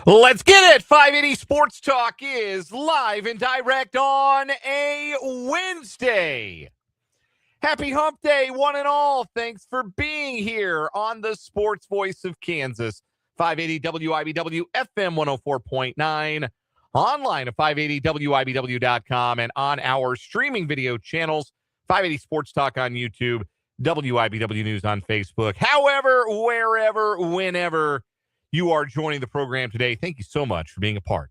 Let's get it. 580 Sports Talk is live and direct on a Wednesday. Happy Hump Day, one and all. Thanks for being here on the Sports Voice of Kansas. 580 WIBW FM 104.9. Online at 580WIBW.com and on our streaming video channels, 580 Sports Talk on YouTube, WIBW News on Facebook. However, wherever, whenever you are joining the program today, thank you so much for being a part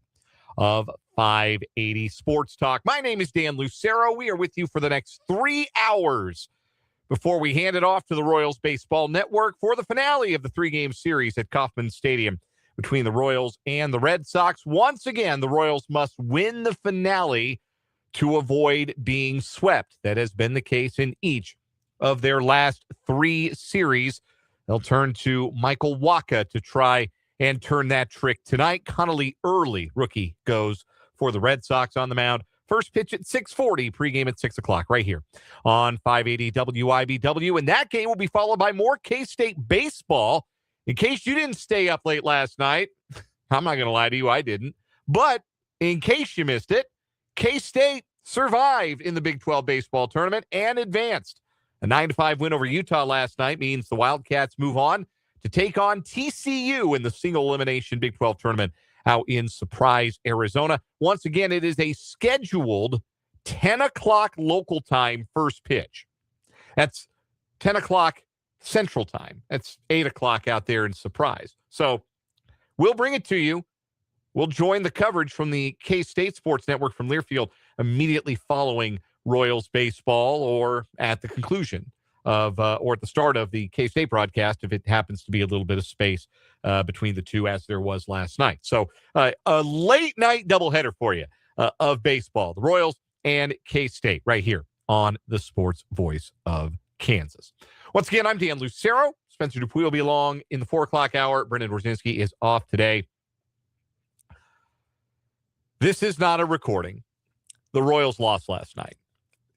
of 580 Sports Talk. My name is Dan Lucero. We are with you for the next 3 hours before we hand it off to the Royals Baseball Network for the finale of the 3-game series at Kauffman Stadium between the Royals and the Red Sox. Once again, the Royals must win the finale to avoid being swept. That has been the case in each of their last 3 series. They'll turn to Michael Wacha to try and turn that trick tonight. Connolly Early, rookie, goes for the Red Sox on the mound. First pitch at 6:40, pregame at 6 o'clock right here on 580 WIBW. And that game will be followed by more K-State baseball. In case you didn't stay up late last night, I'm not going to lie to you, I didn't. But in case you missed it, K-State survived in the Big 12 baseball tournament and advanced. A 9-5 win over Utah last night means the Wildcats move on to take on TCU in the single elimination Big 12 tournament out in Surprise, Arizona. Once again, it is a scheduled 10 o'clock local time first pitch. That's 10 o'clock Central Time. That's 8 o'clock out there in Surprise. So we'll bring it to you. We'll join the coverage from the K-State Sports Network from Learfield immediately following Royals baseball or at the conclusion of or at the start of the K-State broadcast if it happens to be a little bit of space between the two as there was last night. So a late night doubleheader for you of baseball, the Royals and K-State right here on the Sports Voice of Kansas. Once again, I'm Dan Lucero. Spencer Dupuy will be along in the 4 o'clock hour. Brendan Wojcinski is off today. This is not a recording. The Royals lost last night.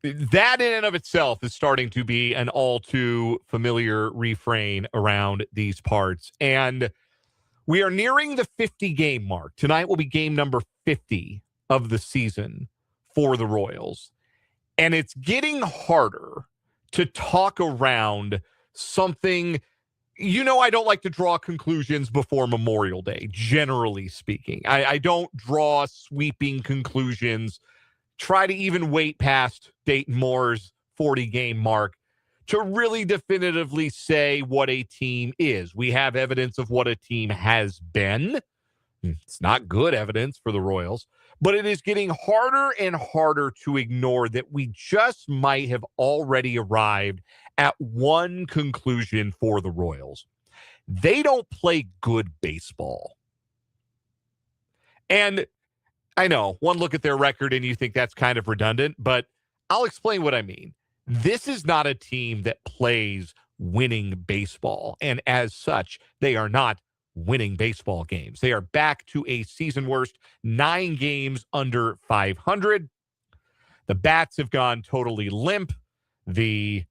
That in and of itself is starting to be an all too familiar refrain around these parts. And we are nearing the 50-game mark. Tonight will be game number 50 of the season for the Royals. And it's getting harder to talk around something. You know, I don't like to draw conclusions before Memorial Day, generally speaking. I don't draw sweeping conclusions. Try to even wait past Dayton Moore's 40-game mark to really definitively say what a team is. We have evidence of what a team has been. It's not good evidence for the Royals, but it is getting harder and harder to ignore that we just might have already arrived at one conclusion for the Royals. They don't play good baseball. And I know, one look at their record and you think that's kind of redundant, but I'll explain what I mean. This is not a team that plays winning baseball, and as such, they are not winning baseball games. They are back to a season worst 9 games under 500. The bats have gone totally limp. The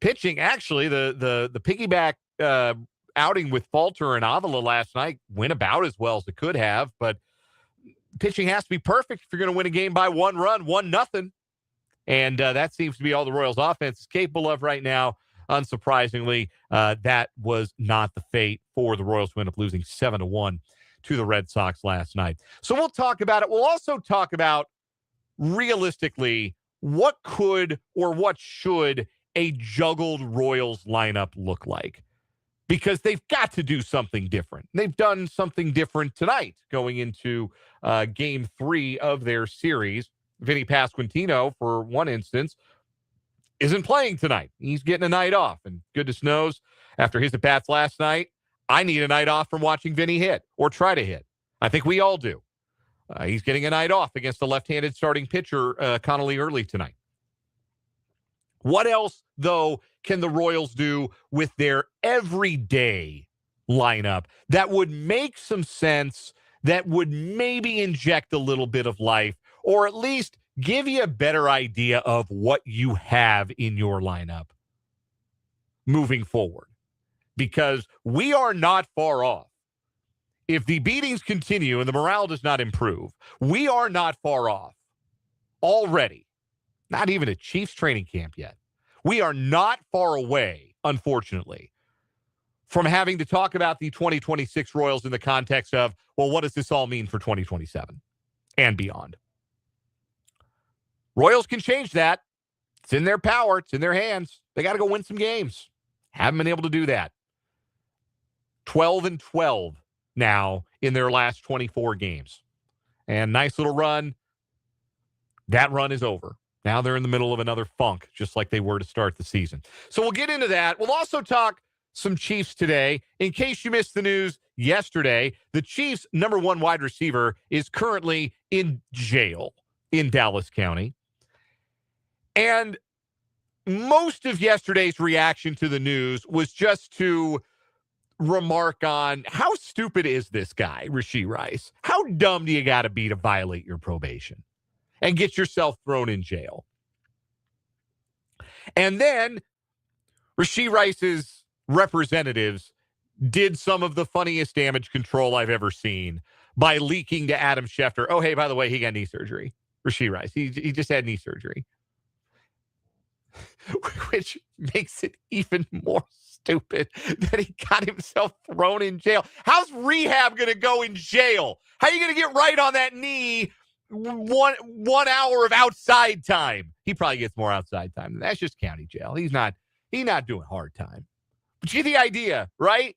pitching, actually, the piggyback outing with Falter and Avila last night went about as well as it could have, but pitching has to be perfect if you're going to win a game by 1 run, 1-0. And that seems to be all the Royals offense is capable of right now. Unsurprisingly, that was not the fate for the Royals, who ended up losing 7-1 to the Red Sox last night. So we'll talk about it. We'll also talk about, realistically, what could or what should a juggled Royals lineup look like? Because they've got to do something different. They've done something different tonight going into Game 3 of their series. Vinny Pasquantino, for one instance, isn't playing tonight. He's getting a night off. And goodness knows, after his at-bats last night, I need a night off from watching Vinny hit or try to hit. I think we all do. He's getting a night off against the left-handed starting pitcher, Connolly Early, tonight. What else, though, can the Royals do with their everyday lineup that would make some sense, that would maybe inject a little bit of life, or at least give you a better idea of what you have in your lineup moving forward? Because we are not far off. if the beatings continue and the morale does not improve, we are not far off already. Not even a Chiefs training camp yet. We are not far away, unfortunately, from having to talk about the 2026 Royals in the context of, well, what does this all mean for 2027 and beyond? Royals can change that. It's in their power. It's in their hands. They got to go win some games. Haven't been able to do that. 12-12 now in their last 24 games. And nice little run. That run is over. Now they're in the middle of another funk, just like they were to start the season. So we'll get into that. We'll also talk some Chiefs today. In case you missed the news yesterday, the Chiefs' number one wide receiver is currently in jail in Dallas County. And most of yesterday's reaction to the news was just to remark on how stupid is this guy, Rashee Rice? How dumb do you got to be to violate your probation and get yourself thrown in jail? And then Rashee Rice's representatives did some of the funniest damage control I've ever seen by leaking to Adam Schefter, oh, hey, by the way, he got knee surgery. Rashee Rice, he just had knee surgery. Which makes it even more stupid that he got himself thrown in jail. How's rehab going to go in jail? How are you going to get right on that knee 1 hour of outside time? He probably gets more outside time than that. That's just county jail. He's not doing hard time. But you get the idea, right?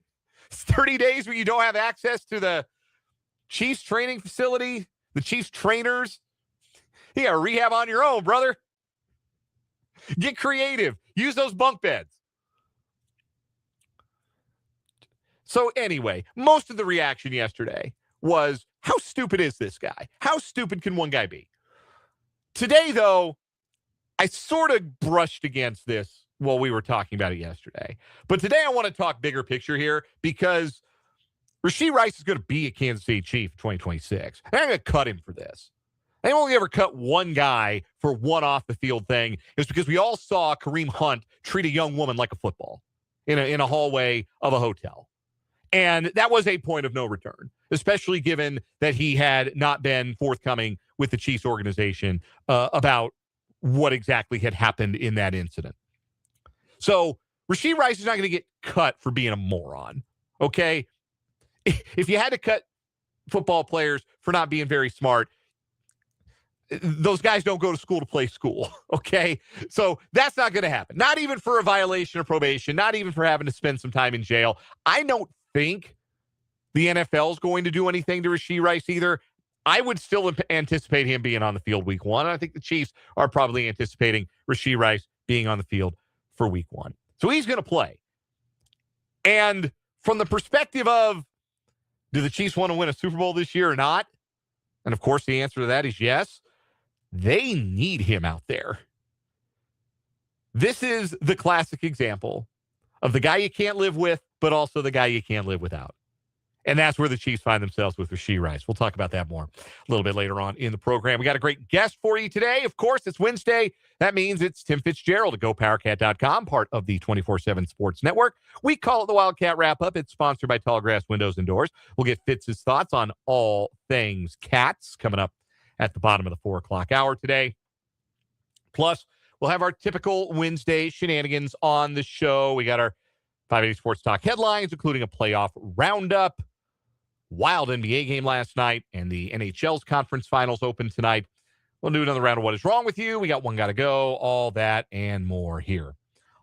It's 30 days where you don't have access to the Chiefs training facility, the Chiefs trainers. You got rehab on your own, brother. Get creative. Use those bunk beds. So anyway, most of the reaction yesterday was, how stupid is this guy? How stupid can one guy be? Today, though, I sort of brushed against this while we were talking about it yesterday. But today I want to talk bigger picture here because Rashee Rice is going to be a Kansas City Chief in 2026. They're not going to cut him for this. They only ever cut one guy for one off-the-field thing. It's because we all saw Kareem Hunt treat a young woman like a football in a hallway of a hotel. And that was a point of no return, especially given that he had not been forthcoming with the Chiefs organization about what exactly had happened in that incident. So Rashee Rice is not going to get cut for being a moron, okay? If you had to cut football players for not being very smart, those guys don't go to school to play school, okay? So that's not going to happen. Not even for a violation of probation, not even for having to spend some time in jail. I don't think the NFL is going to do anything to Rashee Rice either. I would still anticipate him being on the field week one. I think the Chiefs are probably anticipating Rashee Rice being on the field for week one. So he's going to play. And from the perspective of, do the Chiefs want to win a Super Bowl this year or not? And of course, the answer to that is yes. They need him out there. This is the classic example of the guy you can't live with, but also the guy you can't live without. And that's where the Chiefs find themselves with Rashee Rice. We'll talk about that more a little bit later on in the program. We got a great guest for you today. Of course, it's Wednesday. That means it's Tim Fitzgerald at GoPowerCat.com, part of the 24/7 Sports Network. We call it the Wildcat Wrap-Up. It's sponsored by Tallgrass Windows and Doors. We'll get Fitz's thoughts on all things cats coming up at the bottom of the 4 o'clock hour today. Plus, we'll have our typical Wednesday shenanigans on the show. We got our 580 Sports Talk headlines, including a playoff roundup, wild NBA game last night, and the NHL's conference finals open tonight. We'll do another round of What Is Wrong With You. We got one got to go, all that and more here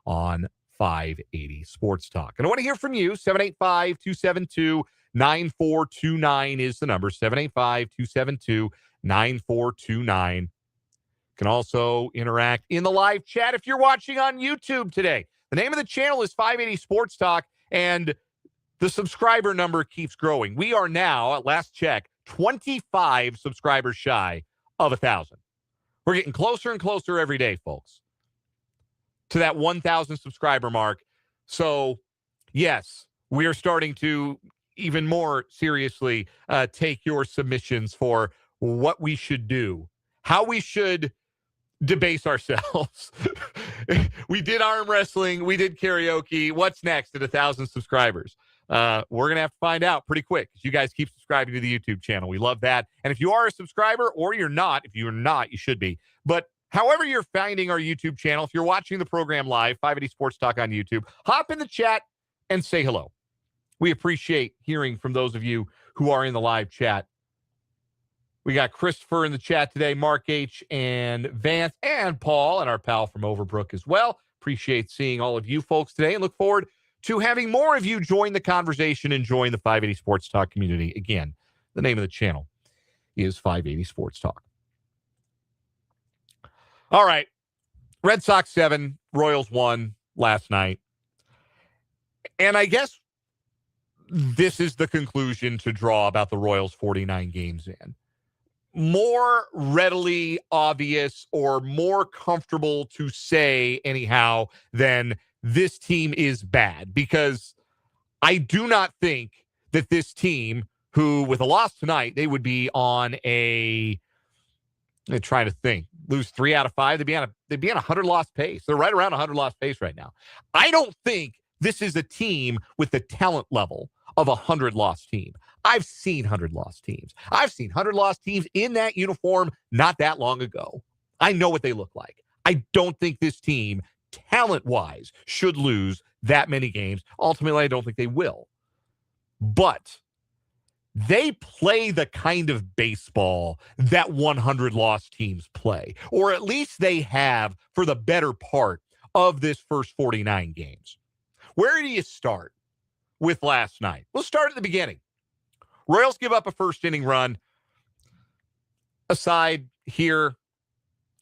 on 580 Sports Talk. And I want to hear from you. 785-272-9429 is the number. 785-272-9429. Can also interact in the live chat if you're watching on YouTube today. The name of the channel is 580 Sports Talk, and the subscriber number keeps growing. We are now, at last check, 25 subscribers shy of 1,000. We're getting closer and closer every day, folks, to that 1,000 subscriber mark. So, yes, we are starting to even more seriously take your submissions for what we should do, how we should debase ourselves. We did arm wrestling. We did karaoke. What's next at 1,000 subscribers? We're going to have to find out pretty quick because you guys keep subscribing to the YouTube channel. We love that. And if you are a subscriber or you're not, if you're not, you should be. But however you're finding our YouTube channel, if you're watching the program live, 580 Sports Talk on YouTube, hop in the chat and say hello. We appreciate hearing from those of you who are in the live chat. We got Christopher in the chat today, Mark H. and Vance and Paul and our pal from Overbrook as well. Appreciate seeing all of you folks today and look forward to having more of you join the conversation and join the 580 Sports Talk community. Again, the name of the channel is 580 Sports Talk. All right. Red Sox 7, Royals 1 last night. And I guess this is the conclusion to draw about the Royals 49 games in. More readily obvious or more comfortable to say anyhow than this team is bad, because I do not think that this team, who with a loss tonight, they would be on a, I'm trying to think, lose 3 out of 5. They'd be on a 100 loss pace. They're right around 100 loss pace right now. I don't think this is a team with the talent level of a 100 loss team. I've seen 100 loss teams. I've seen 100 loss teams in that uniform not that long ago. I know what they look like. I don't think this team, talent-wise, should lose that many games. Ultimately, I don't think they will. But they play the kind of baseball that 100 loss teams play, or at least they have for the better part of this first 49 games. Where do you start with last night? We'll start at the beginning. Royals give up a first inning run. Aside here,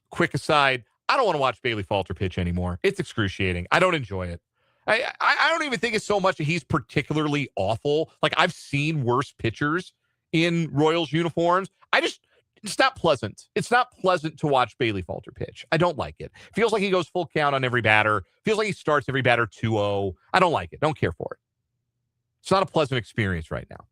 quick aside, I don't want to watch Bailey Falter pitch anymore. It's excruciating. I don't enjoy it. I don't even think it's so much that he's particularly awful. Like, I've seen worse pitchers in Royals uniforms. It's not pleasant. It's not pleasant to watch Bailey Falter pitch. I don't like it. Feels like he goes full count on every batter. Feels like he starts every batter 2-0. I don't like it. Don't care for it. It's not a pleasant experience right now.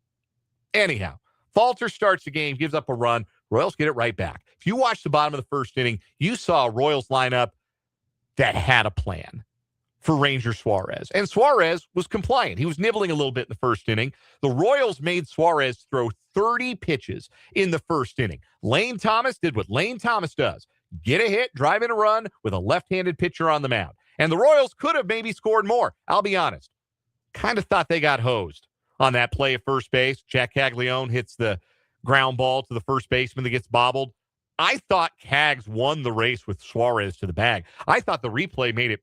Anyhow, Falter starts the game, gives up a run. Royals get it right back. If you watch the bottom of the first inning, you saw a Royals lineup that had a plan for Ranger Suarez. And Suarez was compliant. He was nibbling a little bit in the first inning. The Royals made Suarez throw 30 pitches in the first inning. Lane Thomas did what Lane Thomas does. Get a hit, drive in a run with a left-handed pitcher on the mound. And the Royals could have maybe scored more. I'll be honest. Kind of thought they got hosed on that play at first base. Jack Caglione hits the ground ball to the first baseman that gets bobbled. I thought Cags won the race with Suarez to the bag. I thought the replay made it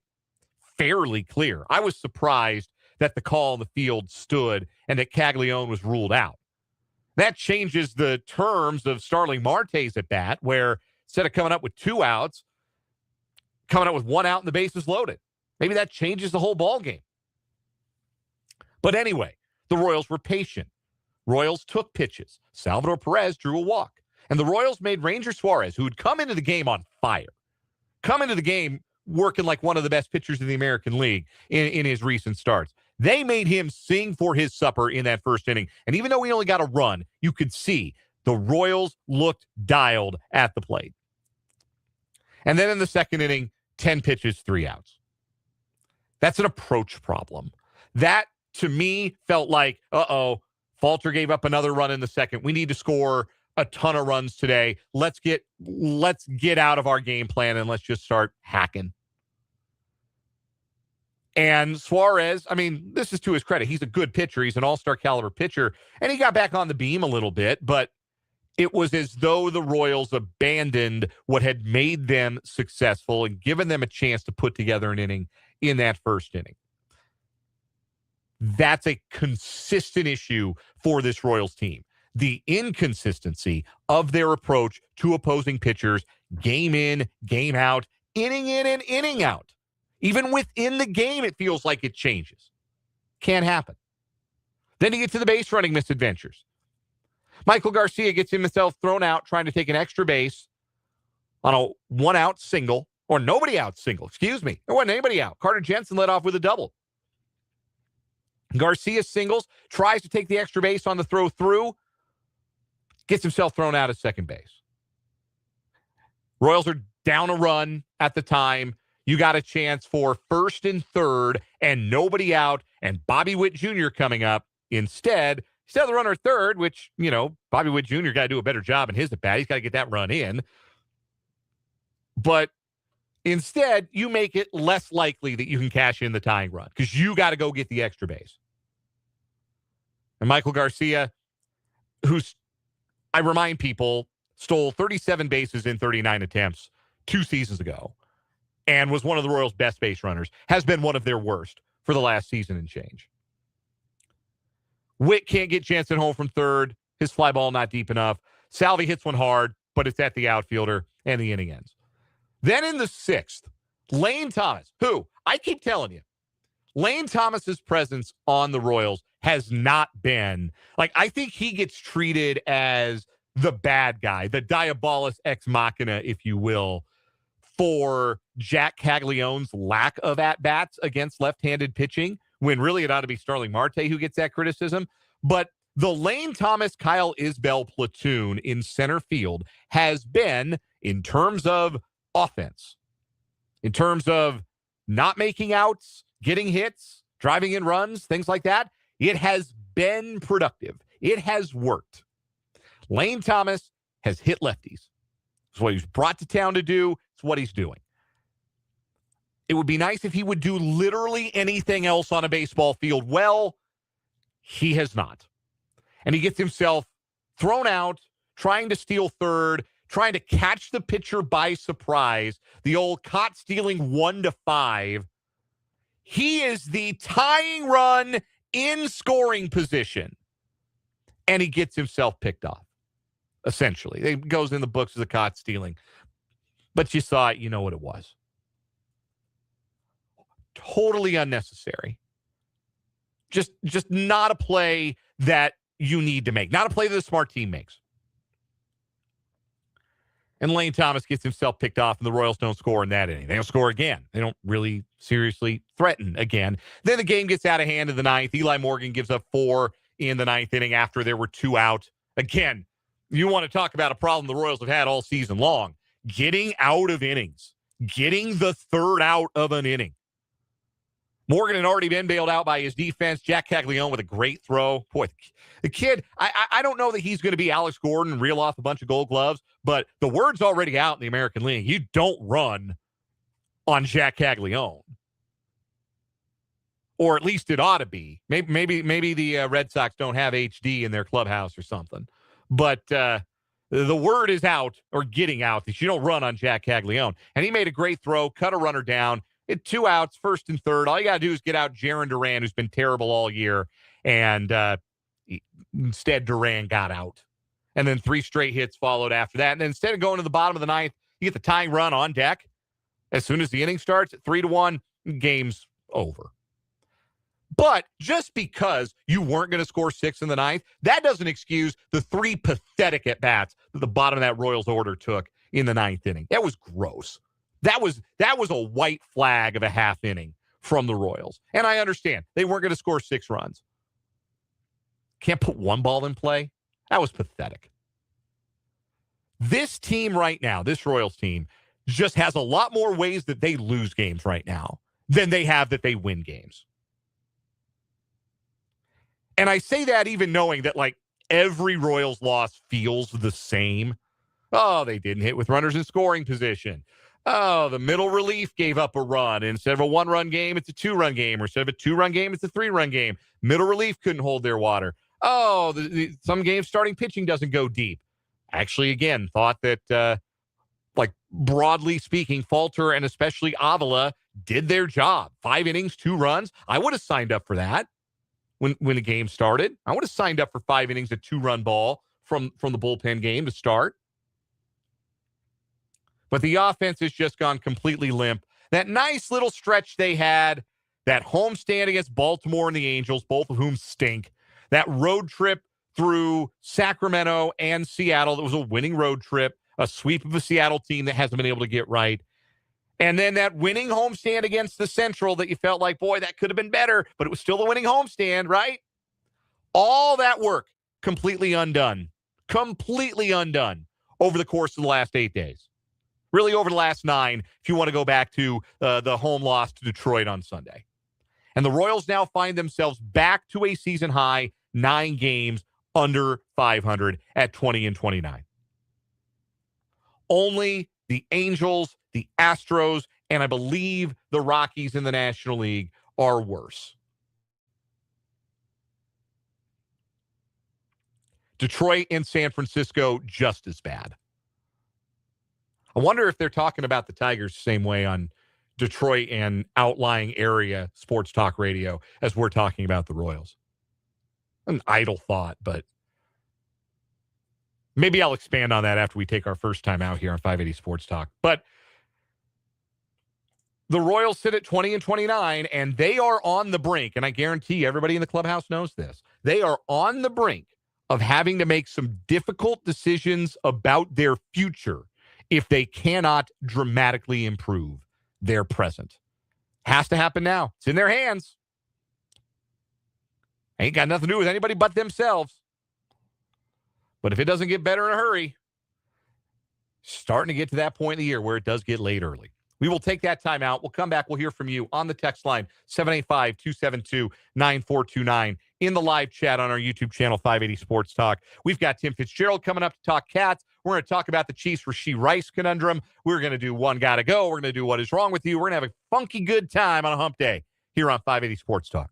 fairly clear. I was surprised that the call in the field stood and that Caglione was ruled out. That changes the terms of Starling Marte's at bat, where instead of coming up with 2 outs, coming up with 1 out and the bases loaded. Maybe that changes the whole ball game. But anyway, the Royals were patient. Royals took pitches. Salvador Perez drew a walk. And the Royals made Ranger Suarez, who had come into the game on fire, come into the game working like one of the best pitchers in the American League in his recent starts. They made him sing for his supper in that first inning. And even though he only got a run, you could see the Royals looked dialed at the plate. And then in the second inning, 10 pitches, 3 outs. That's an approach problem. That, to me, felt like, Falter gave up another run in the second. We need to score a ton of runs today. Let's get out of our game plan and let's just start hacking. And Suarez, I mean, this is to his credit. He's a good pitcher. He's an all-star caliber pitcher. And he got back on the beam a little bit, but it was as though the Royals abandoned what had made them successful and given them a chance to put together an inning in that first inning. That's a consistent issue for this Royals team. The inconsistency of their approach to opposing pitchers, game in, game out, inning in and inning out. Even within the game, it feels like it changes. Can't happen. Then you get to the base running misadventures. Michael Garcia gets himself thrown out trying to take an extra base on a 1-out single, or nobody out single, excuse me. There wasn't anybody out. Carter Jensen led off with a double. Garcia singles, tries to take the extra base on the throw through, gets himself thrown out at second base. Royals are down a run at the time. You got a chance for first and third and nobody out, and Bobby Witt Jr. coming up instead of the runner third, which, Bobby Witt Jr. got to do a better job in his at bat. He's got to get that run in. But instead, you make it less likely that you can cash in the tying run because you got to go get the extra base. And Michael Garcia, who's, I remind people, stole 37 bases in 39 attempts 2 seasons ago and was one of the Royals' best base runners, has been one of their worst for the last season and change. Witt can't get Jansen home from third. His fly ball not deep enough. Salvi hits one hard, but it's at the outfielder, and the inning ends. Then in the 6th, Lane Thomas, who, I keep telling you, Lane Thomas's presence on the Royals has not been, I think he gets treated as the bad guy, the diabolus ex machina, if you will, for Jack Caglianone's lack of at-bats against left-handed pitching, when really it ought to be Starling Marte who gets that criticism. But the Lane Thomas, Kyle Isbell platoon in center field has been, in terms of offense, in terms of not making outs, getting hits, driving in runs, things like that, it has been productive. It has worked. Lane Thomas has hit lefties. It's what he was brought to town to do. It's what he's doing. It would be nice if he would do literally anything else on a baseball field. Well, he has not. And he gets himself thrown out, trying to steal third, trying to catch the pitcher by surprise, the old caught stealing 1-5. He is the tying run in scoring position, and he gets himself picked off, essentially. It goes in the books as a caught stealing. But you saw it, you know what it was. Totally unnecessary. Just not a play that you need to make. Not a play that a smart team makes. And Lane Thomas gets himself picked off, and the Royals don't score in that inning. They don't score again. They don't really seriously threaten again. Then the game gets out of hand in the 9th. Eli Morgan gives up 4 in the 9th inning after there were 2 out. Again, you want to talk about a problem the Royals have had all season long. Getting out of innings. Getting the third out of an inning. Morgan had already been bailed out by his defense. Jack Caglione with a great throw. Boy, the kid, I don't know that he's going to be Alex Gordon and reel off a bunch of Gold Gloves, but the word's already out in the American League. You don't run on Jack Caglione. Or at least it ought to be. Maybe the Red Sox don't have HD in their clubhouse or something. But the word is out, or getting out, that you don't run on Jack Caglione. And he made a great throw, cut a runner down. It 2 outs, first and third. All you got to do is get out Jaron Duran, who's been terrible all year. And instead, Duran got out. And then 3 straight hits followed after that. And then instead of going to the bottom of the 9th, you get the tying run on deck. As soon as the inning starts at 3-1, game's over. But just because you weren't going to score 6 in the 9th, that doesn't excuse the 3 pathetic at-bats that the bottom of that Royals order took in the 9th inning. That was gross. That was a white flag of a half inning from the Royals. And I understand. They weren't going to score 6 runs. Can't put 1 ball in play? That was pathetic. This team right now, this Royals team, just has a lot more ways that they lose games right now than they have that they win games. And I say that even knowing that, every Royals loss feels the same. Oh, they didn't hit with runners in scoring position. Oh, the middle relief gave up a run. Instead of a 1-run game, it's a 2-run game. Or instead of a 2-run game, it's a 3-run game. Middle relief couldn't hold their water. Oh, some games starting pitching doesn't go deep. Actually, again, thought that, broadly speaking, Falter and especially Avila did their job. 5 innings, 2 runs. I would have signed up for that when the game started. I would have signed up for 5 innings, a 2-run ball from the bullpen game to start. But the offense has just gone completely limp. That nice little stretch they had, that homestand against Baltimore and the Angels, both of whom stink, that road trip through Sacramento and Seattle, that was a winning road trip, a sweep of a Seattle team that hasn't been able to get right. And then that winning homestand against the Central that you felt like, boy, that could have been better, but it was still a winning homestand, right? All that work completely undone over the course of the last 8 days. Really over the last 9, if you want to go back to the home loss to Detroit on Sunday. And the Royals now find themselves back to a season high 9 games under 500 at 20-29. Only the Angels, the Astros, and I believe the Rockies in the National League are worse. Detroit and San Francisco just as bad. I wonder if they're talking about the Tigers the same way on Detroit and outlying area sports talk radio as we're talking about the Royals. An idle thought, but maybe I'll expand on that after we take our first time out here on 580 Sports Talk. But the Royals sit at 20-29, and they are on the brink, and I guarantee everybody in the clubhouse knows this. They are on the brink of having to make some difficult decisions about their future if they cannot dramatically improve their present. Has to happen now. It's in their hands. Ain't got nothing to do with anybody but themselves. But if it doesn't get better in a hurry, starting to get to that point in the year where it does get late early. We will take that time out. We'll come back. We'll hear from you on the text line, 785-272-9429, in the live chat on our YouTube channel, 580 Sports Talk. We've got Tim Fitzgerald coming up to talk Cats. We're going to talk about the Chiefs' Rashee Rice conundrum. We're going to do One Gotta Go. We're going to do What Is Wrong With You. We're going to have a funky good time on a hump day here on 580 Sports Talk.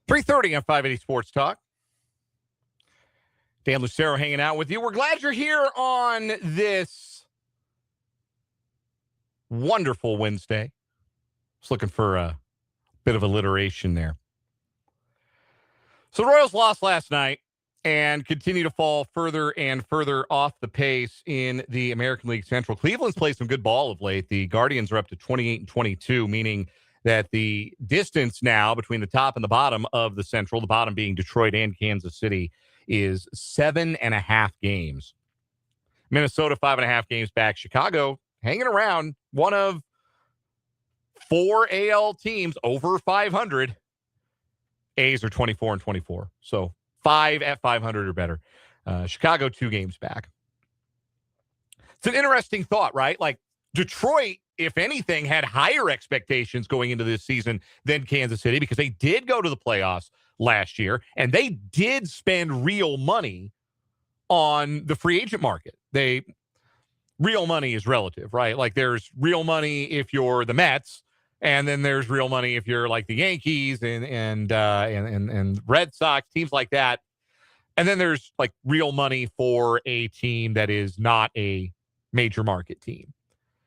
.330 on 580 Sports Talk. Dan Lucero hanging out with you. We're glad you're here on this wonderful Wednesday. Just looking for a bit of alliteration there. So the Royals lost last night and continue to fall further and further off the pace in the American League Central. Cleveland's played some good ball of late. The Guardians are up to 28-22, meaning that the distance now between the top and the bottom of the Central, the bottom being Detroit and Kansas City, is 7.5 games. Minnesota, 5.5 games back. Chicago hanging around, one of 4 AL teams over 500. A's are 24-24. So 5 at 500 or better. Chicago, 2 games back. It's an interesting thought, right? Like, Detroit if anything, had higher expectations going into this season than Kansas City because they did go to the playoffs last year, and they did spend real money on the free agent market. Real money is relative, right? Like there's real money if you're the Mets, and then there's real money if you're like the Yankees and Red Sox, teams like that. And then there's like real money for a team that is not a major market team.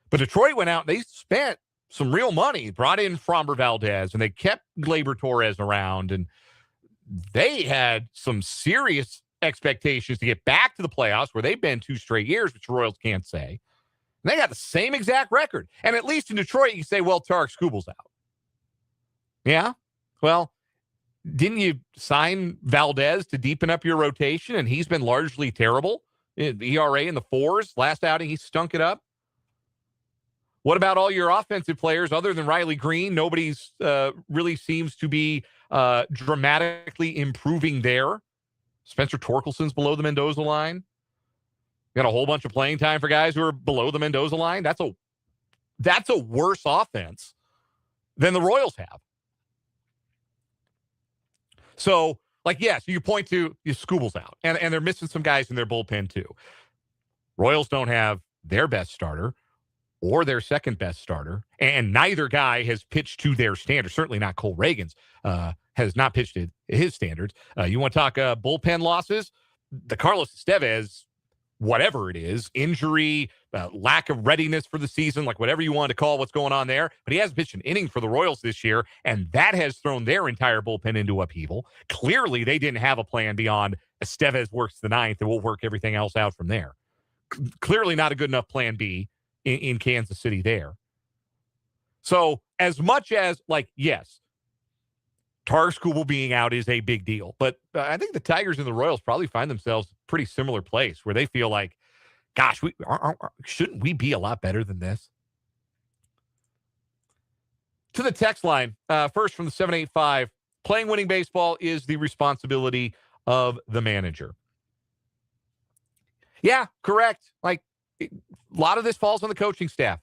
But Detroit went out, they spent some real money, brought in Framber Valdez, and they kept Gleyber Torres around, and they had some serious expectations to get back to the playoffs where they've been 2 straight years, which the Royals can't say. And they got the same exact record. And at least in Detroit, you can say, well, Tarek Skubal's out. Yeah? Well, didn't you sign Valdez to deepen up your rotation? And he's been largely terrible. ERA in the 4s. Last outing, he stunk it up. What about all your offensive players other than Riley Green? Nobody's really seems to be dramatically improving there. Spencer Torkelson's below the Mendoza line. Got a whole bunch of playing time for guys who are below the Mendoza line. That's a worse offense than the Royals have. So, like, yes, you point to Skubal's out, and they're missing some guys in their bullpen too. Royals don't have their best starter or their second best starter, and neither guy has pitched to their standards. Certainly not Cole Reagan's has not pitched to his standards. You want to talk bullpen losses? The Carlos Estevez, whatever it is, injury, lack of readiness for the season, like whatever you want to call what's going on there. But he hasn't pitched an inning for the Royals this year, and that has thrown their entire bullpen into upheaval. Clearly, they didn't have a plan beyond Estevez works the 9th, and we'll work everything else out from there. Clearly not a good enough plan B in Kansas City there. So as much as, like, yes, Tarek Skubal being out is a big deal. But I think the Tigers and the Royals probably find themselves in a pretty similar place where they feel like, gosh, shouldn't we be a lot better than this? To the text line, first from the 785, playing winning baseball is the responsibility of the manager. Yeah, correct. Like, a lot of this falls on the coaching staff.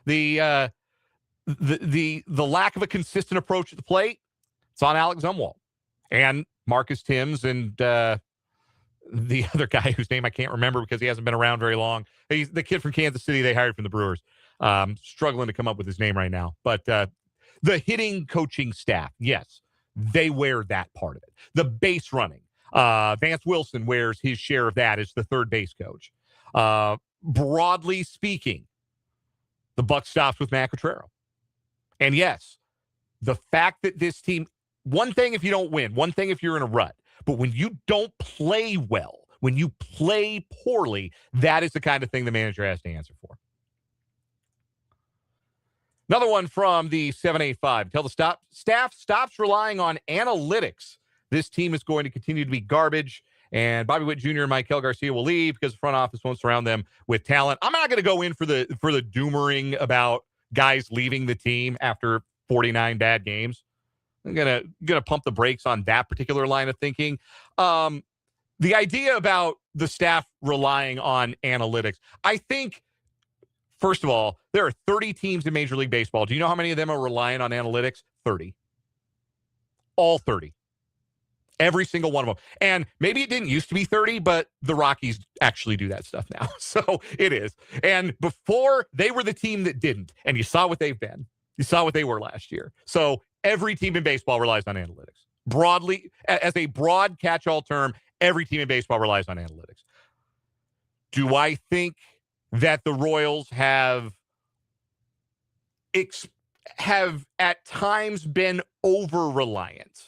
The lack of a consistent approach at the plate, it's on Alex Zumwalt and Marcus Timms and the other guy whose name I can't remember because he hasn't been around very long. He's the kid from Kansas City they hired from the Brewers. Struggling to come up with his name right now. But the hitting coaching staff, yes, they wear that part of it. The base running. Vance Wilson wears his share of that as the third base coach. Broadly speaking, the buck stops with Matt Quatraro. And yes, the fact that this team, one thing if you don't win, one thing if you're in a rut, but when you don't play well, when you play poorly, that is the kind of thing the manager has to answer for. Another one from the 785. Tell the staff stops relying on analytics. This team is going to continue to be garbage. And Bobby Witt Jr. and Maikel Garcia will leave because the front office won't surround them with talent. I'm not going to go in for the doomering about guys leaving the team after 49 bad games. I'm gonna pump the brakes on that particular line of thinking. The idea about the staff relying on analytics, I think, first of all, there are 30 teams in Major League Baseball. Do you know how many of them are relying on analytics? 30. All 30. Every single one of them. And maybe it didn't used to be 30, but the Rockies actually do that stuff now. So it is. And before, they were the team that didn't. And you saw what they've been. You saw what they were last year. So every team in baseball relies on analytics. Broadly, as a broad catch-all term, every team in baseball relies on analytics. Do I think that the Royals have at times been over-reliant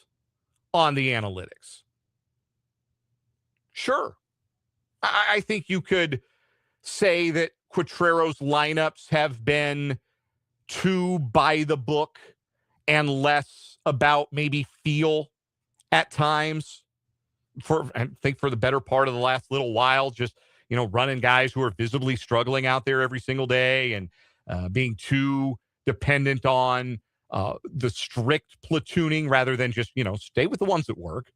on the analytics? Sure. I think you could say that Quatraro's lineups have been too by the book and less about maybe feel at times. I think for the better part of the last little while, just, running guys who are visibly struggling out there every single day and being too dependent on the strict platooning rather than just, stay with the ones that work.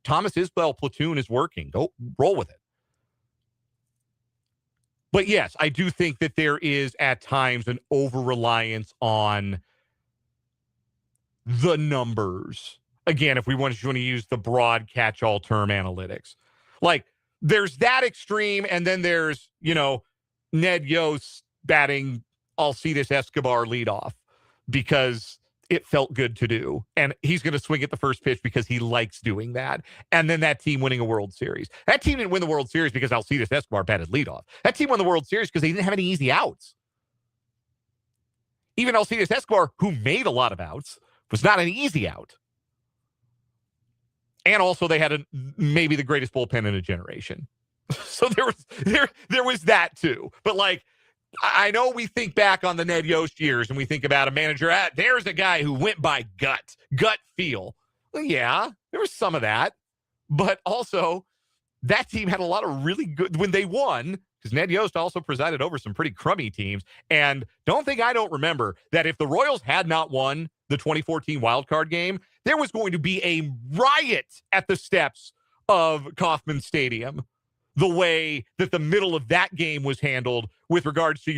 Thomas Isbell platoon is working. Go roll with it. But yes, I do think that there is at times an over-reliance on the numbers. Again, if we want to use the broad catch-all term analytics. Like, there's that extreme, and then there's, Ned Yost batting Alcides Escobar leadoff because it felt good to do. And he's going to swing at the first pitch because he likes doing that. And then that team winning a World Series. That team didn't win the World Series because Alcides Escobar batted leadoff. That team won the World Series because they didn't have any easy outs. Even Alcides Escobar, who made a lot of outs, was not an easy out. And also they had maybe the greatest bullpen in a generation. So there was that too. But I know we think back on the Ned Yost years and we think about a manager, there's a guy who went by gut feel. Well, yeah, there was some of that. But also, that team had a lot of really good, when they won, because Ned Yost also presided over some pretty crummy teams. And don't remember that if the Royals had not won the 2014 wildcard game, there was going to be a riot at the steps of Kauffman Stadium. The way that the middle of that game was handled with regards to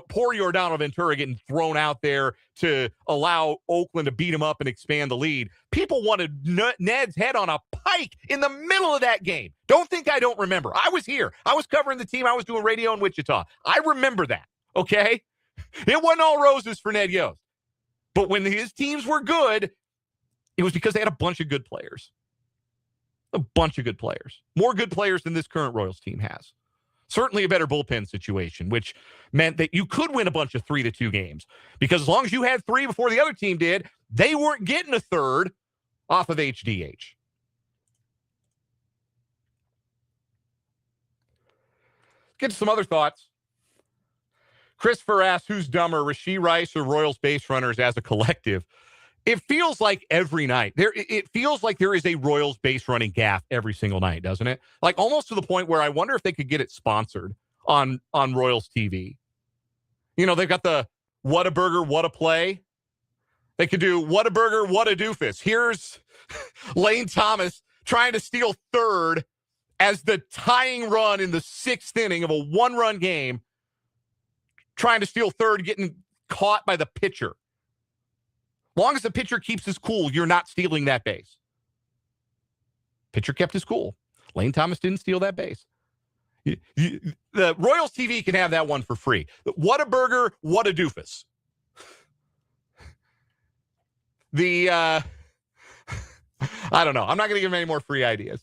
poor Yordano Ventura getting thrown out there to allow Oakland to beat him up and expand the lead. People wanted Ned's head on a pike in the middle of that game. Don't think I don't remember. I was here. I was covering the team. I was doing radio in Wichita. I remember that, okay? It wasn't all roses for Ned Yost. But when his teams were good, it was because they had a bunch of good players. A bunch of good players. More good players than this current Royals team has. Certainly a better bullpen situation, which meant that you could win a bunch of 3-2 games. Because as long as you had 3 before the other team did, they weren't getting a third off of HDH. Get to some other thoughts. Christopher asks, who's dumber, Rashee Rice or Royals base runners as a collective? It feels like every night. It feels like there is a Royals base running gaff every single night, doesn't it? Like almost to the point where I wonder if they could get it sponsored on Royals TV. They've got the what a burger, what a play. They could do what a burger, what a doofus. Here's Lane Thomas trying to steal third as the tying run in the 6th inning of a 1-run game, trying to steal third, getting caught by the pitcher. Long as the pitcher keeps his cool, you're not stealing that base. Pitcher kept his cool. Lane Thomas didn't steal that base. The Royals TV can have that one for free. What a burger, what a doofus. I don't know. I'm not going to give them any more free ideas.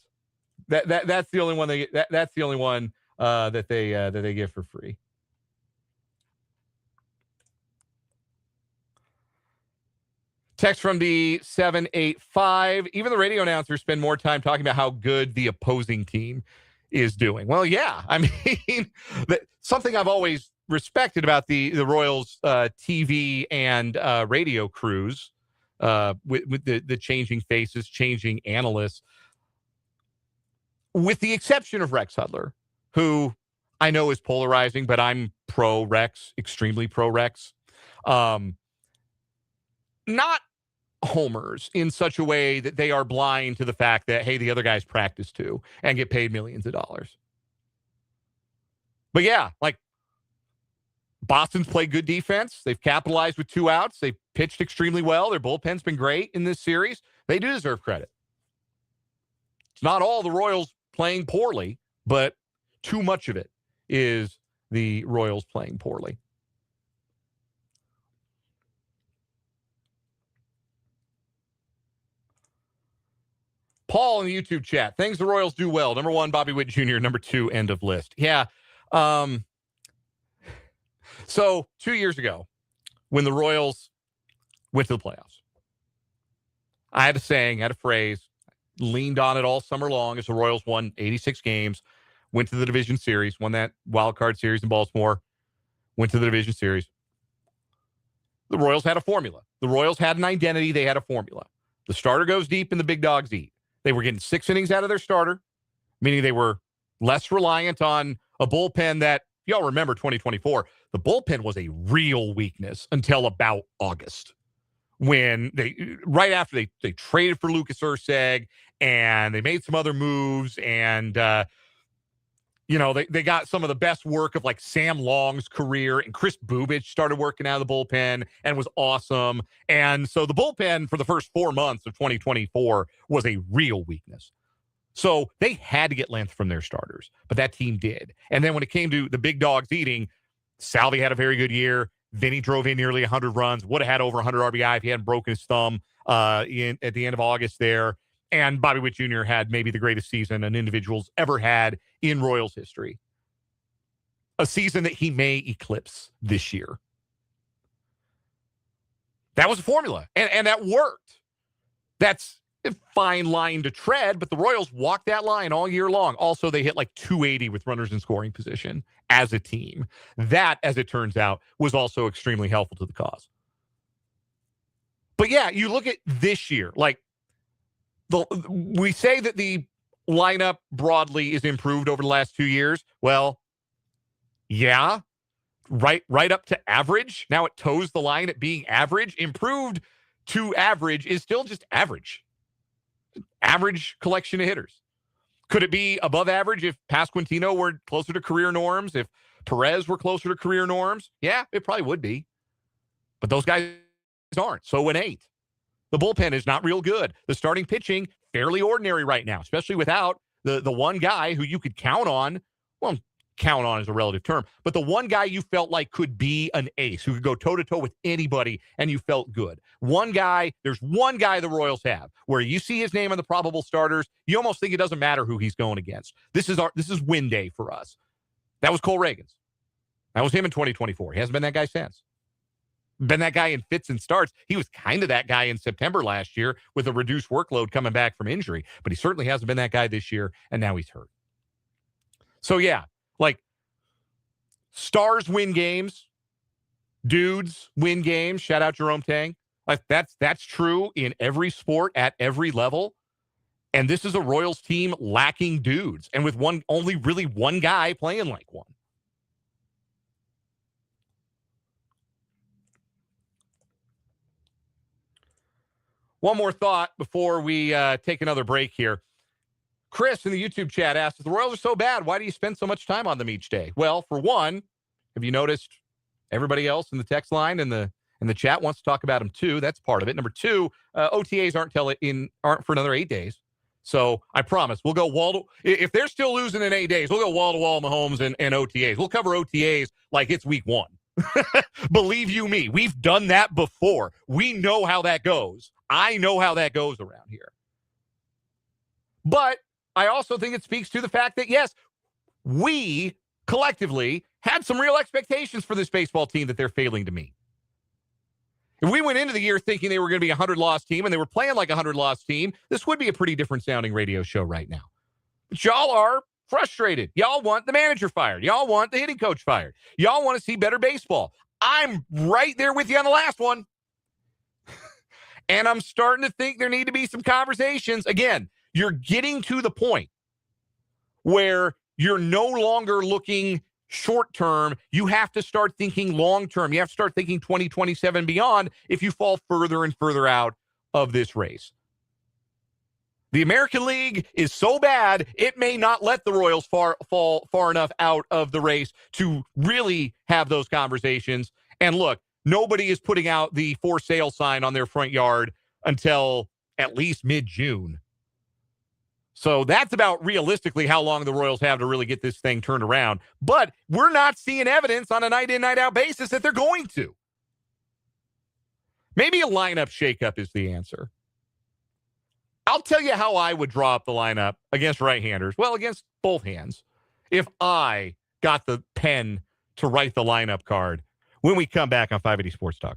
That's the only one that's the only one that they give for free. Text from the 785. Even the radio announcers spend more time talking about how good the opposing team is doing. Well, yeah. I mean, something I've always respected about the Royals TV and radio crews with the changing faces, changing analysts, with the exception of Rex Hudler, who I know is polarizing, but I'm pro-Rex, extremely pro-Rex. Not homers in such a way that they are blind to the fact that, hey, the other guys practice too and get paid millions of dollars. But yeah, Boston's played good defense. They've capitalized with 2 outs. They've pitched extremely well. Their bullpen's been great in this series. They do deserve credit. It's not all the Royals playing poorly, but too much of it is the Royals playing poorly. Paul in the YouTube chat. Things the Royals do well. Number 1, Bobby Witt Jr. Number 2, end of list. Yeah. So 2 years ago, when the Royals went to the playoffs, I had a saying, had a phrase, leaned on it all summer long as the Royals won 86 games, went to the division series, won that wild card series in Baltimore, went to the division series. The Royals had a formula. The Royals had an identity. They had a formula. The starter goes deep and the big dogs eat. They were getting 6 innings out of their starter, meaning they were less reliant on a bullpen that, y'all remember 2024, the bullpen was a real weakness until about August, when right after they traded for Lucas Erceg and they made some other moves, and They got some of the best work of like Sam Long's career, and Chris Bubich started working out of the bullpen and was awesome. And so the bullpen for the first 4 months of 2024 was a real weakness. So they had to get length from their starters, but that team did. And then when it came to the big dogs eating, Salvi had a very good year. Vinny drove in nearly 100 runs, would have had over 100 RBI if he hadn't broken his thumb at the end of August there. And Bobby Witt Jr. had maybe the greatest season an individual's ever had in Royals history. A season that he may eclipse this year. That was a formula, and that worked. That's a fine line to tread, but the Royals walked that line all year long. Also, they hit like 280 with runners in scoring position as a team. That, as it turns out, was also extremely helpful to the cause. But yeah, you look at this year, like we say that the lineup broadly is improved over the last 2 years. Well, yeah, right up to average. Now it toes the line at being average. Improved to average is still just average. Average collection of hitters. Could it be above average if Pasquantino were closer to career norms? If Perez were closer to career norms? Yeah, it probably would be. But those guys aren't. So an 8. The bullpen is not real good. The starting pitching, fairly ordinary right now, especially without the one guy who you could count on. Well, count on is a relative term, but the one guy you felt like could be an ace, who could go toe-to-toe with anybody, and you felt good. There's one guy the Royals have where you see his name on the probable starters, you almost think it doesn't matter who he's going against. This is win day for us. That was Cole Reagans. That was him in 2024. He hasn't been that guy since. Been that guy in fits and starts. He was kind of that guy in September last year with a reduced workload coming back from injury, but he certainly hasn't been that guy this year, and now he's hurt. So yeah, like stars win games, dudes win games. Shout out Jerome Tang. Like that's true in every sport at every level. And this is a Royals team lacking dudes, and with only really one guy playing like one. One more thought before we take another break here. Chris in the YouTube chat asked, if the Royals are so bad, why do you spend so much time on them each day? Well, for one, have you noticed everybody else in the text line and the chat wants to talk about them too? That's part of it. Number two, OTAs aren't for another 8 days. So I promise we'll go if they're still losing in 8 days, we'll go wall to wall Mahomes and OTAs. We'll cover OTAs like it's week 1. Believe you me, we've done that before. We know how that goes. I know how that goes around here. But I also think it speaks to the fact that, yes, we collectively had some real expectations for this baseball team that they're failing to meet. If we went into the year thinking they were going to be a 100-loss team and they were playing like a 100-loss team, this would be a pretty different sounding radio show right now. But y'all are frustrated. Y'all want the manager fired. Y'all want the hitting coach fired. Y'all want to see better baseball. I'm right there with you on the last one. And I'm starting to think there need to be some conversations. Again, you're getting to the point where you're no longer looking short term. You have to start thinking long term. You have to start thinking 2027 beyond if you fall further and further out of this race. The American League is so bad, it may not let the Royals fall far enough out of the race to really have those conversations. And look, nobody is putting out the for sale sign on their front yard until at least mid-June. So that's about realistically how long the Royals have to really get this thing turned around. But we're not seeing evidence on a night-in, night-out basis that they're going to. Maybe a lineup shakeup is the answer. I'll tell you how I would draw up the lineup against right-handers. Well, against both hands. If I got the pen to write the lineup card when we come back on 580 Sports Talk.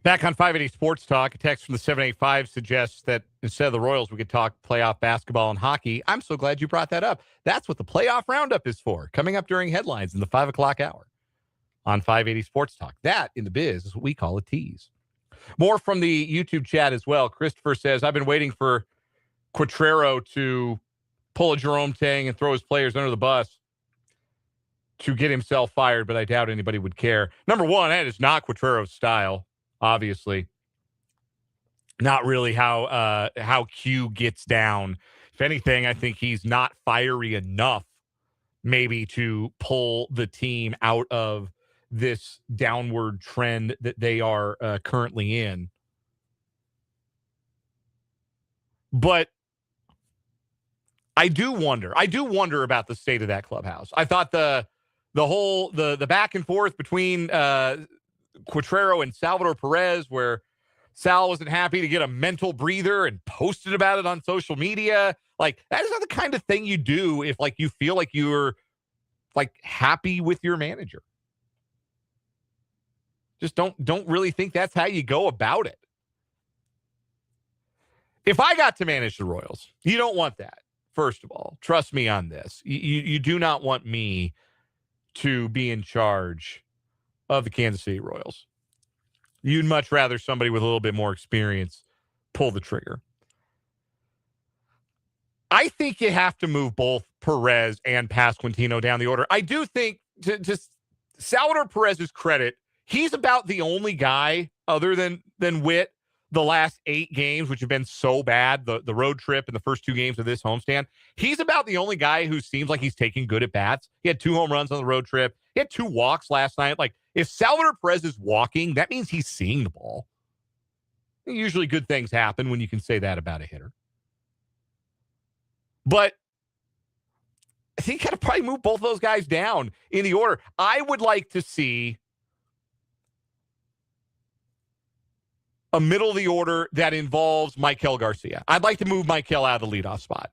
Back on 580 Sports Talk, a text from the 785 suggests that instead of the Royals, we could talk playoff basketball and hockey. I'm so glad you brought that up. That's what the playoff roundup is for, coming up during headlines in the 5 o'clock hour on 580 Sports Talk. That, in the biz, is what we call a tease. More from the YouTube chat as well. Christopher says, I've been waiting for Quatrero to pull a Jerome Tang and throw his players under the bus to get himself fired, but I doubt anybody would care. Number one, that is not Quatrero's style. Obviously, not really how Q gets down. If anything, I think he's not fiery enough maybe to pull the team out of this downward trend that they are currently in. But I do wonder about the state of that clubhouse. I thought the whole back and forth between Quatrero and Salvador Perez, where Sal wasn't happy to get a mental breather and posted about it on social media. Like, that is not the kind of thing you do if, like, you feel like you're, like, happy with your manager. Just don't really think that's how you go about it. If I got to manage the Royals, you don't want that, first of all. Trust me on this. You do not want me to be in charge of the Kansas City Royals. You'd much rather somebody with a little bit more experience pull the trigger. I think you have to move both Perez and Pasquantino down the order. I do think, to Salvador Perez's credit, he's about the only guy other than Witt the last 8 games, which have been so bad, the road trip and the first 2 games of this homestand. He's about the only guy who seems like he's taking good at bats. He had 2 home runs on the road trip. He had 2 walks last night. Like, if Salvador Perez is walking, that means he's seeing the ball. Usually good things happen when you can say that about a hitter. But I think you got to probably move both of those guys down in the order. I would like to see a middle of the order that involves Maikel Garcia. I'd like to move Maikel out of the leadoff spot.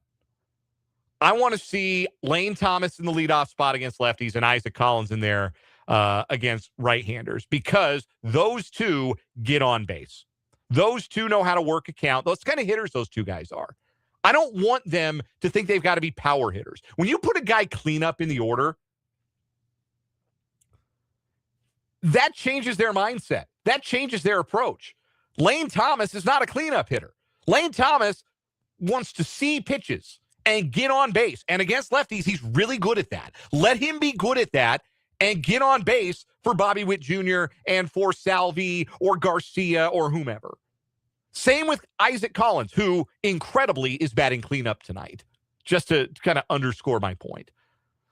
I want to see Lane Thomas in the leadoff spot against lefties and Isaac Collins in there against right-handers, because those two get on base. Those two know how to work a count. Those kind of hitters those two guys are. I don't want them to think they've got to be power hitters. When you put a guy cleanup in the order, that changes their mindset. That changes their approach. Lane Thomas is not a cleanup hitter. Lane Thomas wants to see pitches and get on base. And against lefties, he's really good at that. Let him be good at that and get on base for Bobby Witt Jr. and for Salvi or Garcia or whomever. Same with Isaac Collins, who incredibly is batting cleanup tonight, just to kind of underscore my point.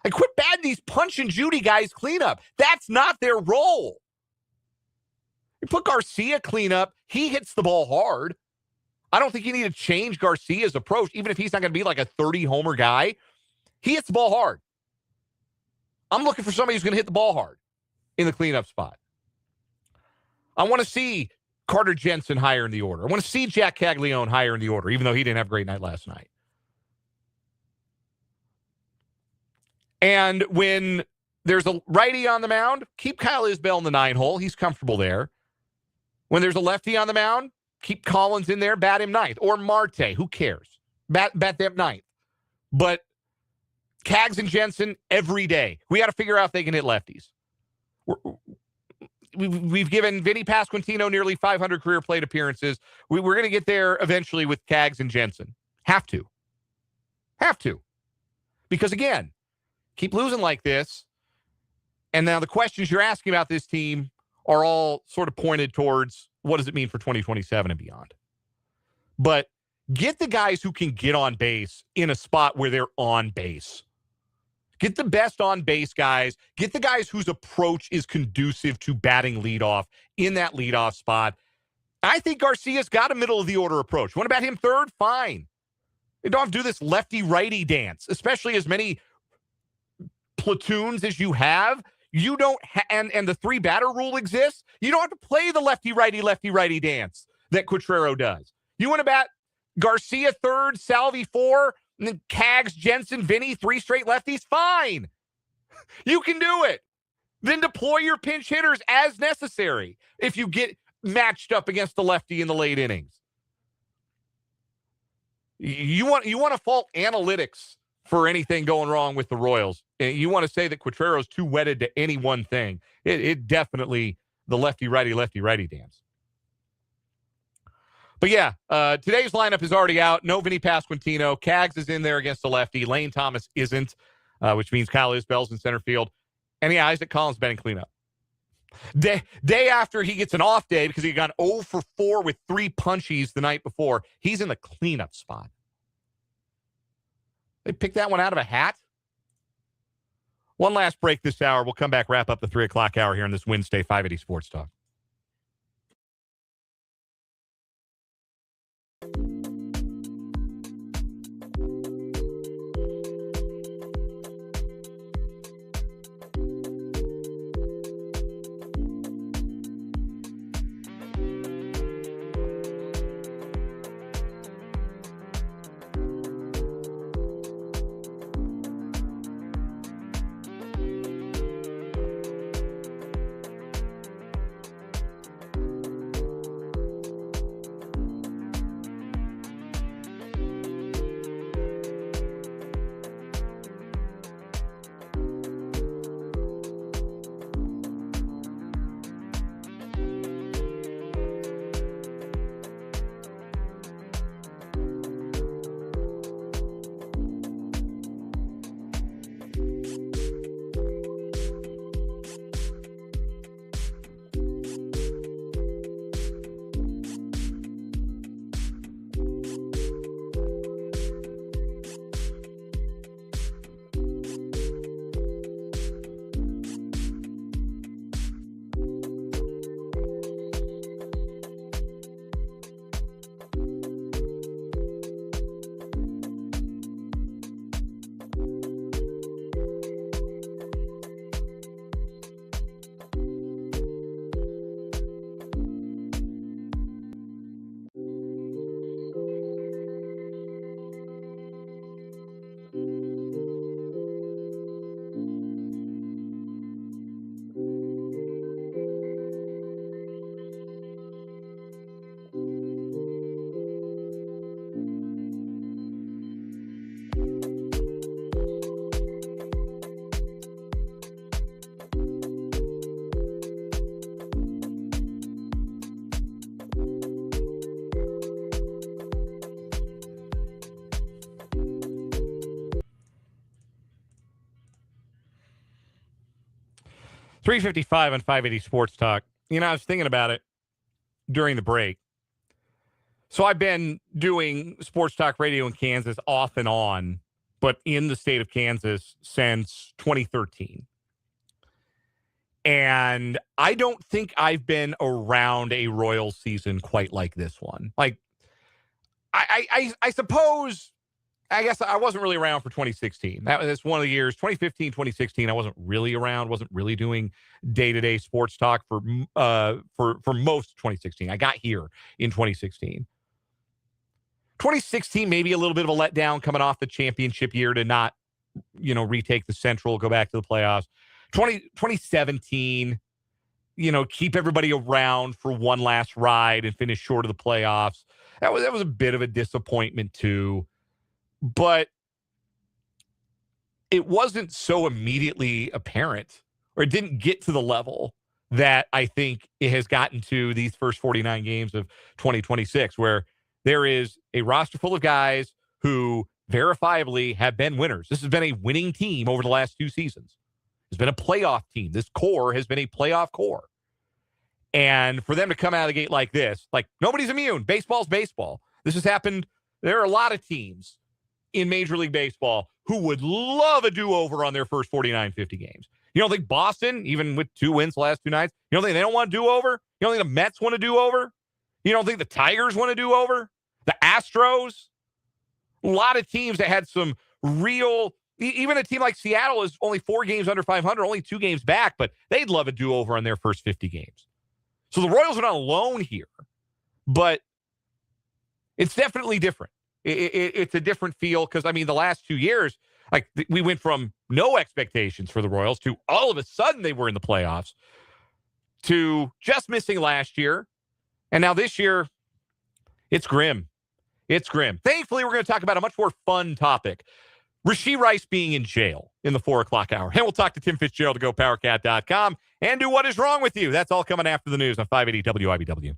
I quit batting these Punch and Judy guys cleanup. That's not their role. You put Garcia cleanup, he hits the ball hard. I don't think you need to change Garcia's approach, even if he's not going to be like a 30-homer guy. He hits the ball hard. I'm looking for somebody who's going to hit the ball hard in the cleanup spot. I want to see Carter Jensen higher in the order. I want to see Jack Caglione higher in the order, even though he didn't have a great night last night. And when there's a righty on the mound, keep Kyle Isbell in the 9-hole. He's comfortable there. When there's a lefty on the mound, keep Collins in there, bat him 9th. Or Marte, who cares? Bat them 9th. But Cags and Jensen every day. We got to figure out if they can hit lefties. We've given Vinny Pasquantino nearly 500 career plate appearances. We're going to get there eventually with Cags and Jensen. Have to. Because, again, keep losing like this, and now the questions you're asking about this team are all sort of pointed towards what does it mean for 2027 and beyond. But get the guys who can get on base in a spot where they're on base. Get the best on base guys. Get the guys whose approach is conducive to batting leadoff in that leadoff spot. I think Garcia's got a middle of the order approach. Want to bat him 3rd? Fine. You don't have to do this lefty-righty dance, especially as many platoons as you have. You don't and the 3-batter rule exists. You don't have to play the lefty-righty dance that Quatrero does. You want to bat Garcia 3rd, Salvi 4, and then Cags, Jensen, Vinny, 3 straight lefties? Fine. You can do it. Then deploy your pinch hitters as necessary. If you get matched up against the lefty in the late innings. You want to fault analytics for anything going wrong with the Royals. You want to say that Quatrero's too wedded to any one thing. It definitely the lefty-righty dance. But yeah, today's lineup is already out. No Vinny Pasquantino. Cags is in there against the lefty. Lane Thomas isn't, which means Kyle Isbell's in center field. And yeah, Isaac Collins been in cleanup. Day after he gets an off day because he got 0 for 4 with 3 punchies the night before, he's in the cleanup spot. They picked that one out of a hat. One last break this hour. We'll come back, wrap up the 3 o'clock hour here on this Wednesday, 580 Sports Talk. .355 on 580 Sports Talk. You know, I was thinking about it during the break. So I've been doing sports talk radio in Kansas off and on, but in the state of Kansas since 2013. And I don't think I've been around a Royals season quite like this one. Like, I suppose, I guess I wasn't really around for 2016. That's one of the years, 2015, 2016, I wasn't really around, wasn't really doing day-to-day sports talk for most of 2016. I got here in 2016. 2016, maybe a little bit of a letdown coming off the championship year to not, retake the Central, go back to the playoffs. 2017, keep everybody around for one last ride and finish short of the playoffs. That was a bit of a disappointment too. But it wasn't so immediately apparent, or it didn't get to the level that I think it has gotten to these first 49 games of 2026, where there is a roster full of guys who verifiably have been winners. This has been a winning team over the last 2 seasons. It's been a playoff team. This core has been a playoff core. And for them to come out of the gate like this, like, nobody's immune. Baseball's baseball. This has happened. There are a lot of teams in Major League Baseball who would love a do-over on their first 49, 50 games. You don't think Boston, even with 2 wins the last 2 nights, you don't think they don't want to do-over? You don't think the Mets want to do-over? You don't think the Tigers want to do-over? The Astros? A lot of teams that had some real, even a team like Seattle is only 4 games under 500, only 2 games back, but they'd love a do-over on their first 50 games. So the Royals are not alone here, but it's definitely different. It's a different feel because, the last 2 years, we went from no expectations for the Royals to all of a sudden they were in the playoffs to just missing last year And now this year, it's grim. It's grim. Thankfully, we're going to talk about a much more fun topic. Rashee Rice being in jail in the 4 o'clock hour. And we'll talk to Tim Fitzgerald to GoPowerCat.com and do What Is Wrong With You. That's all coming after the news on 580 WIBW.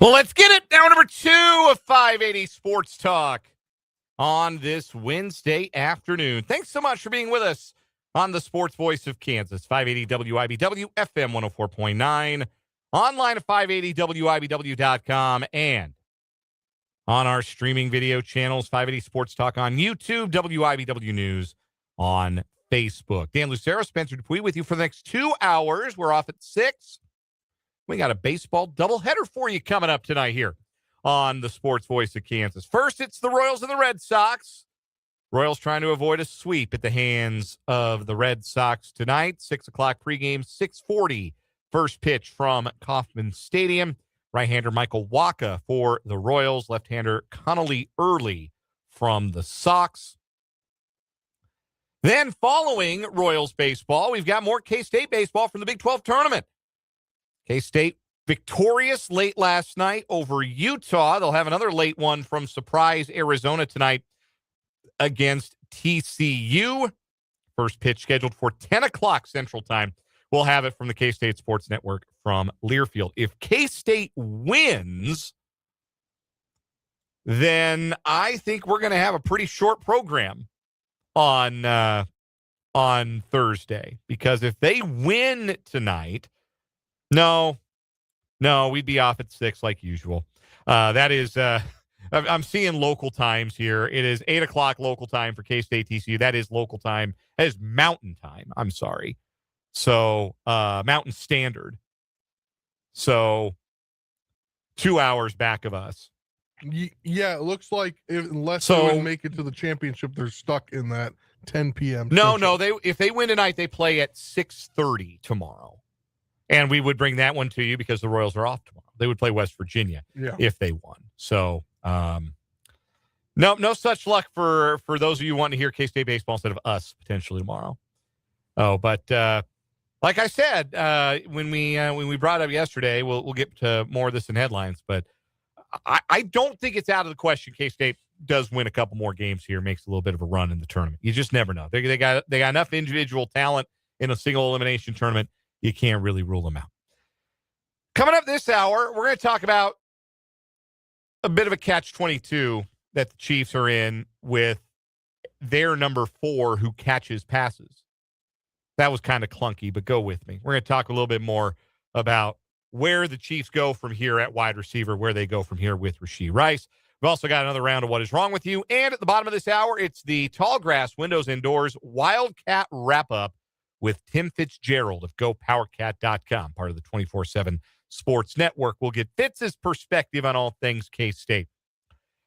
Well, let's get it. Hour number 2 of 580 Sports Talk on this Wednesday afternoon. Thanks so much for being with us on the Sports Voice of Kansas, 580 WIBW, FM 104.9, online at 580WIBW.com, and on our streaming video channels, 580 Sports Talk on YouTube, WIBW News on Facebook. Dan Lucero, Spencer Dupuis with you for the next 2 hours. We're off at 6. We got a baseball doubleheader for you coming up tonight here on the Sports Voice of Kansas. First, it's the Royals and the Red Sox. Royals trying to avoid a sweep at the hands of the Red Sox tonight. 6 o'clock pregame, 6:40 first pitch from Kauffman Stadium. Right-hander Michael Wacha for the Royals. Left-hander Connolly Early from the Sox. Then following Royals baseball, we've got more K-State baseball from the Big 12 tournament. K-State victorious late last night over Utah. They'll have another late one from Surprise, Arizona tonight against TCU. First pitch scheduled for 10 o'clock Central Time. We'll have it from the K-State Sports Network from Learfield. If K-State wins, then I think we're going to have a pretty short program on Thursday. Because if they win tonight, No, we'd be off at 6 like usual. That is, I'm seeing local times here. It is 8 o'clock local time for K-State TCU. That is local time. That is Mountain time. I'm sorry. So, Mountain Standard. So, 2 hours back of us. Yeah, it looks like unless they would make it to the championship, they're stuck in that 10 p.m. No, if they win tonight, they play at 6:30 tomorrow. And we would bring that one to you because the Royals are off tomorrow. They would play West Virginia if they won. So, no such luck for those of you wanting to hear K-State baseball instead of us potentially tomorrow. Oh, but like I said, when we brought it up yesterday, we'll get to more of this in headlines. But I don't think it's out of the question K-State does win a couple more games here, makes a little bit of a run in the tournament. You just never know. They got enough individual talent in a single elimination tournament. You can't really rule them out. Coming up this hour, we're going to talk about a bit of a catch-22 that the Chiefs are in with their number 4 who catches passes. That was kind of clunky, but go with me. We're going to talk a little bit more about where the Chiefs go from here at wide receiver, where they go from here with Rashee Rice. We've also got another round of What Is Wrong With You. And at the bottom of this hour, it's the Tallgrass Windows Indoors Wildcat Wrap-Up with Tim Fitzgerald of GoPowerCat.com, part of the 24/7 Sports Network. We'll get Fitz's perspective on all things K-State,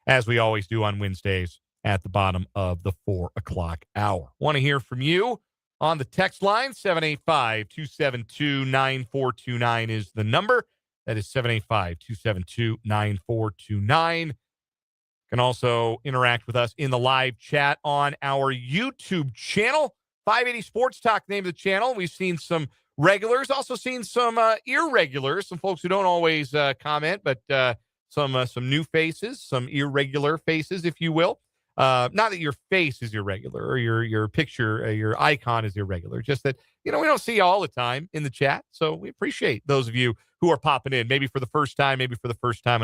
as we always do on Wednesdays at the bottom of the 4 o'clock hour. Want to hear from you on the text line. 785-272-9429 is the number. That is 785-272-9429. Can also interact with us in the live chat on our YouTube channel. 580 Sports Talk, name of the channel. We've seen some regulars, also seen some irregulars, some folks who don't always comment, but some new faces, some irregular faces, if you will. Not that your face is irregular or your picture, your icon is irregular, just that, we don't see you all the time in the chat. So we appreciate those of you who are popping in, maybe for the first time in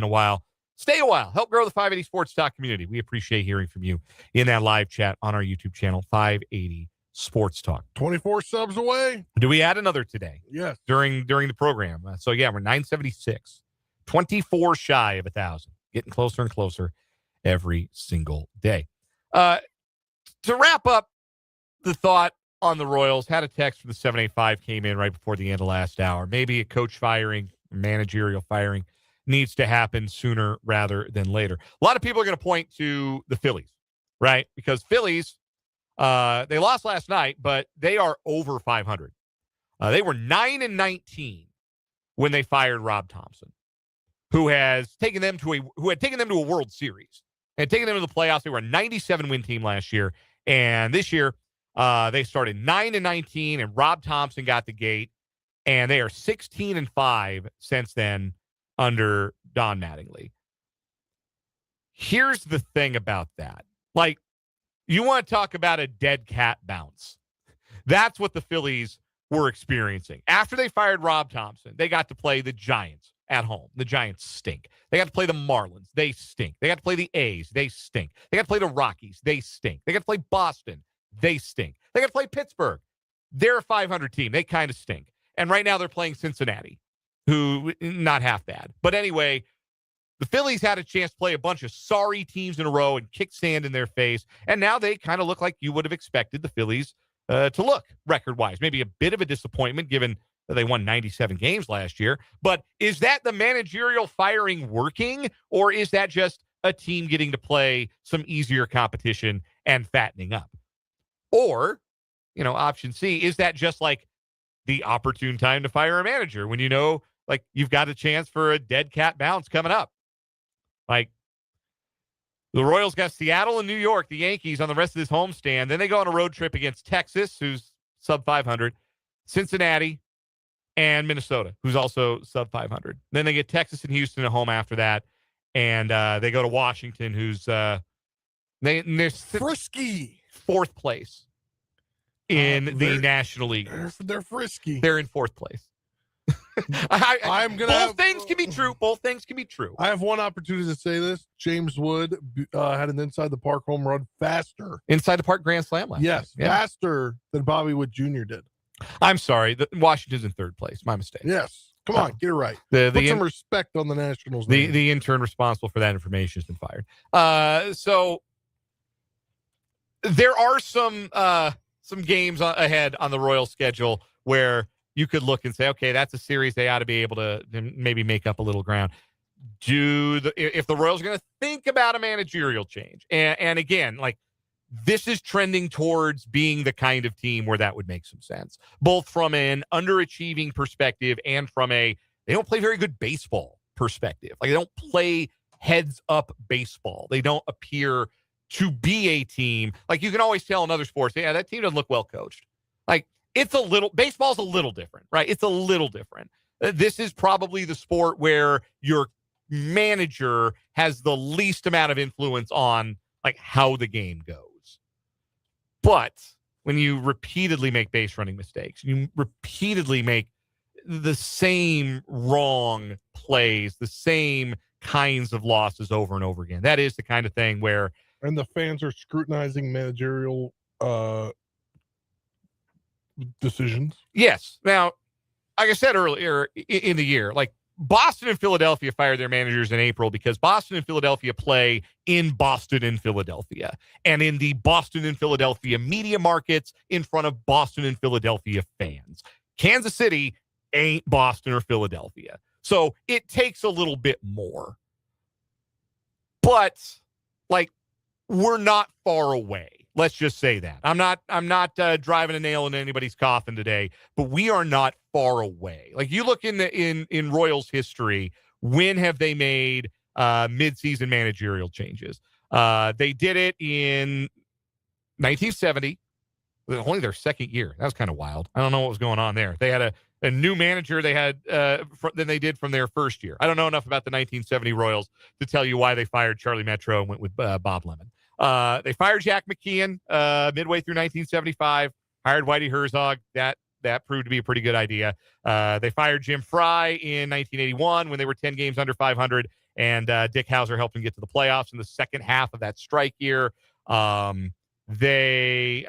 a while. Stay a while. Help grow the 580 Sports Talk community. We appreciate hearing from you in that live chat on our YouTube channel, 580 Sports Talk. 24 subs away. Do we add another today? Yes. During the program. So, yeah, we're 976. 24 shy of 1,000. Getting closer and closer every single day. To wrap up the thought on the Royals, had a text from the 785 came in right before the end of last hour. Maybe a coach firing, managerial firing needs to happen sooner rather than later. A lot of people are going to point to the Phillies, right? Because Phillies, they lost last night, but they are over 500. They were 9-19 when they fired Rob Thompson, who had taken them to a World Series and taken them to the playoffs. They were a 97-win team last year, and this year they started 9-19, and Rob Thompson got the gate, and they are 16-5 since then under Don Mattingly. Here's the thing about that. Like, you want to talk about a dead cat bounce. That's what the Phillies were experiencing. After they fired Rob Thompson, they got to play the Giants at home. The Giants stink. They got to play the Marlins. They stink. They got to play the A's. They stink. They got to play the Rockies. They stink. They got to play Boston. They stink. They got to play Pittsburgh. They're a 500 team. They kind of stink. And right now they're playing Cincinnati, who not half bad. But anyway, the Phillies had a chance to play a bunch of sorry teams in a row and kick sand in their face. And now they kind of look like you would have expected the Phillies to look record-wise. Maybe a bit of a disappointment given that they won 97 games last year. But is that the managerial firing working, or is that just a team getting to play some easier competition and fattening up? Or, option C, is that just like the opportune time to fire a manager when like you've got a chance for a dead cat bounce coming up? Like, the Royals got Seattle and New York, the Yankees on the rest of this homestand. Then they go on a road trip against Texas, who's sub 500, Cincinnati, and Minnesota, who's also sub 500. Then they get Texas and Houston at home after that. And they go to Washington, who's they're frisky. Fourth place in the National League. They're frisky. They're in fourth place. Both things can be true. Both things can be true. I have one opportunity to say this. James Wood had an inside the park home run faster. Inside the park grand slam last night. Faster than Bobby Wood Jr. did. I'm sorry. Washington's in third place. My mistake. Yes. Come on, get it right. Put some respect on the Nationals. The intern responsible for that information has been fired. So there are some games ahead on the Royals schedule where you could look and say, okay, that's a series they ought to be able to maybe make up a little ground. If the Royals are going to think about a managerial change, and again, like, this is trending towards being the kind of team where that would make some sense, both from an underachieving perspective and from they don't play very good baseball perspective. Like, they don't play heads up baseball. They don't appear to be a team. Like, you can always tell in other sports, yeah, that team doesn't look well coached. Like, baseball's a little different, right? It's a little different. This is probably the sport where your manager has the least amount of influence on, like, how the game goes. But when you repeatedly make base running mistakes, you repeatedly make the same wrong plays, the same kinds of losses over and over again. That is the kind of thing where... And the fans are scrutinizing managerial decisions. Yes. Now, like I said earlier in the year, like, Boston and Philadelphia fired their managers in April because Boston and Philadelphia play in Boston and Philadelphia, and in the Boston and Philadelphia media markets in front of Boston and Philadelphia fans. Kansas City ain't Boston or Philadelphia. So it takes a little bit more. But, like, we're not far away. Let's just say that. I'm not driving a nail in anybody's coffin today, but we are not far away. Like, you look in Royals history, when have they made midseason managerial changes? They did it in 1970. Only their second year. That was kind of wild. I don't know what was going on there. They had a new manager than they did from their first year. I don't know enough about the 1970 Royals to tell you why they fired Charlie Metro and went with Bob Lemon. They fired Jack McKeon midway through 1975, hired Whitey Herzog. That proved to be a pretty good idea. They fired Jim Fry in 1981 when they were 10 games under 500, and Dick Hauser helped them get to the playoffs in the second half of that strike year. They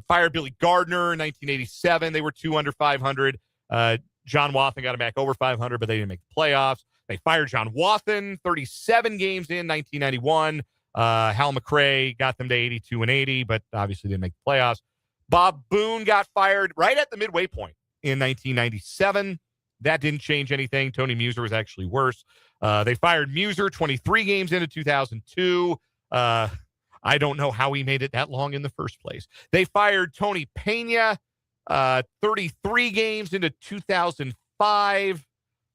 fired Billy Gardner in 1987. They were 2 under 500. John Wathan got them back over 500, but they didn't make the playoffs. They fired John Wathan, 37 games in 1991. Hal McRae got them to 82 and 80, but obviously didn't make the playoffs. Bob Boone got fired right at the midway point in 1997. That didn't change anything. Tony Muser was actually worse. They fired Muser 23 games into 2002. I don't know how he made it that long in the first place. They fired Tony Pena 33 games into 2005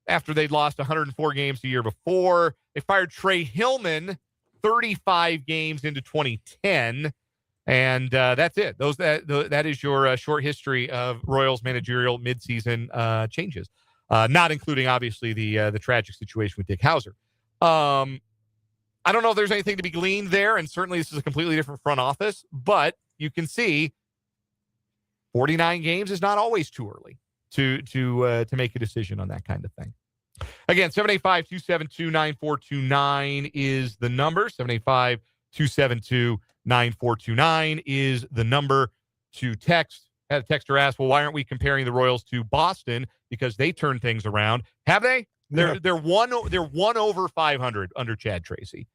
after they'd lost 104 games the year before. They fired Trey Hillman 35 games into 2010. And that's it. That is your short history of Royals managerial midseason changes, not including, obviously, the tragic situation with Dick Hauser. I don't know if there's anything to be gleaned there, and certainly this is a completely different front office, but you can see 49 games is not always too early to make a decision on that kind of thing. Again, 785-272-9429 is the number. 785-272-9429 is the number to text. Had a texter ask, well, why aren't we comparing the Royals to Boston? Because they turned things around. Have they? Yeah. They're one over 500 under Chad Tracy.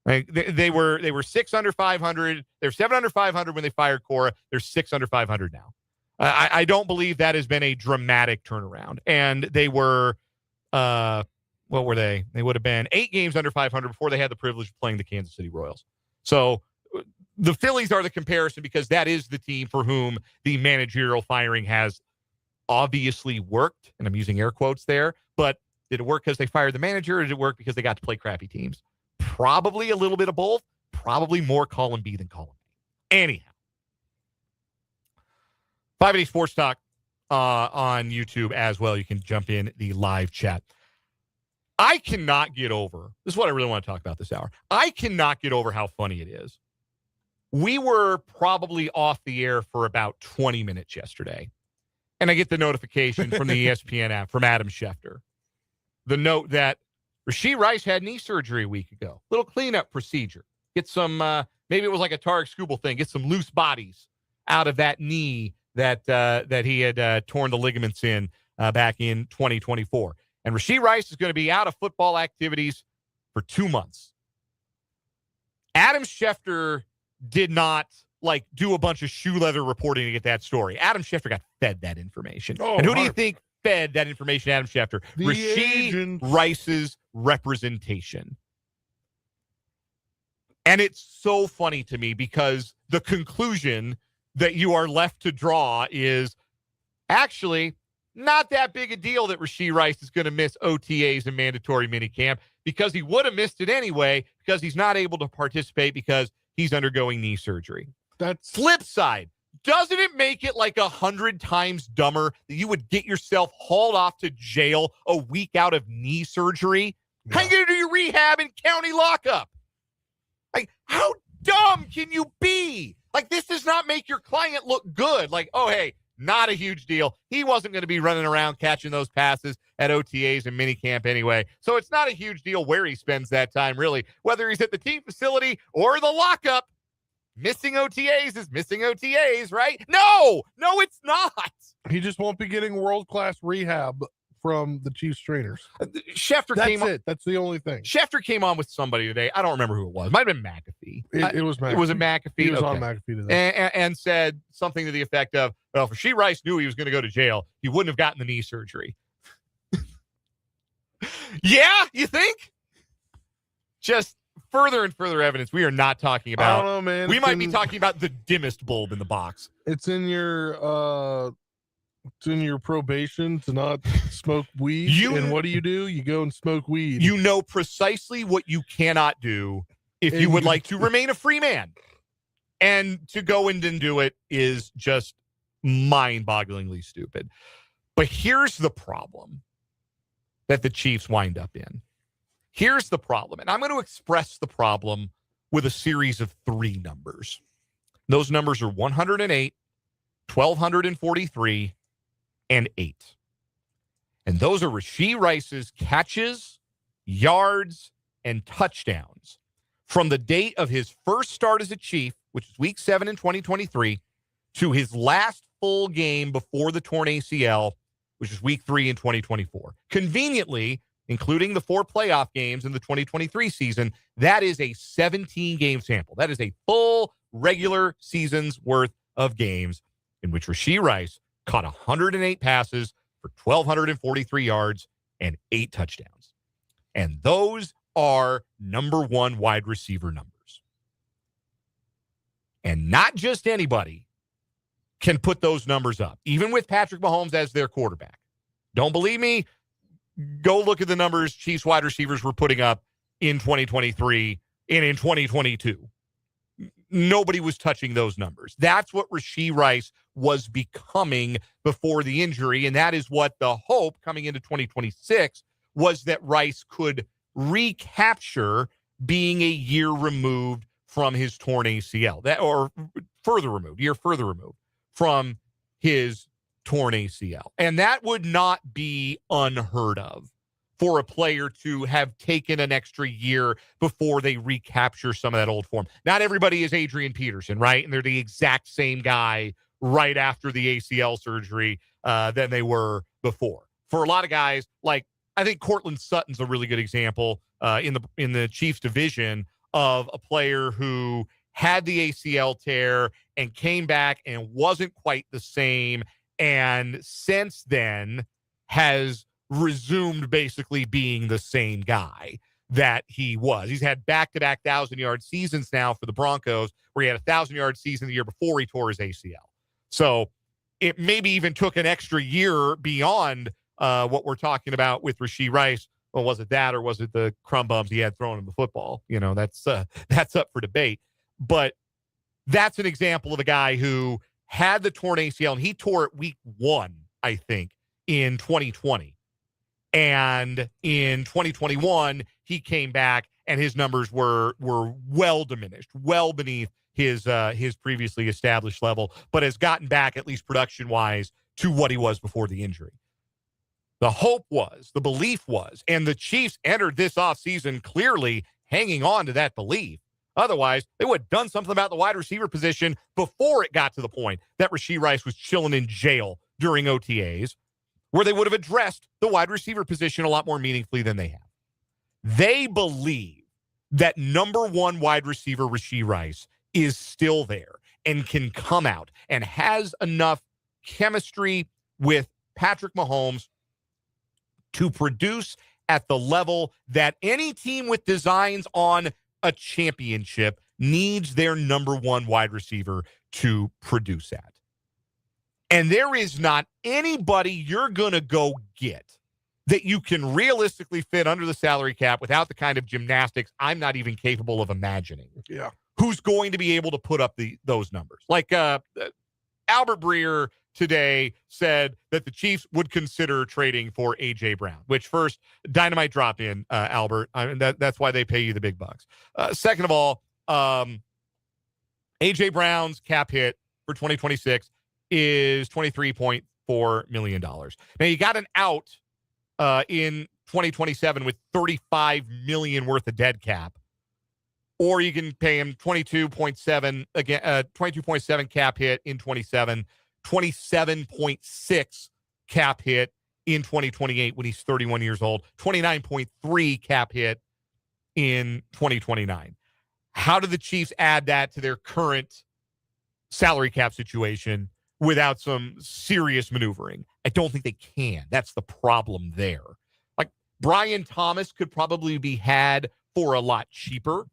Like they were 6 under 500. They're 7 under 500 when they fired Cora. They're 6 under 500 now. I don't believe that has been a dramatic turnaround. And they were, what were they? They would have been 8 games under 500 before they had the privilege of playing the Kansas City Royals. So the Phillies are the comparison because that is the team for whom the managerial firing has obviously worked. And I'm using air quotes there. But did it work because they fired the manager, or did it work because they got to play crappy teams? Probably a little bit of both. Probably more column B than column A. Anyhow. 580 Sports Talk on YouTube as well. You can jump in the live chat. I cannot get over, this is what I really want to talk about this hour. I cannot get over how funny it is. We were probably off the air for about 20 minutes yesterday. And I get the notification from the ESPN app from Adam Schefter. The note that Rashee Rice had knee surgery a week ago. Little cleanup procedure. Get some, maybe it was like a Tarek Skubal thing. Get some loose bodies out of that knee that he had torn the ligaments in back in 2024. And Rashee Rice is going to be out of football activities for 2 months. Adam Schefter did not do a bunch of shoe leather reporting to get that story. Adam Schefter got fed that information. And who do you think fed that information, Adam Schefter? Rashee Rice's representation. And it's so funny to me because the conclusion that you are left to draw is actually not that big a deal that Rashee Rice is going to miss OTAs and mandatory minicamp because he would have missed it anyway because he's not able to participate because he's undergoing knee surgery. That's flip side. Doesn't it make it 100 times dumber that you would get yourself hauled off to jail a week out of knee surgery? Yeah. How are you going to do your rehab in county lockup? How dumb can you be? This does not make your client look good. Oh, hey, not a huge deal. He wasn't going to be running around catching those passes at OTAs and minicamp anyway. So it's not a huge deal where he spends that time, really. Whether he's at the team facility or the lockup, missing OTAs is missing OTAs, right? No, it's not. He just won't be getting world-class rehab from the Chiefs trainers. Schefter came on. That's the only thing. Schefter came on with somebody today. I don't remember who it was. It might have been McAfee. It was McAfee. It was a McAfee. He was on McAfee today. And said something to the effect of, well, if Rashee Rice knew he was going to go to jail, he wouldn't have gotten the knee surgery. Yeah, you think? Just further and further evidence. We are not talking about. I don't know, man. We might be talking about the dimmest bulb in the box. It's in your probation to not smoke weed. And what do? You go and smoke weed. You know precisely what you cannot do if you would like to remain a free man. And to go in and do it is just mind-bogglingly stupid. But here's the problem that the Chiefs wind up in. Here's the problem. And I'm going to express the problem with a series of 3 numbers. Those numbers are 108, 1,243, and 8. And those are Rashee Rice's catches, yards, and touchdowns from the date of his first start as a Chief, which is week 7 in 2023, to his last full game before the torn ACL, which is week 3 in 2024. Conveniently, including the 4 playoff games in the 2023 season, that is a 17-game sample. That is a full regular season's worth of games in which Rashee Rice caught 108 passes for 1,243 yards and 8 touchdowns. And those are number 1 wide receiver numbers. And not just anybody can put those numbers up, even with Patrick Mahomes as their quarterback. Don't believe me? Go look at the numbers Chiefs wide receivers were putting up in 2023 and in 2022. Nobody was touching those numbers. That's what Rashee Rice was becoming before the injury, and that is what the hope coming into 2026 was, that Rice could recapture being a year removed from his torn ACL, or year further removed from his torn ACL. And that would not be unheard of for a player to have taken an extra year before they recapture some of that old form. Not everybody is Adrian Peterson, right? And they're the exact same guy right after the ACL surgery than they were before. For a lot of guys, like I think Cortland Sutton's a really good example in the Chiefs division of a player who had the ACL tear and came back and wasn't quite the same, and since then has resumed basically being the same guy that he was. He's had back-to-back 1,000-yard seasons now for the Broncos, where he had a 1,000-yard season the year before he tore his ACL. So it maybe even took an extra year beyond what we're talking about with Rashee Rice. Well, was it that, or was it the crumb bums he had thrown him the football? You know, that's up for debate. But that's an example of a guy who had the torn ACL, and he tore it week 1, I think, in 2020. And in 2021, he came back, and his numbers were well diminished, well beneath his previously established level, but has gotten back, at least production-wise, to what he was before the injury. The hope was, the belief was, and the Chiefs entered this offseason clearly hanging on to that belief. Otherwise, they would have done something about the wide receiver position before it got to the point that Rashee Rice was chilling in jail during OTAs, where they would have addressed the wide receiver position a lot more meaningfully than they have. They believe that number 1 wide receiver Rashee Rice is still there and can come out and has enough chemistry with Patrick Mahomes to produce at the level that any team with designs on a championship needs their number 1 wide receiver to produce at. And there is not anybody you're going to go get that you can realistically fit under the salary cap without the kind of gymnastics I'm not even capable of imagining. Yeah. Who's going to be able to put up those numbers? Like Albert Breer today said that the Chiefs would consider trading for A.J. Brown, which first, dynamite drop in, Albert. I mean, that's why they pay you the big bucks. Second of all, A.J. Brown's cap hit for 2026 is $23.4 million. Now, you got an out in 2027 with $35 million worth of dead cap, or you can pay him 22.7 again, 22.7 cap hit in 27, 27.6 cap hit in 2028 when he's 31 years old, 29.3 cap hit in 2029. How do the Chiefs add that to their current salary cap situation without some serious maneuvering? I don't think they can. That's the problem there. Like, Brian Thomas could probably be had for a lot cheaper.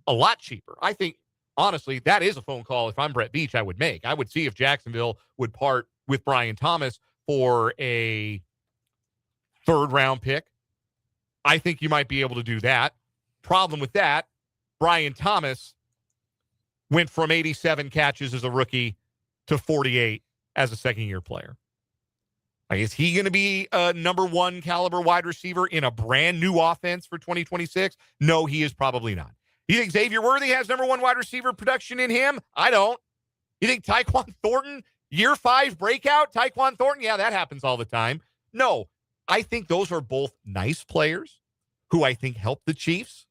I think, honestly, that is a phone call if I'm Brett Beach I would make. I would see if Jacksonville would part with Brian Thomas for a 3rd-round pick. I think you might be able to do that. Problem with that, Brian Thomas went from 87 catches as a rookie to 48 as a second-year player. Like, is he going to be a number 1 caliber wide receiver in a brand new offense for 2026? No, he is probably not. You think Xavier Worthy has number 1 wide receiver production in him? I don't. You think Tyquan Thornton, year 5 breakout? Tyquan Thornton, yeah, that happens all the time. No, I think those are both nice players who I think help the Chiefs.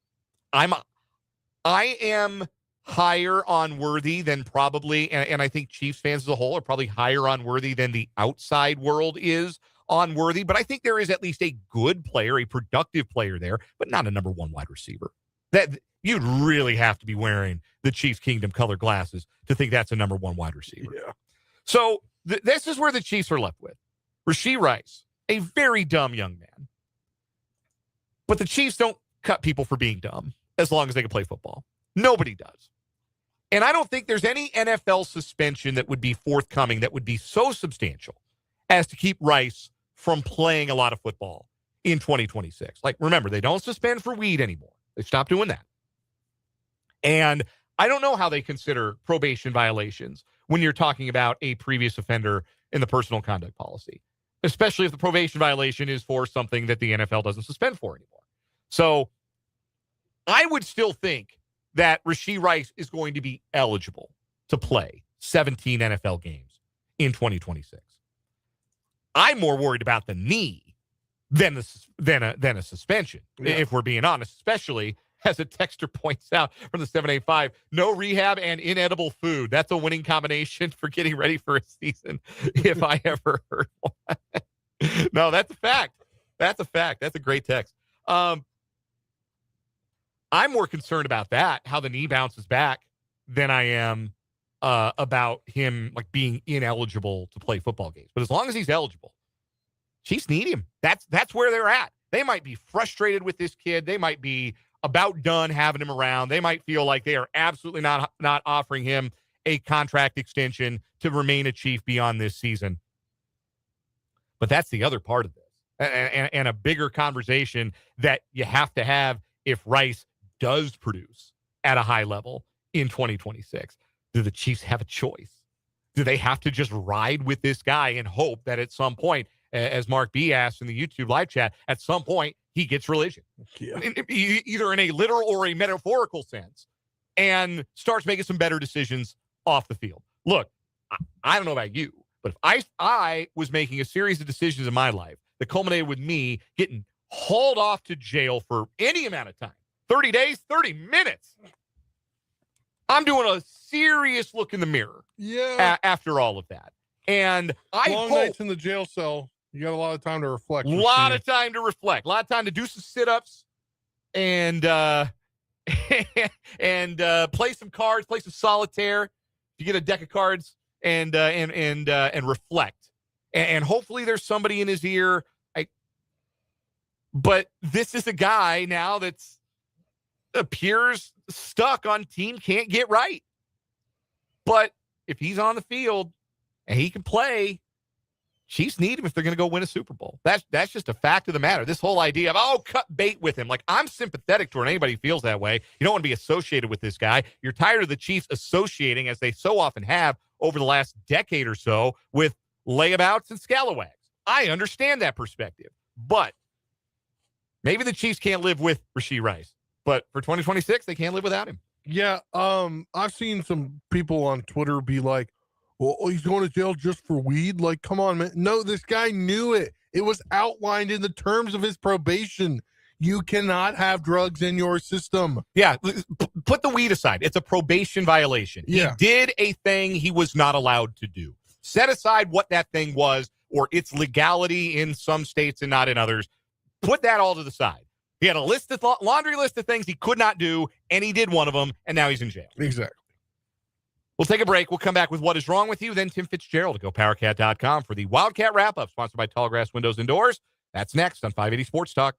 I am higher on Worthy than probably, and I think Chiefs fans as a whole are probably higher on Worthy than the outside world is on Worthy. But I think there is at least a good player, a productive player there, but not a number 1 wide receiver. That you'd really have to be wearing the Chiefs Kingdom color glasses to think that's a number 1 wide receiver. Yeah. So this is where the Chiefs are left with. Rashee Rice, a very dumb young man. But the Chiefs don't cut people for being dumb as long as they can play football. Nobody does. And I don't think there's any NFL suspension that would be forthcoming that would be so substantial as to keep Rice from playing a lot of football in 2026. Like, remember, they don't suspend for weed anymore. They stopped doing that. And I don't know how they consider probation violations when you're talking about a previous offender in the personal conduct policy, especially if the probation violation is for something that the NFL doesn't suspend for anymore. So I would still think that Rashee Rice is going to be eligible to play 17 NFL games in 2026. I'm more worried about the knee than a suspension, if we're being honest, especially as a texter points out from the 785, no rehab and inedible food. That's a winning combination for getting ready for a season, if I ever heard one. No, that's a fact. That's a fact. That's a great text. I'm more concerned about that, how the knee bounces back, than I am about him like being ineligible to play football games. But as long as he's eligible, Chiefs need him. That's where they're at. They might be frustrated with this kid. They might be about done having him around. They might feel like they are absolutely not offering him a contract extension to remain a Chief beyond this season. But that's the other part of this, and a bigger conversation that you have to have if Rice does produce at a high level in 2026. Do the Chiefs have a choice? Do they have to just ride with this guy and hope that at some point, as Mark B asked in the YouTube live chat, at some point he gets religion, either in a literal or a metaphorical sense, and starts making some better decisions off the field? Look, I don't know about you, but if I was making a series of decisions in my life that culminated with me getting hauled off to jail for any amount of time, 30 days, 30 minutes, I'm doing a serious look in the mirror after all of that. And I long hope nights in the jail cell. You got a lot of time to reflect. A lot of time to reflect. A lot of time to do some sit-ups and play some cards, play some solitaire. You get a deck of cards and reflect. And hopefully there's somebody in his ear. But this is a guy now that's appears stuck on team can't get right. But if he's on the field and he can play, Chiefs need him if they're going to go win a Super Bowl. That's just a fact of the matter. This whole idea of, cut bait with him. Like, I'm sympathetic to anybody who feels that way. You don't want to be associated with this guy. You're tired of the Chiefs associating, as they so often have over the last decade or so, with layabouts and scalawags. I understand that perspective. But maybe the Chiefs can't live with Rashee Rice. But for 2026, they can't live without him. Yeah, I've seen some people on Twitter be like, well, he's going to jail just for weed. Like, come on, man. No, this guy knew it. It was outlined in the terms of his probation. You cannot have drugs in your system. Yeah, put the weed aside. It's a probation violation. Yeah. He did a thing he was not allowed to do. Set aside what that thing was or its legality in some states and not in others. Put that all to the side. He had a laundry list of things he could not do, and he did one of them, and now he's in jail. Exactly. We'll take a break. We'll come back with What Is Wrong With You, then Tim Fitzgerald to GoPowerCat.com for the Wildcat Wrap-Up, sponsored by Tallgrass Windows and Doors. That's next on 580 Sports Talk.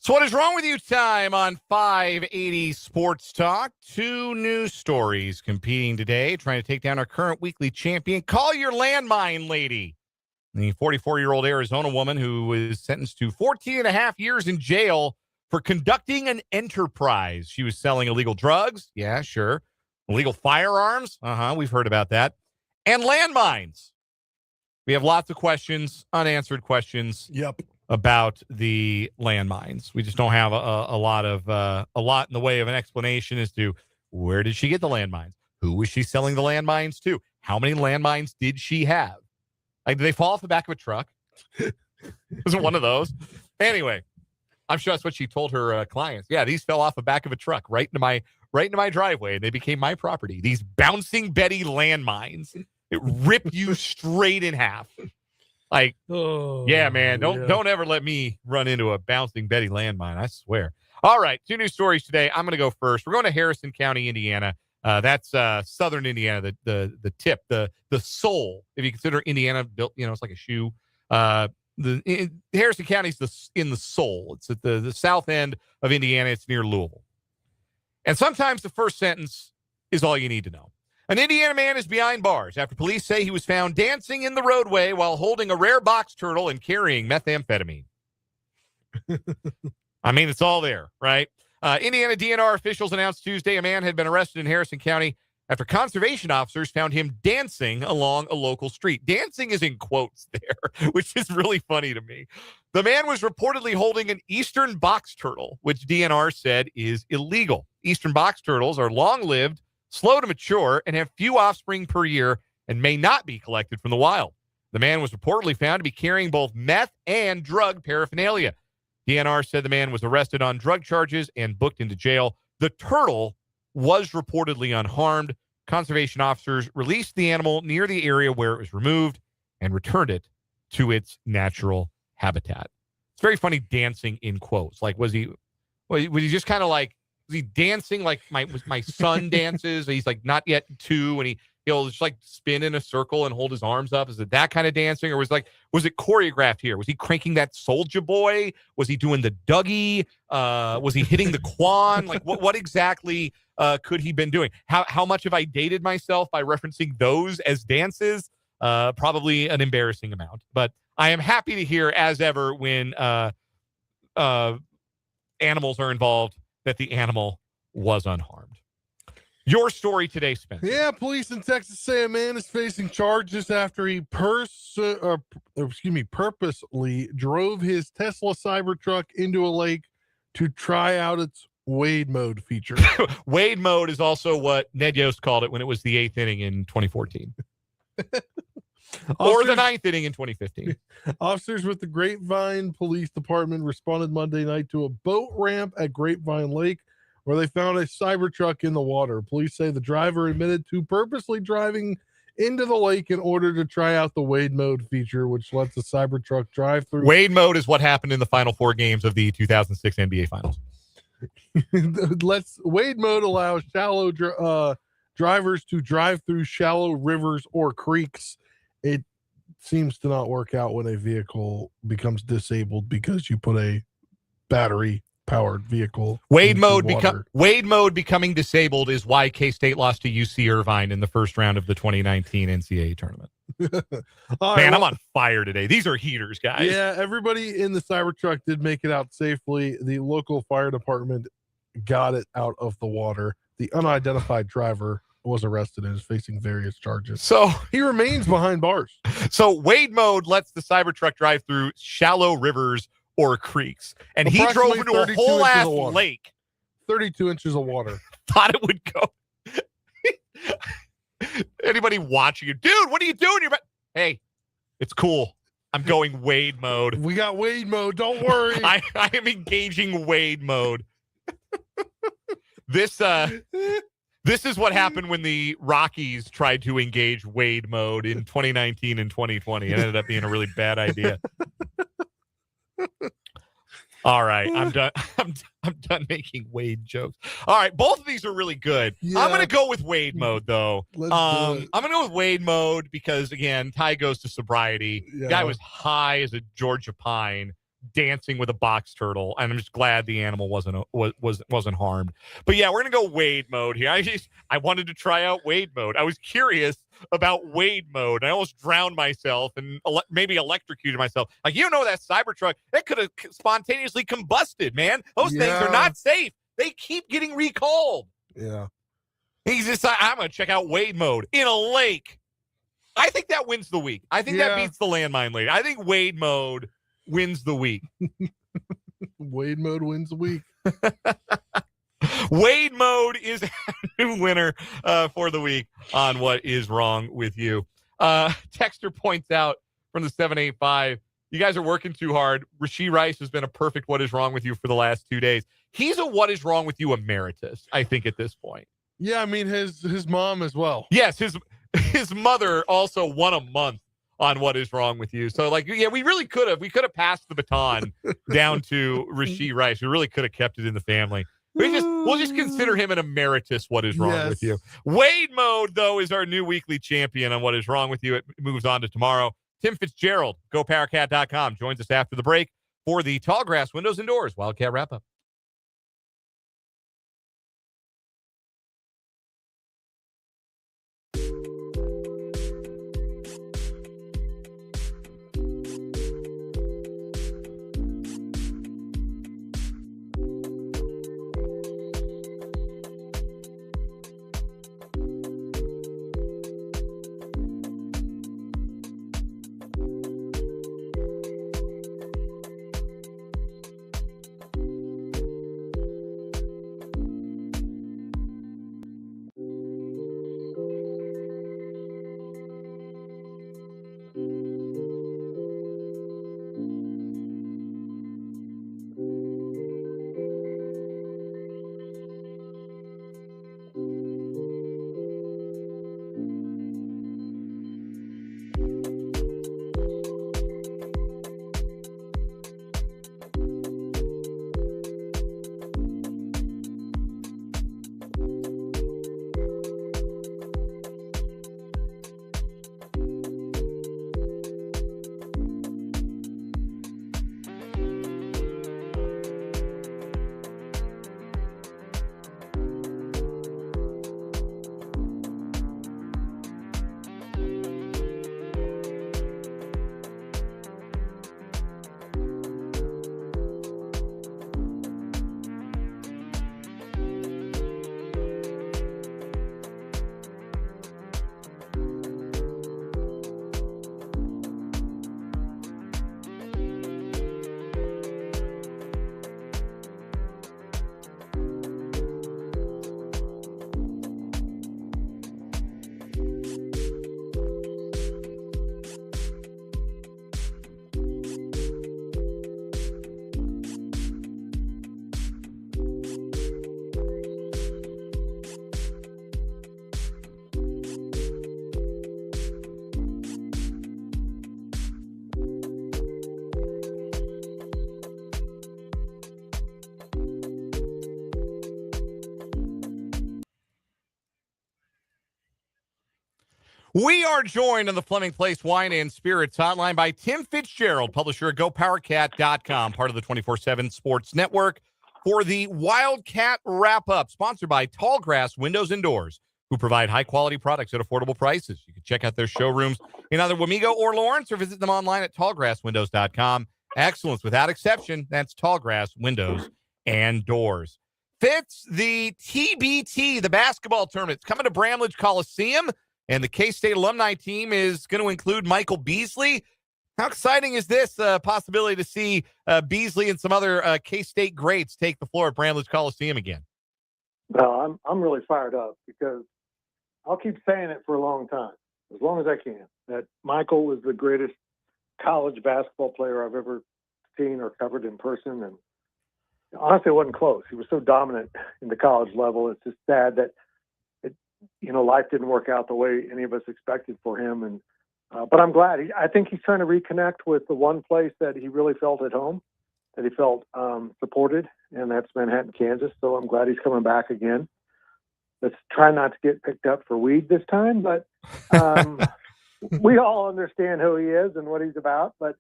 So what is wrong with you time on 580 Sports Talk? Two news stories competing today, trying to take down our current weekly champion. Call your landmine lady. The 44-year-old Arizona woman who was sentenced to 14 and a half years in jail for conducting an enterprise. She was selling illegal drugs. Yeah, sure. Illegal firearms. We've heard about that. And landmines. We have lots of questions, unanswered questions. Yep. About the landmines. We just don't have a lot in the way of an explanation as to where did she get the landmines? Who was she selling the landmines to? How many landmines did she have? Like, did they fall off the back of a truck? Was it one of those? Anyway, I'm sure that's what she told her clients. Yeah, these fell off the back of a truck right into my driveway, and they became my property. These bouncing Betty landmines. It ripped you straight in half. Like, yeah, man, don't ever let me run into a bouncing Betty landmine, I swear. All right, two news stories today. I'm going to go first. We're going to Harrison County, Indiana. That's southern Indiana, the tip, the sole. If you consider Indiana built, it's like a shoe. Harrison County is in the sole. It's at the south end of Indiana. It's near Louisville. And sometimes the first sentence is all you need to know. An Indiana man is behind bars after police say he was found dancing in the roadway while holding a rare box turtle and carrying methamphetamine. I mean, it's all there, right? Indiana DNR officials announced Tuesday a man had been arrested in Harrison County after conservation officers found him dancing along a local street. Dancing is in quotes there, which is really funny to me. The man was reportedly holding an eastern box turtle, which DNR said is illegal. Eastern box turtles are long-lived, slow to mature, and have few offspring per year and may not be collected from the wild. The man was reportedly found to be carrying both meth and drug paraphernalia. DNR said the man was arrested on drug charges and booked into jail. The turtle was reportedly unharmed. Conservation officers released the animal near the area where it was removed and returned it to its natural habitat. It's very funny dancing in quotes. Like, was he just kind of like, was he dancing like my son dances? He's like not yet 2, and he'll just like spin in a circle and hold his arms up. Is it that kind of dancing, or was it choreographed here? Was he cranking that Soldier Boy? Was he doing the Dougie? Was he hitting the Quan? Like what exactly could he been doing? How much have I dated myself by referencing those as dances? Probably an embarrassing amount, but I am happy to hear, as ever, when animals are involved, that the animal was unharmed. Your story today, Spencer. Yeah, police in Texas say a man is facing charges after he purposely drove his Tesla Cybertruck into a lake to try out its Wade mode feature. Wade mode is also what Ned Yost called it when it was the 8th inning in 2014. Or the 9th inning in 2015. Officers with the Grapevine Police Department responded Monday night to a boat ramp at Grapevine Lake where they found a Cybertruck in the water. Police say the driver admitted to purposely driving into the lake in order to try out the Wade mode feature, which lets the Cybertruck drive through. Wade mode is what happened in the final 4 games of the 2006 NBA Finals. Wade mode allows shallow drivers to drive through shallow rivers or creeks. It seems to not work out when a vehicle becomes disabled because you put a battery-powered vehicle. Wade mode becoming disabled is why K-State lost to UC Irvine in the first round of the 2019 NCAA tournament. I'm on fire today. These are heaters, guys. Yeah, everybody in the Cybertruck did make it out safely. The local fire department got it out of the water. The unidentified driver was arrested and is facing various charges. So he remains behind bars. So Wade mode lets the Cybertruck drive through shallow rivers or creeks. And he drove into a whole ass lake. 32 inches of water. Thought it would go. Anybody watching you, dude, what are you doing? Hey, it's cool. I'm going Wade mode. We got Wade mode. Don't worry. I am engaging Wade mode. This is what happened when the Rockies tried to engage Wade mode in 2019 and 2020. It ended up being a really bad idea. All right, I'm done. I'm done making Wade jokes. All right, both of these are really good. Yeah. I'm going to go with Wade mode, though. I'm going to go with Wade mode because, again, tie goes to sobriety. Yeah. Guy was high as a Georgia pine dancing with a box turtle, and I'm just glad the animal wasn't harmed. But yeah, we're gonna go Wade mode here. I wanted to try out Wade mode. I was curious about Wade mode. I almost drowned myself and maybe electrocuted myself. Like, that Cybertruck, that could have spontaneously combusted, man. Those things are not safe. They keep getting recalled. Yeah. He's just like, I'm going to check out Wade mode in a lake. I think that wins the week. I think that beats the landmine lady. I think Wade mode wins the week. Wade mode wins the week. Wade mode is a new winner for the week on What Is Wrong With You. Texter points out from the 785, you guys are working too hard. Rashee Rice has been a perfect What Is Wrong With You for the last 2 days. He's a What Is Wrong With You emeritus, I think, at this point. Yeah, I mean, his mom as well. Yes, his mother also won a month on What Is Wrong With You. So, like, yeah, we really could have. We could have passed the baton down to Rashee Rice. We really could have kept it in the family. We'll just consider him an emeritus What Is Wrong With You. Wade mode, though, is our new weekly champion on What Is Wrong With You. It moves on to tomorrow. Tim Fitzgerald, GoPowerCat.com, joins us after the break for the Tallgrass Windows and Doors Wildcat Wrap-Up. We are joined on the Fleming Place Wine and Spirits hotline by Tim Fitzgerald, publisher at GoPowerCat.com, part of the 24/7 Sports Network, for the Wildcat Wrap-Up, sponsored by Tallgrass Windows and Doors, who provide high-quality products at affordable prices. You can check out their showrooms in either Wamego or Lawrence, or visit them online at tallgrasswindows.com. Excellence without exception. That's Tallgrass Windows and Doors. Fitz, the TBT, the basketball tournament, it's coming to Bramlage Coliseum. And the K-State alumni team is going to include Michael Beasley. How exciting is this possibility to see Beasley and some other K-State greats take the floor at Bramlage Coliseum again? Well, I'm really fired up because I'll keep saying it for a long time, as long as I can, that Michael was the greatest college basketball player I've ever seen or covered in person. And honestly, it wasn't close. He was so dominant in the college level. It's just sad that life didn't work out the way any of us expected for him. And but I'm glad. I think he's trying to reconnect with the one place that he really felt at home, that he felt supported, and that's Manhattan, Kansas. So I'm glad he's coming back again. Let's try not to get picked up for weed this time, but we all understand who he is and what he's about. But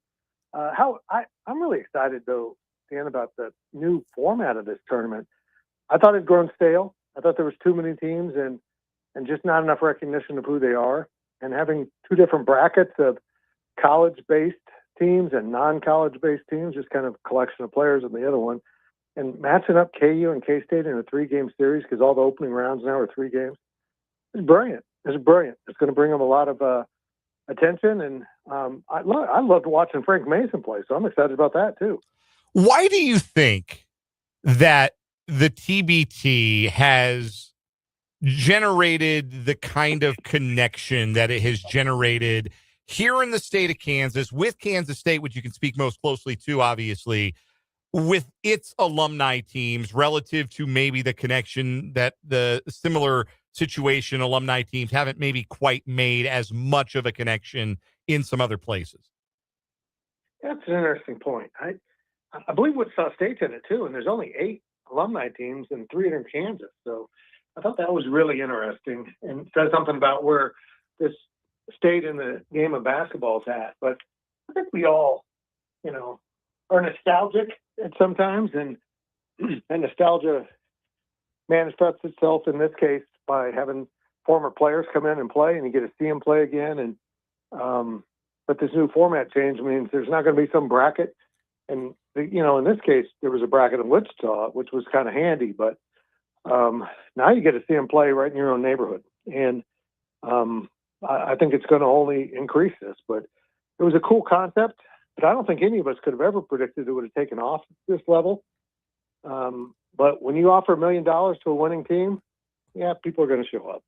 I'm really excited though, Dan, about the new format of this tournament. I thought it'd grown stale. I thought there was too many teams and just not enough recognition of who they are. And having two different brackets of college-based teams and non-college-based teams, just kind of collection of players in the other one, and matching up KU and K-State in a 3-game series because all the opening rounds now are 3 games. It's brilliant. It's brilliant. It's going to bring them a lot of attention, and I loved watching Frank Mason play, so I'm excited about that too. Why do you think that the TBT has generated the kind of connection that it has generated here in the state of Kansas with Kansas State, which you can speak most closely to, obviously, with its alumni teams relative to maybe the connection that the similar situation alumni teams haven't maybe quite made as much of a connection in some other places? That's an interesting point. I believe Wichita State's in it too, and there's only 8 alumni teams and 3 are in Kansas. So I thought that was really interesting and says something about where this state in the game of basketball is at. But I think we all, are nostalgic at sometimes, and nostalgia manifests itself in this case by having former players come in and play, and you get to see them play again. And but this new format change means there's not going to be some bracket. And in this case, there was a bracket in Wichita, which was kind of handy. But now you get to see them play right in your own neighborhood, and I think it's going to only increase this. But it was a cool concept. But I don't think any of us could have ever predicted it would have taken off at this level. But when you offer $1 million to a winning team, yeah, people are going to show up.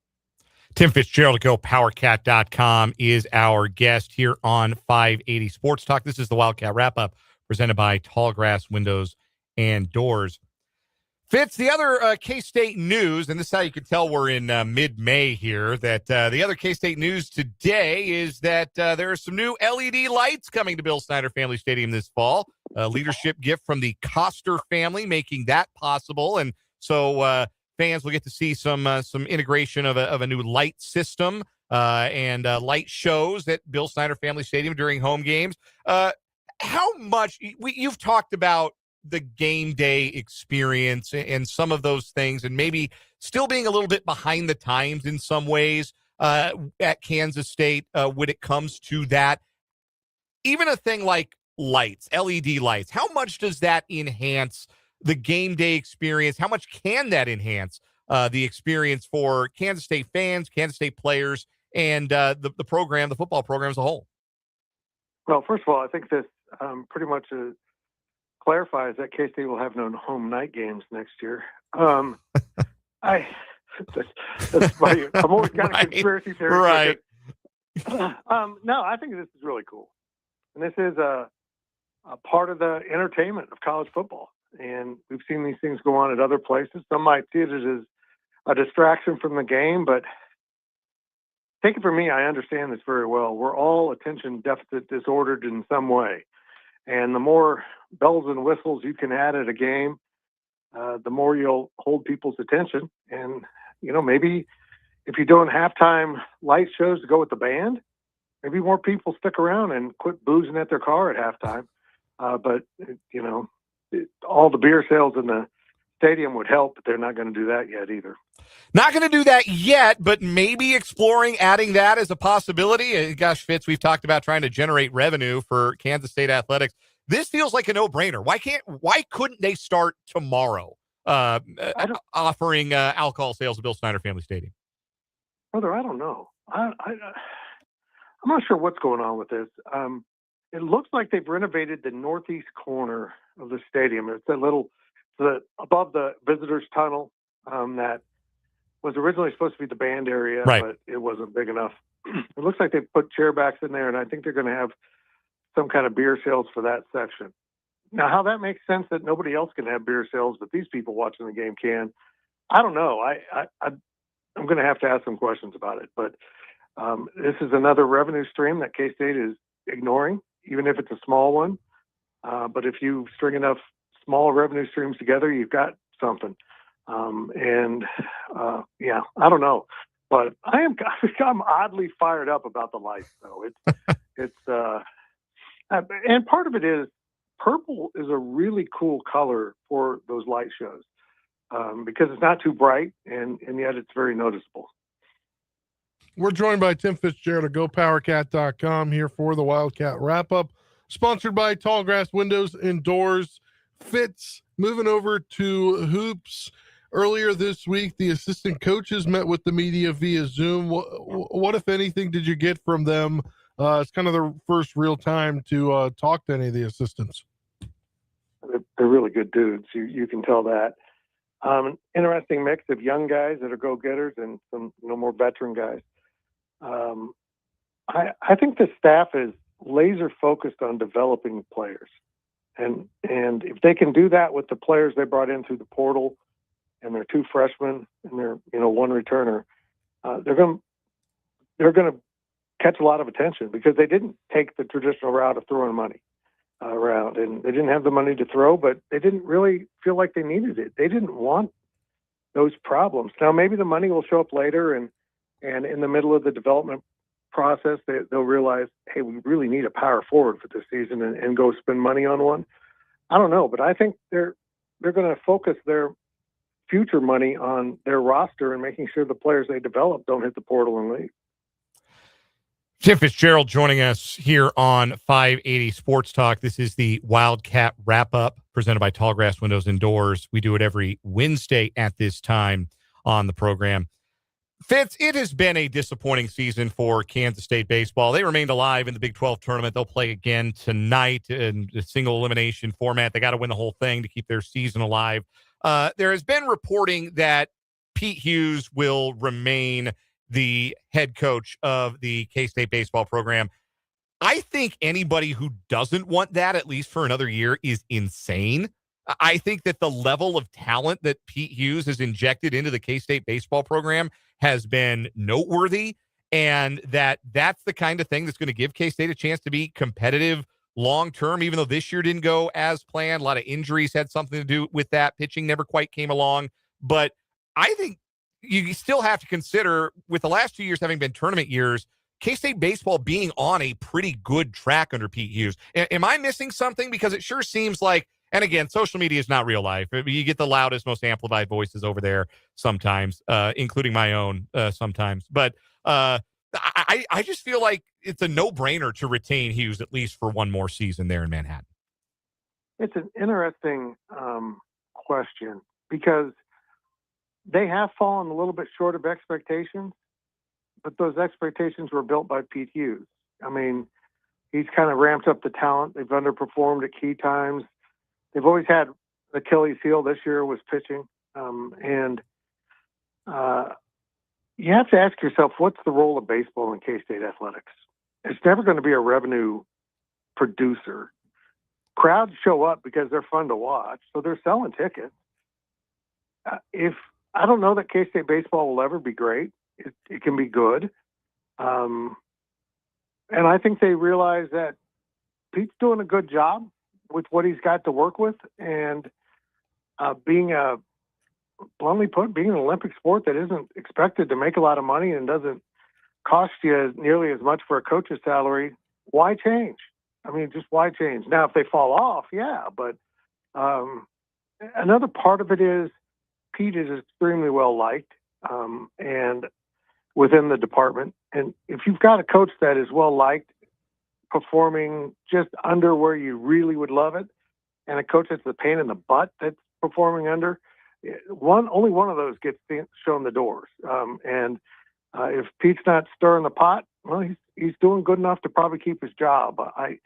Tim Fitzgerald, GoPowerCat.com, is our guest here on 580 Sports Talk. This is the Wildcat Wrap-Up presented by Tallgrass Windows and Doors. Fitz, the other K-State news, and this is how you can tell we're in mid-May here, that the other K-State news today is that there are some new LED lights coming to Bill Snyder Family Stadium this fall. A leadership gift from the Coster family making that possible. And so fans will get to see some integration of a new light system and light shows at Bill Snyder Family Stadium during home games. How much you've talked about the game day experience and some of those things, and maybe still being a little bit behind the times in some ways at Kansas State when it comes to that. Even a thing like lights, LED lights, how much does that enhance the game day experience? How much can that enhance the experience for Kansas State fans, Kansas State players, and the program, the football program as a whole? Well, first of all, I think this pretty much clarifies that K-State will have no home night games next year. That's funny. I'm always got a conspiracy theory. Right. No, I think this is really cool. And this is a part of the entertainment of college football. And we've seen these things go on at other places. Some might see it as a distraction from the game, but take it from me, I understand this very well. We're all attention deficit disordered in some way. And the more bells and whistles you can add at a game, the more you'll hold people's attention. And, maybe if you're doing halftime light shows to go with the band, maybe more people stick around and quit boozing at their car at halftime. But all the beer sales in the stadium would help, but they're not going to do that yet either. Not going to do that yet, but maybe exploring adding that as a possibility. Gosh, Fitz, we've talked about trying to generate revenue for Kansas State athletics. This feels like a no-brainer. Why couldn't they start tomorrow offering alcohol sales at Bill Snyder Family Stadium? Brother, I don't know. I'm not sure what's going on with this. It looks like they've renovated the northeast corner of the stadium. It's above the visitors tunnel that was originally supposed to be the band area, right, but it wasn't big enough. It looks like they put chair backs in there, and I think they're going to have some kind of beer sales for that section. Now, how that makes sense that nobody else can have beer sales, but these people watching the game can, I don't know. I'm going to have to ask some questions about it, but this is another revenue stream that K-State is ignoring, even if it's a small one. But if you string enough small revenue streams together, you've got something. Yeah, I don't know, but I'm oddly fired up about the lights, though. It's And part of it is purple is a really cool color for those light shows because it's not too bright and yet it's very noticeable. We're joined by Tim Fitzgerald of GoPowerCat.com here for the Wildcat Wrap-Up, sponsored by Tallgrass Windows and Doors. Fitz, moving over to hoops. Earlier this week, the assistant coaches met with the media via Zoom. What if anything, did you get from them? It's kind of their first real time to talk to any of the assistants. They're really good dudes. You can tell that. Interesting mix of young guys that are go-getters and some more veteran guys. I think the staff is laser focused on developing players, and if they can do that with the players they brought in through the portal and their 2 freshmen and their 1 returner, they're going to catch a lot of attention because they didn't take the traditional route of throwing money around, and they didn't have the money to throw, but they didn't really feel like they needed it. They didn't want those problems. Now maybe the money will show up later, and in the middle of the development process, they'll realize, hey, we really need a power forward for this season, and go spend money on one. I don't know, but I think they're going to focus their future money on their roster and making sure the players they develop don't hit the portal and leave. Tim Fitzgerald joining us here on 580 Sports Talk. This is the Wildcat Wrap-Up presented by Tallgrass Windows and Doors. We do it every Wednesday at this time on the program. Fitz, it has been a disappointing season for Kansas State baseball. They remained alive in the Big 12 tournament. They'll play again tonight in a single elimination format. They got to win the whole thing to keep their season alive. There has been reporting that Pete Hughes will remain the head coach of the K-State baseball program. I think anybody who doesn't want that, at least for another year, is insane. I think that the level of talent that Pete Hughes has injected into the K-State baseball program has been noteworthy, and that's the kind of thing that's going to give K-State a chance to be competitive long-term, even though this year didn't go as planned. A lot of injuries had something to do with that. Pitching never quite came along. But I think you still have to consider, with the last 2 years having been tournament years, K-State baseball being on a pretty good track under Pete Hughes. Am I missing something? Because it sure seems like, and again, social media is not real life. You get the loudest, most amplified voices over there sometimes, including my own sometimes. But I just feel like it's a no-brainer to retain Hughes at least for one more season there in Manhattan. It's an interesting question because they have fallen a little bit short of expectations, but those expectations were built by Pete Hughes. I mean, he's kind of ramped up the talent. They've underperformed at key times. They've always had Achilles heel. This year was pitching. And you have to ask yourself, what's the role of baseball in K-State athletics? It's never going to be a revenue producer. Crowds show up because they're fun to watch, so they're selling tickets. I don't know that K-State baseball will ever be great. It can be good. And I think they realize that Pete's doing a good job with what he's got to work with. And bluntly put, being an Olympic sport that isn't expected to make a lot of money and doesn't cost you nearly as much for a coach's salary, why change? I mean, just why change? Now, if they fall off, yeah. But another part of it is Pete is extremely well liked and within the department. And if you've got a coach that is well liked, performing just under where you really would love it, and a coach that's a pain in the butt that's performing under, only one of those gets shown the doors. And if Pete's not stirring the pot, well, he's doing good enough to probably keep his job. I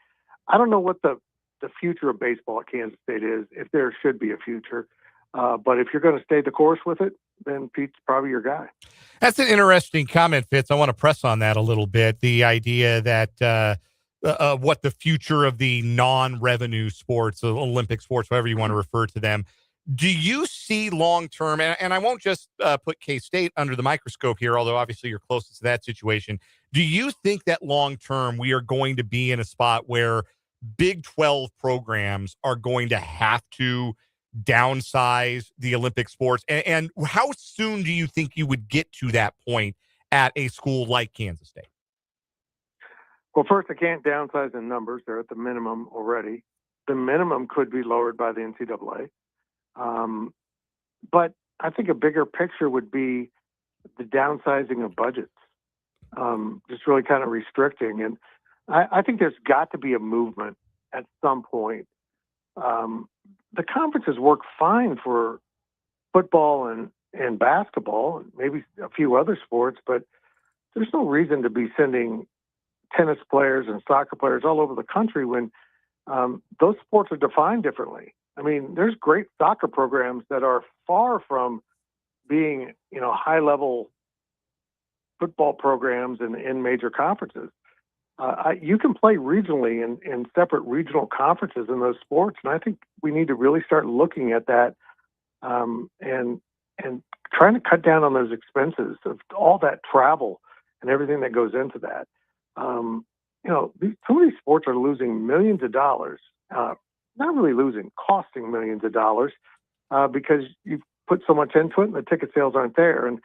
don't know what the future of baseball at Kansas State is, if there should be a future. But if you're going to stay the course with it, then Pete's probably your guy. That's an interesting comment, Fitz. I want to press on that a little bit. The idea that what the future of the non-revenue sports, Olympic sports, whatever you want to refer to them, do you see long-term, and I won't just put K-State under the microscope here, although obviously you're closest to that situation. Do you think that long-term we are going to be in a spot where Big 12 programs are going to have to downsize the Olympic sports? And how soon do you think you would get to that point at a school like Kansas State? Well, first, they can't downsize in numbers. They're at the minimum already. The minimum could be lowered by the NCAA. But I think a bigger picture would be the downsizing of budgets, just really kind of restricting. And I think there's got to be a movement at some point. The conferences work fine for football and basketball, and maybe a few other sports, but there's no reason to be sending tennis players and soccer players all over the country when those sports are defined differently. I mean, there's great soccer programs that are far from being, high-level football programs in major conferences. You can play regionally in separate regional conferences in those sports, and I think we need to really start looking at that and trying to cut down on those expenses of all that travel and everything that goes into that. Some of these sports are losing millions of dollars, not really losing, costing millions of dollars because you put so much into it and the ticket sales aren't there. And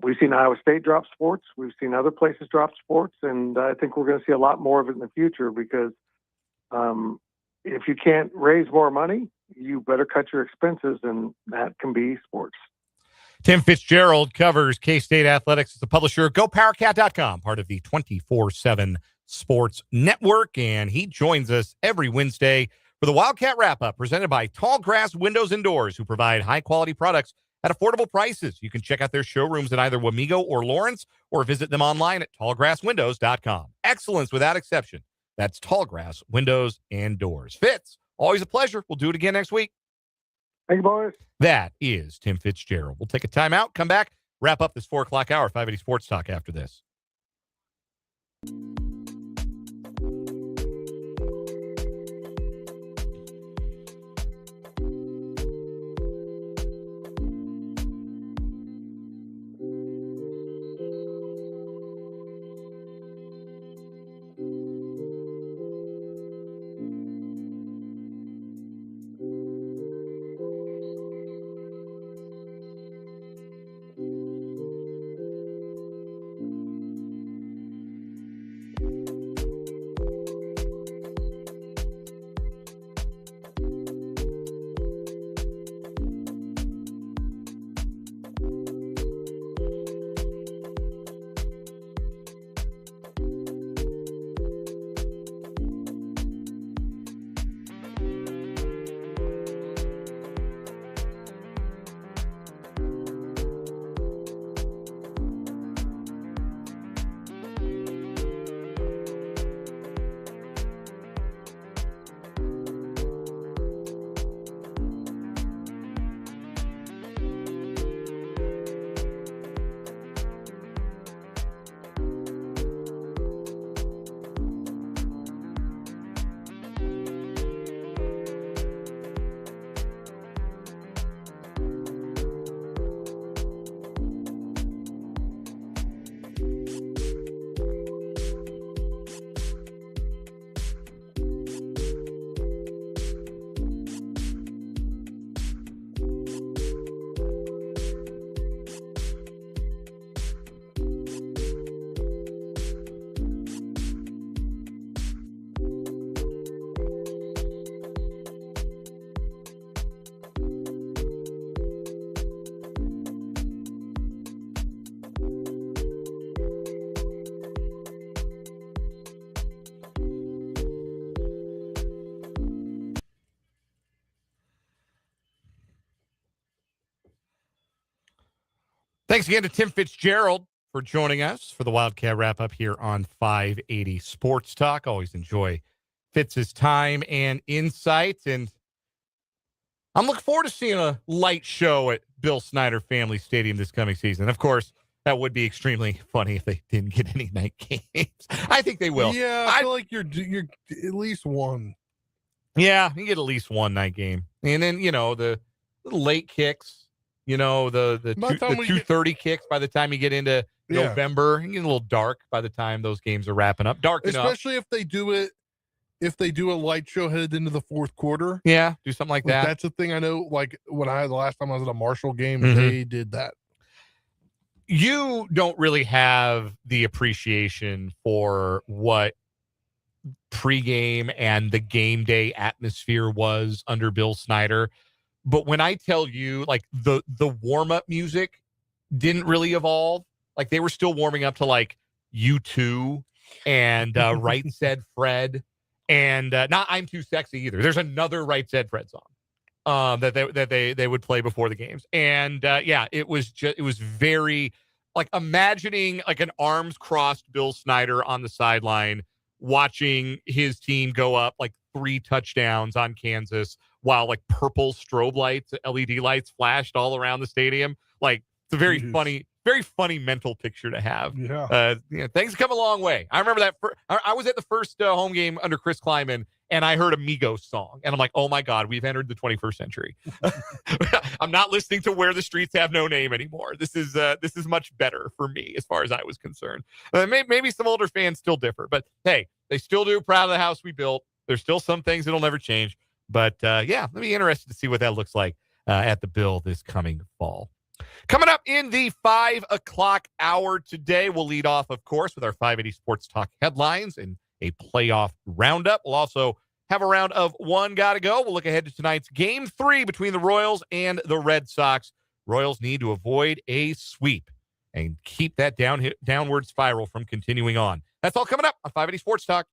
we've seen Iowa State drop sports. We've seen other places drop sports. And I think we're going to see a lot more of it in the future because if you can't raise more money, you better cut your expenses, and that can be sports. Tim Fitzgerald covers K-State athletics as the publisher of GoPowerCat.com, part of the 24/7 Sports Network, and he joins us every Wednesday for the Wildcat Wrap-Up, presented by Tallgrass Windows and Doors, who provide high-quality products at affordable prices. You can check out their showrooms in either Wamego or Lawrence, or visit them online at tallgrasswindows.com. Excellence without exception. That's Tallgrass Windows and Doors. Fitz, always a pleasure. We'll do it again next week. Thank you, boys. That is Tim Fitzgerald. We'll take a timeout, come back, wrap up this 4 o'clock hour, 580 Sports Talk after this. Thanks again to Tim Fitzgerald for joining us for the Wildcat Wrap-Up here on 580 Sports Talk. Always enjoy Fitz's time and insight, and I'm looking forward to seeing a light show at Bill Snyder Family Stadium this coming season. Of course, that would be extremely funny if they didn't get any night games. I think they will. Yeah, I feel like you're at least one. Yeah, you get at least one night game. And then, the late kicks, the 2:30 kicks by the time you get into November. You get a little dark by the time those games are wrapping up. Dark enough. Especially if they do a light show headed into the fourth quarter. Yeah, do something like that. That's a thing I know. Like the last time I was at a Marshall game, they did that. you don't really have the appreciation for what pregame and the game day atmosphere was under Bill Snyder. But when I tell you, like, the warm-up music didn't really evolve. Like, they were still warming up to, like, U2 and Right Said Fred, and not I'm Too Sexy either. There's another Right Said Fred song that they would play before the games. And it was very, like, imagining like an arms crossed Bill Snyder on the sideline watching his team go up like 3 touchdowns on Kansas while like purple strobe lights, LED lights flashed all around the stadium. Like, it's a very funny mental picture to have. Yeah. Things come a long way. I remember that I was at the first home game under Chris Kleiman, and I heard a Migos song, and I'm like, oh my God, we've entered the 21st century. I'm not listening to Where the Streets Have No Name anymore. This is much better for me as far as I was concerned. Maybe some older fans still differ, but hey, they still do. Proud of the house we built. There's still some things that'll never change. But let me be interested to see what that looks like at the Bill this coming fall. Coming up in the 5 o'clock hour today, we'll lead off, of course, with our 580 Sports Talk headlines and a playoff roundup. We'll also have a round of one gotta go. We'll look ahead to tonight's Game 3 between the Royals and the Red Sox. Royals need to avoid a sweep and keep that downward spiral from continuing on. That's all coming up on 580 Sports Talk.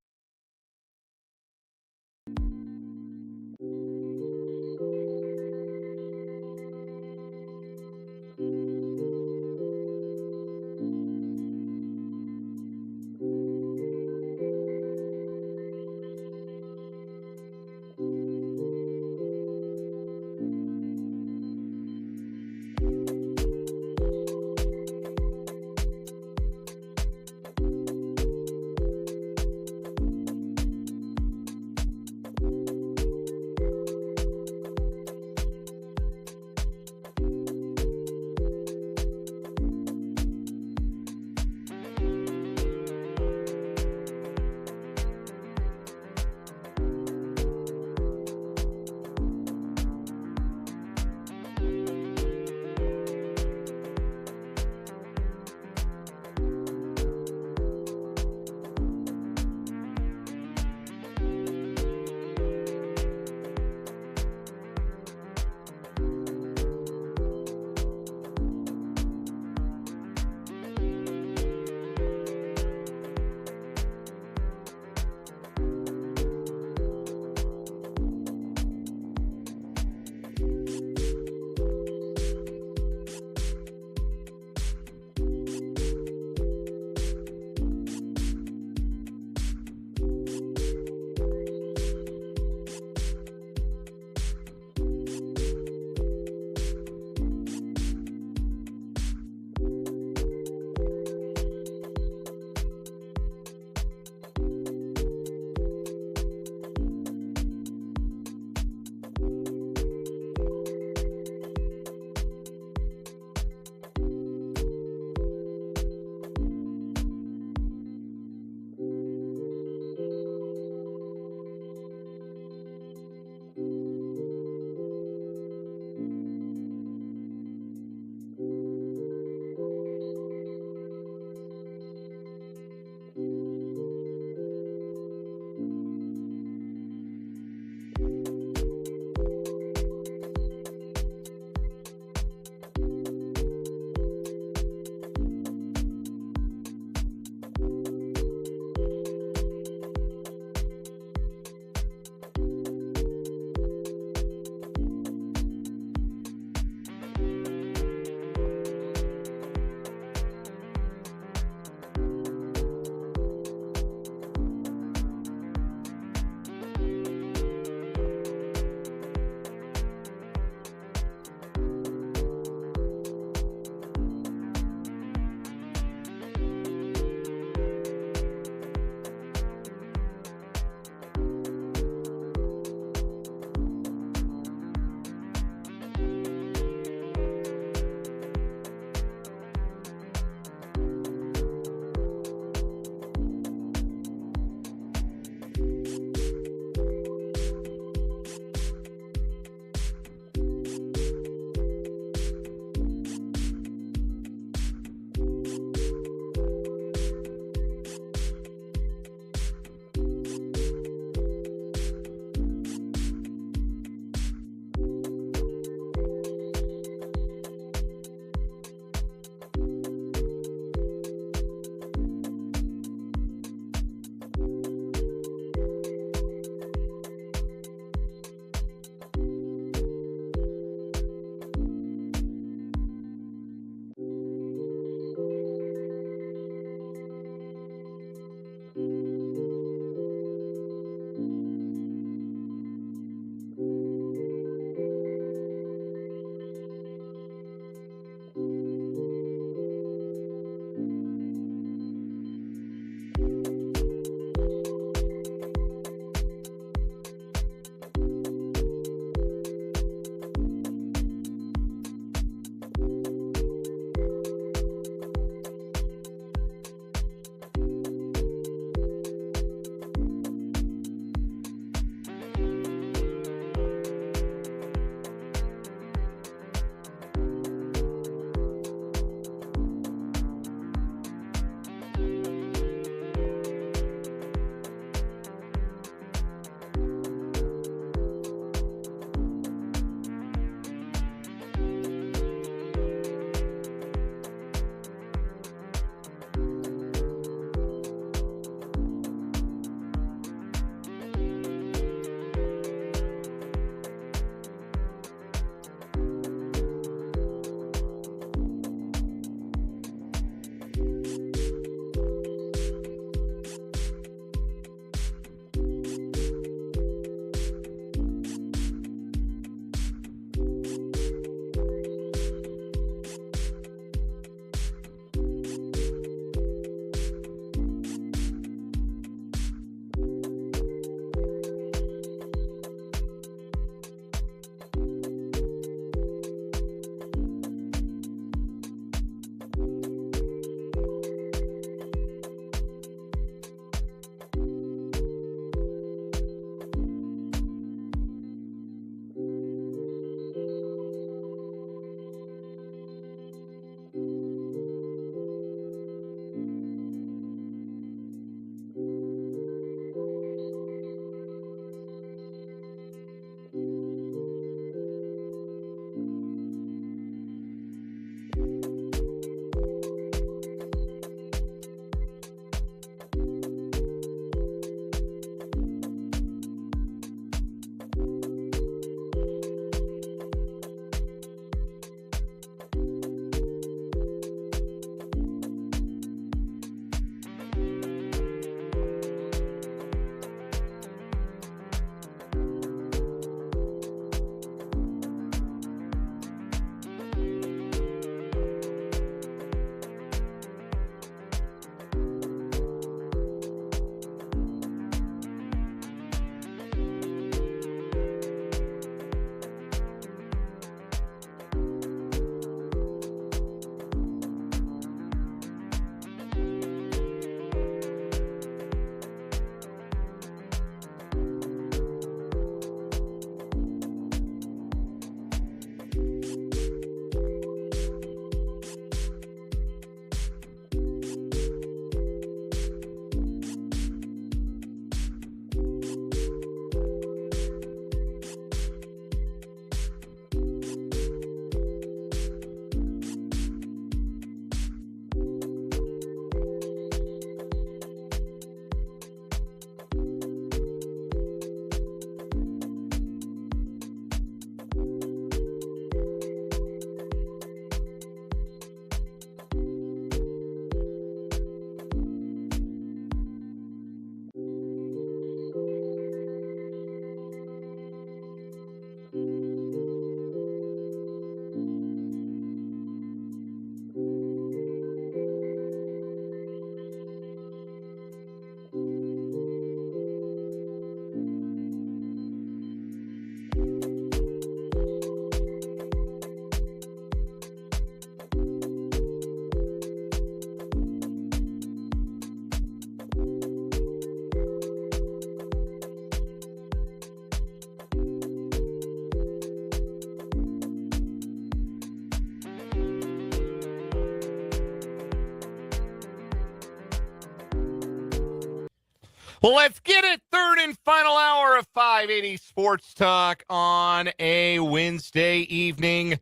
Well, let's get it. Third and final hour of 580 Sports Talk on a Wednesday evening.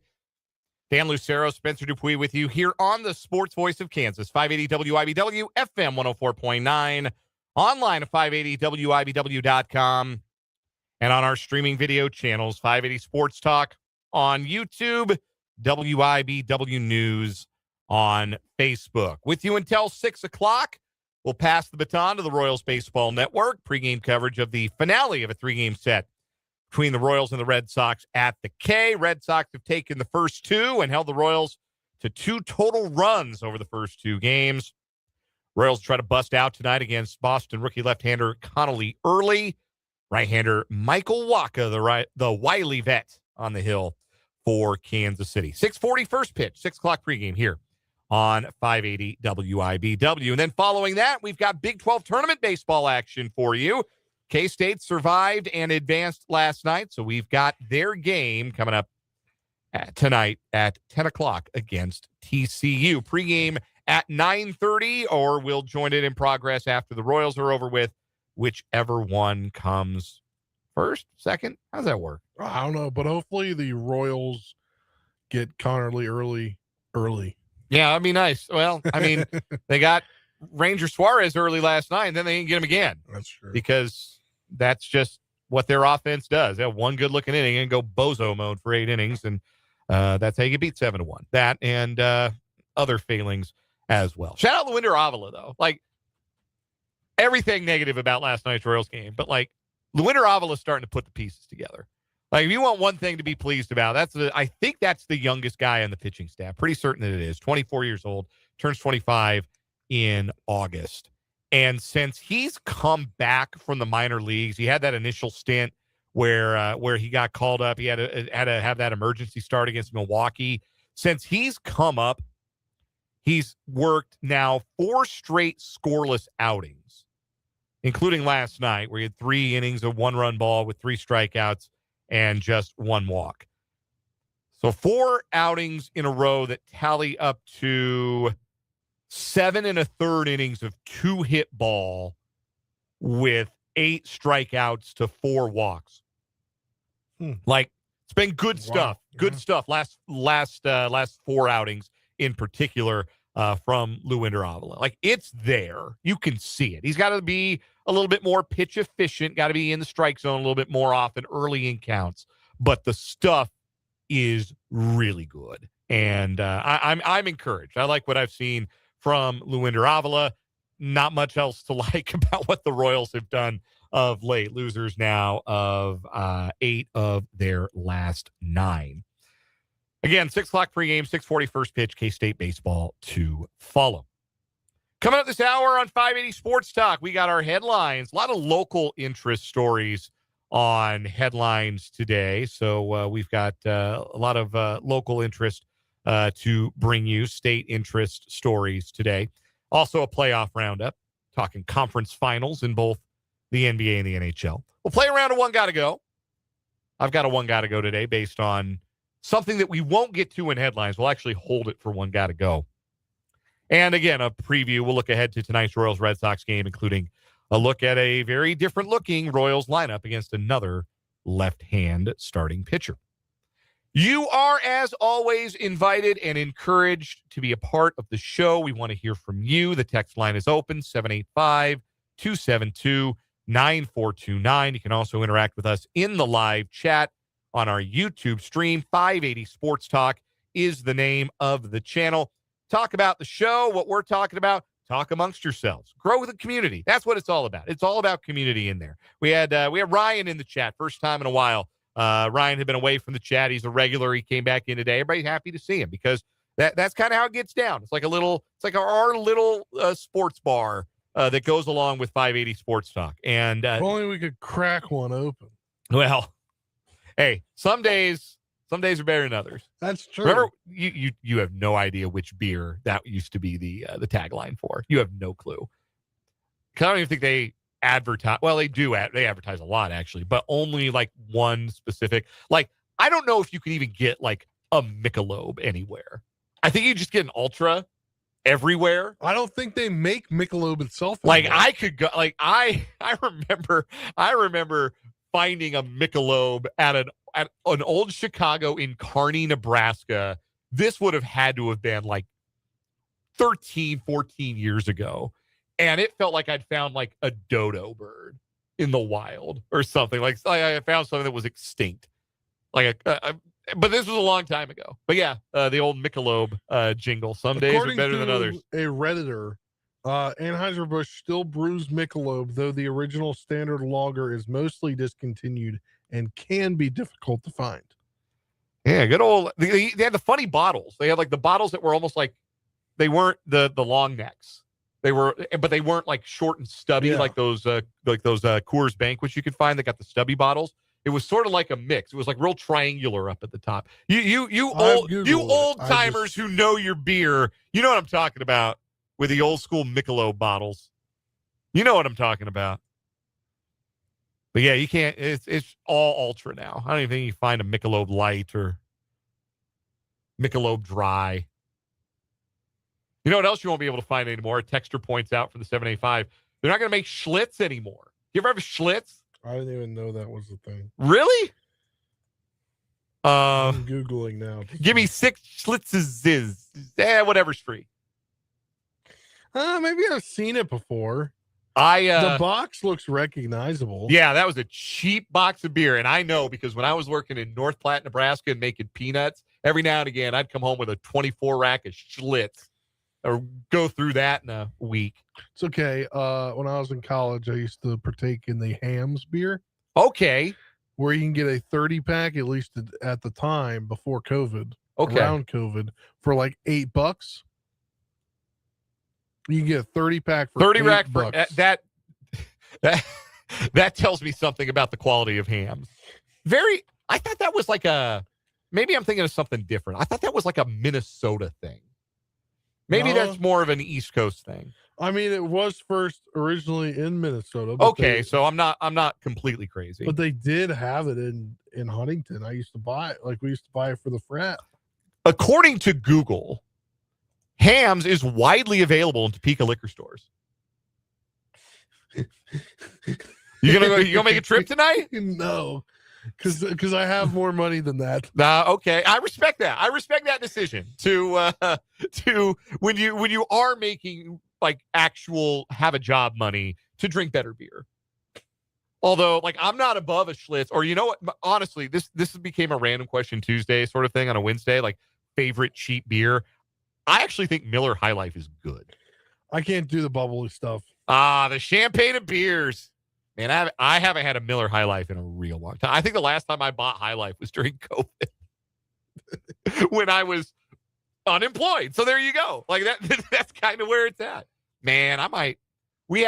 Dan Lucero, Spencer Dupuis with you here on the Sports Voice of Kansas, 580 WIBW, FM 104.9, online at 580WIBW.com, and on our streaming video channels, 580 Sports Talk on YouTube, WIBW News on Facebook. With you until 6 o'clock. We'll pass the baton to the Royals Baseball Network. Pregame coverage of the finale of a three-game set between the Royals and the Red Sox at the K. Red Sox have taken the first two and held the Royals to 2 total runs over the first 2 games. Royals try to bust out tonight against Boston rookie left-hander Connolly Early. Right-hander Michael Wacha, the wily vet on the hill for Kansas City. 6:40 first pitch, 6 o'clock pregame here on 580 WIBW. And then following that, we've got Big 12 tournament baseball action for you. K-State survived and advanced last night, so we've got their game coming up tonight at 10 o'clock against TCU. Pregame at 9:30, or we'll join it in progress after the Royals are over with, whichever one comes first, second. How's that work? I don't know, but hopefully the Royals get Connerly early. Yeah, that'd be nice. Well, I mean, they got Ranger Suarez early last night, and then they didn't get him again. That's true. Because that's just what their offense does. They have one good-looking inning and go bozo mode for 8 innings, and that's how you get beat 7-1. That and other failings as well. Shout out Luinder Avila, though. Like, everything negative about last night's Royals game, but, like, Luinder Avila is starting to put the pieces together. Like, if you want one thing to be pleased about, I think that's the youngest guy on the pitching staff. Pretty certain that it is. 24 years old, turns 25 in August. And since he's come back from the minor leagues, he had that initial stint where he got called up. He had to have that emergency start against Milwaukee. Since he's come up, he's worked now 4 straight scoreless outings, including last night where he had 3 innings of 1-run ball with 3 strikeouts and just 1 walk. So 4 outings in a row that tally up to 7 1/3 innings of 2-hit ball with 8 strikeouts to 4 walks. Like, it's been good stuff. Good stuff. Last 4 outings in particular from Luinder Avila. Like, it's there. You can see it. He's got to be a little bit more pitch efficient, got to be in the strike zone a little bit more often early in counts. But the stuff is really good. And I'm encouraged. I like what I've seen from Luinder Avila. Not much else to like about what the Royals have done of late. Losers now of 8 of their last 9. Again, 6 o'clock pregame, 6:40 first pitch, K-State baseball to follow. Coming up this hour on 580 Sports Talk, we got our headlines. A lot of local interest stories on headlines today. So we've got a lot of local interest to bring you, state interest stories today. Also a playoff roundup, talking conference finals in both the NBA and the NHL. We'll play a round of One Gotta Go. I've got a One Gotta Go today based on something that we won't get to in headlines. We'll actually hold it for One Gotta Go. And again, a preview. We'll look ahead to tonight's Royals-Red Sox game, including a look at a very different-looking Royals lineup against another left-hand starting pitcher. You are, as always, invited and encouraged to be a part of the show. We want to hear from you. The text line is open, 785-272-9429. You can also interact with us in the live chat on our YouTube stream. 580 Sports Talk is the name of the channel. Talk about the show, what we're talking about. Talk amongst yourselves. Grow the community. That's what it's all about. It's all about community in there. We had Ryan in the chat, first time in a while. Ryan had been away from the chat. He's a regular. He came back in today. Everybody's happy to see him because that's kind of how it gets down. It's like our little sports bar that goes along with 580 Sports Talk. And if only we could crack one open. Well, hey, some days are better than others. That's true. Remember, you have no idea which beer that used to be the tagline for. You have no clue. I don't even think they advertise. Well, they do. They advertise a lot, actually, but only like one specific. Like, I don't know if you can even get like a Michelob anywhere. I think you just get an Ultra, everywhere. I don't think they make Michelob itself. Like anymore. I could go. Like I remember finding a Michelob at an old Chicago in Kearney, Nebraska. This would have had to have been like 13, 14 years ago. And it felt like I'd found like a dodo bird in the wild or something. Like I found something that was extinct. Like but this was a long time ago. But yeah, the old Michelob jingle. Some days are better than others. A Redditor, Anheuser-Busch still brews Michelob, though the original standard lager is mostly discontinued and can be difficult to find. Yeah, good old. They had the funny bottles. They had like the bottles that were almost like they weren't the long necks. They were, but they weren't like short and stubby like those Coors Banquets you could find that got the stubby bottles. It was sort of like a mix. It was like real triangular up at the top. You old timers who know your beer, you know what I'm talking about with the old school Michelob bottles. You know what I'm talking about. But yeah, you can't. It's all ultra now. I don't even think you find a Michelob Light or Michelob Dry. You know what else you won't be able to find anymore? Texture points out for the 785. They're not going to make Schlitz anymore. You ever have a Schlitz? I didn't even know that was the thing. Really? I'm Googling now. Give me 6 Schlitzes. Whatever's free. Maybe I've seen it before. The box looks recognizable. Yeah, that was a cheap box of beer. And I know because when I was working in North Platte, Nebraska and making peanuts, every now and again, I'd come home with a 24 rack of Schlitz or go through that in a week. It's okay. When I was in college, I used to partake in the Hams beer. Okay. Where you can get a 30-pack, at least at the time before COVID. Okay. Around COVID for like $8. You can get a 30-pack for 30 rack $8. For that tells me something about the quality of Hams. I thought that was like maybe I'm thinking of something different. I thought that was like a Minnesota thing. Maybe that's more of an East Coast thing. I mean, it was first originally in Minnesota. Okay, so I'm not completely crazy. But they did have it in Huntington. I used to buy it. Like we used to buy it for the frat. According to Google, Hams is widely available in Topeka liquor stores. You gonna make a trip tonight? No. Because I have more money than that. Okay, I respect that. I respect that decision to when you are making like actual have a job money to drink better beer. Although, like, I'm not above a Schlitz, or you know what? Honestly, this became a random question Tuesday sort of thing on a Wednesday, like favorite cheap beer. I actually think Miller High Life is good. I can't do the bubbly stuff. The champagne of beers. Man, I haven't had a Miller High Life in a real long time. I think the last time I bought High Life was during COVID when I was unemployed. So there you go. Like that's kind of where it's at. Man, we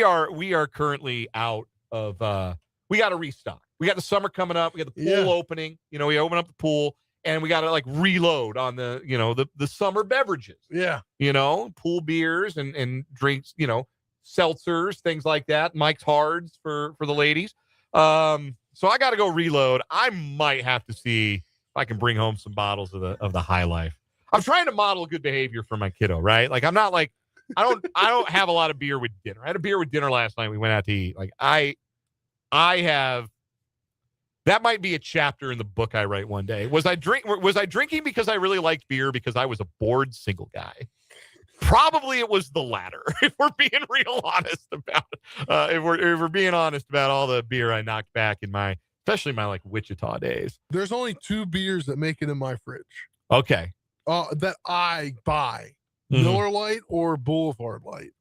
are currently out of, we got to restock. We got the summer coming up. We got the pool opening. You know, we open up the pool and we got to like reload on the, you know, the summer beverages. Yeah. You know, pool beers and drinks, you know, seltzers, things like that. Mike's Hards for the ladies. So I got to go reload. I might have to see if I can bring home some bottles of the High Life. I'm trying to model good behavior for my kiddo, right? Like I'm not like I don't have a lot of beer with dinner. I had a beer with dinner last night. We went out to eat. Like I have. That might be a chapter in the book I write one day. Was I drinking because I really liked beer because I was a bored single guy? Probably it was the latter. If we're being real honest about if we're being honest about all the beer I knocked back in especially my like Wichita days. There's only 2 beers that make it in my fridge. Okay. That I buy. Mm-hmm. Miller Lite or Boulevard Light.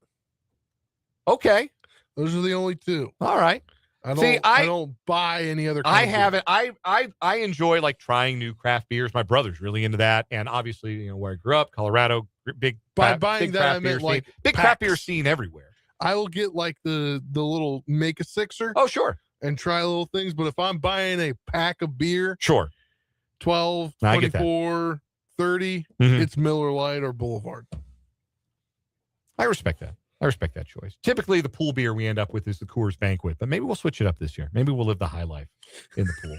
Okay. Those are the only 2. All right. I don't buy any other. I haven't. I enjoy like trying new craft beers. My brother's really into that, and obviously, you know, where I grew up, Colorado, big buying that I meant like big craft beer scene everywhere. I will get like the little make a sixer. Oh, sure. And try little things, but if I'm buying a pack of beer, sure, 12, 24, 30, it's Miller Lite or Boulevard. I respect that. I respect that choice. Typically, the pool beer we end up with is the Coors Banquet, but maybe we'll switch it up this year. Maybe we'll live the high life in the pool.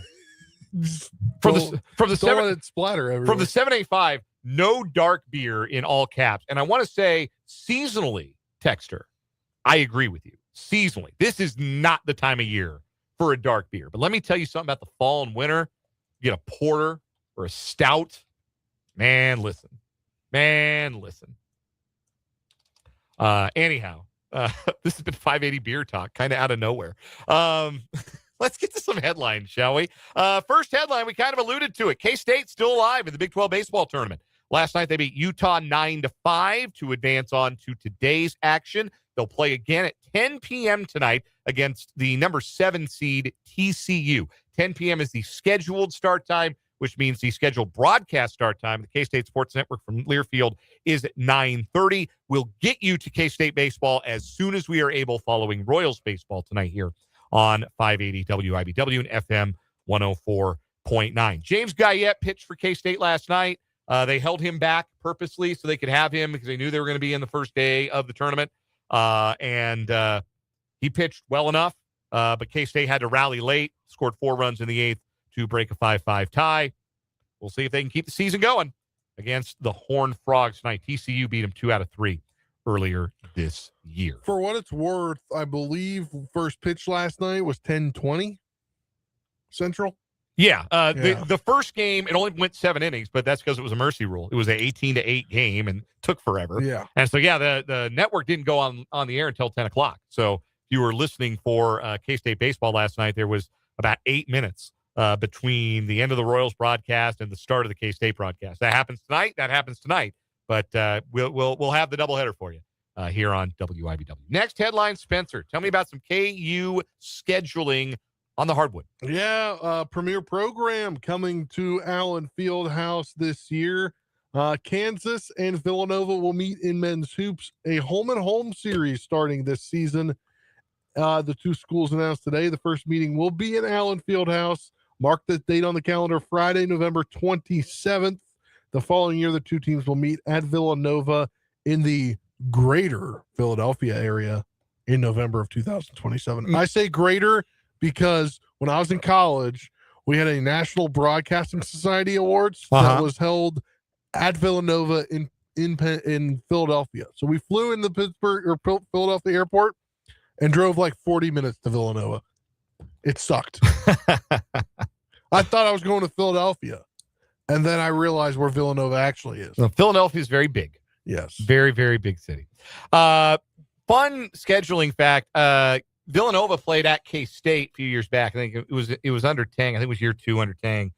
From the splatter everywhere. From the 785, no dark beer in all caps. And I want to say seasonally, Texter, I agree with you. Seasonally, this is not the time of year for a dark beer. But let me tell you something about the fall and winter. You get a porter or a stout. Man, listen. Anyhow, this has been 580 Beer Talk, kind of out of nowhere. Let's get to some headlines, shall we? First headline, we kind of alluded to it. K-State still alive in the Big 12 baseball tournament. Last night, they beat Utah 9-5 to advance on to today's action. They'll play again at 10 p.m. tonight against the number 7 seed TCU. 10 p.m. is the scheduled start time, which means the scheduled broadcast start time. The K-State Sports Network from Learfield is at 9:30. We'll get you to K-State baseball as soon as we are able following Royals baseball tonight here on 580 WIBW and FM 104.9. James Guyette pitched for K-State last night. They held him back purposely so they could have him because they knew they were going to be in the first day of the tournament. And he pitched well enough, but K-State had to rally late, scored 4 runs in the 8th to break a 5-5 tie. We'll see if they can keep the season going against the Horned Frogs tonight. TCU beat them 2 out of 3 earlier this year. For what it's worth, I believe first pitch last night was 10:20 Central. Yeah, the first game, it only went 7 innings, but that's because it was a mercy rule. It was an 18-8 game and took forever. Yeah. And so, the network didn't go on the air until 10 o'clock. So if you were listening for K-State baseball last night, there was about 8 minutes between the end of the Royals broadcast and the start of the K-State broadcast. That happens tonight. But we'll have the doubleheader for you here on WIBW. Next headline, Spencer. Tell me about some KU scheduling on the hardwood. Yeah, premier program coming to Allen Fieldhouse this year. Kansas and Villanova will meet in men's hoops, a home-and-home series starting this season. The 2 schools announced today. The first meeting will be in Allen Fieldhouse. Mark the date on the calendar, Friday, November 27th. The following year, the 2 teams will meet at Villanova in the greater Philadelphia area in November of 2027. I say greater because when I was in college, we had a National Broadcasting Society Awards that was held at Villanova in Philadelphia. So we flew into Philadelphia airport and drove like 40 minutes to Villanova. It sucked. I thought I was going to Philadelphia, and then I realized where Villanova actually is. Well, Philadelphia is very big. Yes. Very, very big city. Fun scheduling fact. Villanova played at K-State a few years back. I think it was under Tang. I think it was year 2 under Tang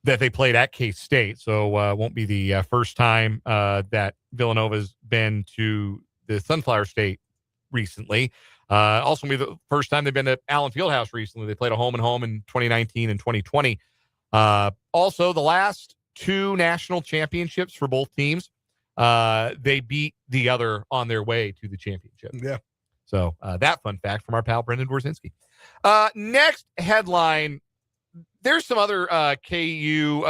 that they played at K-State. So won't be the first time that Villanova's been to the Sunflower State recently. Also be the first time they've been to Allen Fieldhouse recently. They played a home-and-home in 2019 and 2020. Also, the last 2 national championships for both teams, they beat the other on their way to the championship. Yeah. So that fun fact from our pal Brendan Dworzynski. Next headline, there's some other KU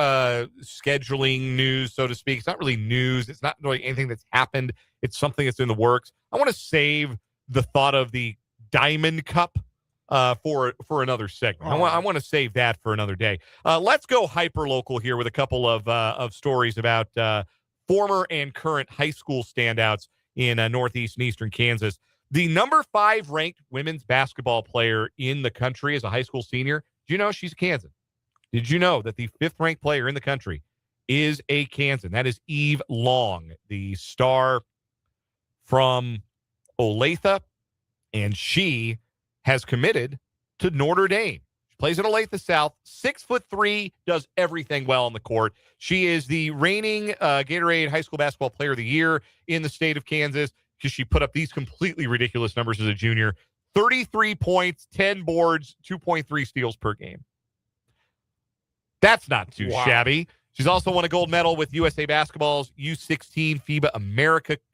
scheduling news, so to speak. It's not really news. It's not really anything that's happened. It's something that's in the works. I want to save the thought of the Diamond Cup for another segment. I want to save that for another day. Let's go hyper-local here with a couple of stories about former and current high school standouts in Northeast and Eastern Kansas. The number 5 ranked women's basketball player in the country is a high school senior. Did you know she's a Kansan? Did you know that the 5th ranked player in the country is a Kansan? That is Eve Long, the star from Olathe, and she has committed to Notre Dame. She plays at Olathe South, 6'3", does everything well on the court. She is the reigning Gatorade High School Basketball Player of the Year in the state of Kansas because she put up these completely ridiculous numbers as a junior. 33 points, 10 boards, 2.3 steals per game. That's not too shabby. She's also won a gold medal with USA Basketball's U16 FIBA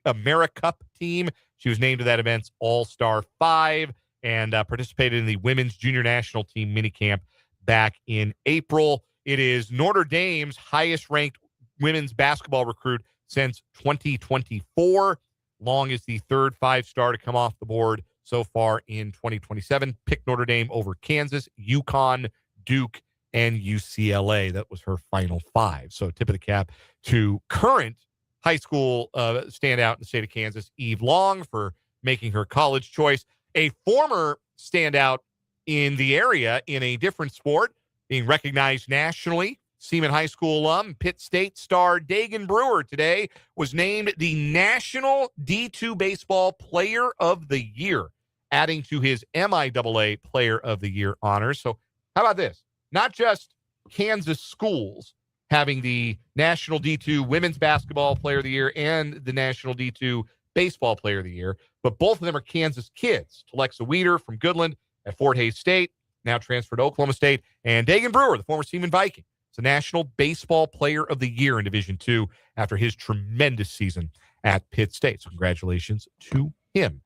AmeriCup team. She was named to that event's All-Star 5 and participated in the women's junior national team minicamp back in April. It is Notre Dame's highest-ranked women's basketball recruit since 2024. Long is the 3rd 5-star to come off the board so far in 2027. Pick Notre Dame over Kansas, UConn, Duke, and UCLA. That was her final 5. So tip of the cap to current high school standout in the state of Kansas, Eve Long, for making her college choice. A former standout in the area in a different sport, being recognized nationally, Seaman High School alum, Pitt State star Dagan Brewer today was named the National D2 Baseball Player of the Year, adding to his MIAA Player of the Year honors. So how about this? Not just Kansas schools having the National D2 Women's Basketball Player of the Year and the National D2 Baseball Player of the Year, but both of them are Kansas kids. Alexa Weeder from Goodland at Fort Hays State, now transferred to Oklahoma State, and Dagan Brewer, the former Seaman Viking, is a National Baseball Player of the Year in Division II after his tremendous season at Pitt State. So congratulations to him.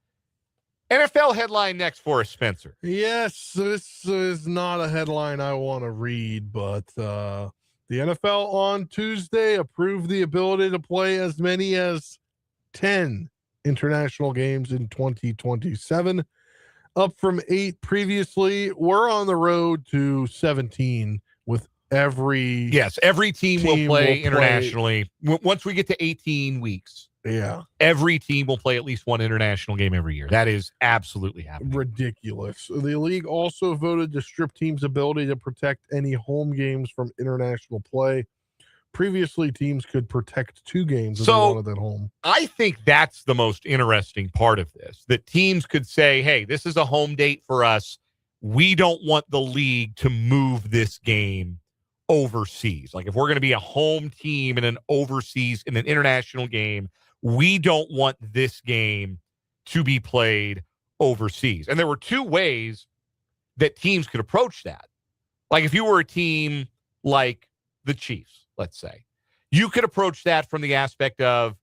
NFL headline next for us, Spencer. Yes, this is not a headline I want to read, but the NFL on Tuesday approved the ability to play as many as 10 international games in 2027, up from 8 previously. We're on the road to 17 with every team will play internationally. Once we get to 18 weeks. Yeah. Every team will play at least one international game every year. That is absolutely happening. Ridiculous. The league also voted to strip teams' ability to protect any home games from international play. Previously, teams could protect 2 games if they wanted at home. I think that's the most interesting part of this, that teams could say, hey, this is a home date for us. We don't want the league to move this game overseas. Like if we're going to be a home team in an international game, we don't want this game to be played overseas. And there were 2 ways that teams could approach that. Like if you were a team like the Chiefs, let's say, you could approach that from the aspect of,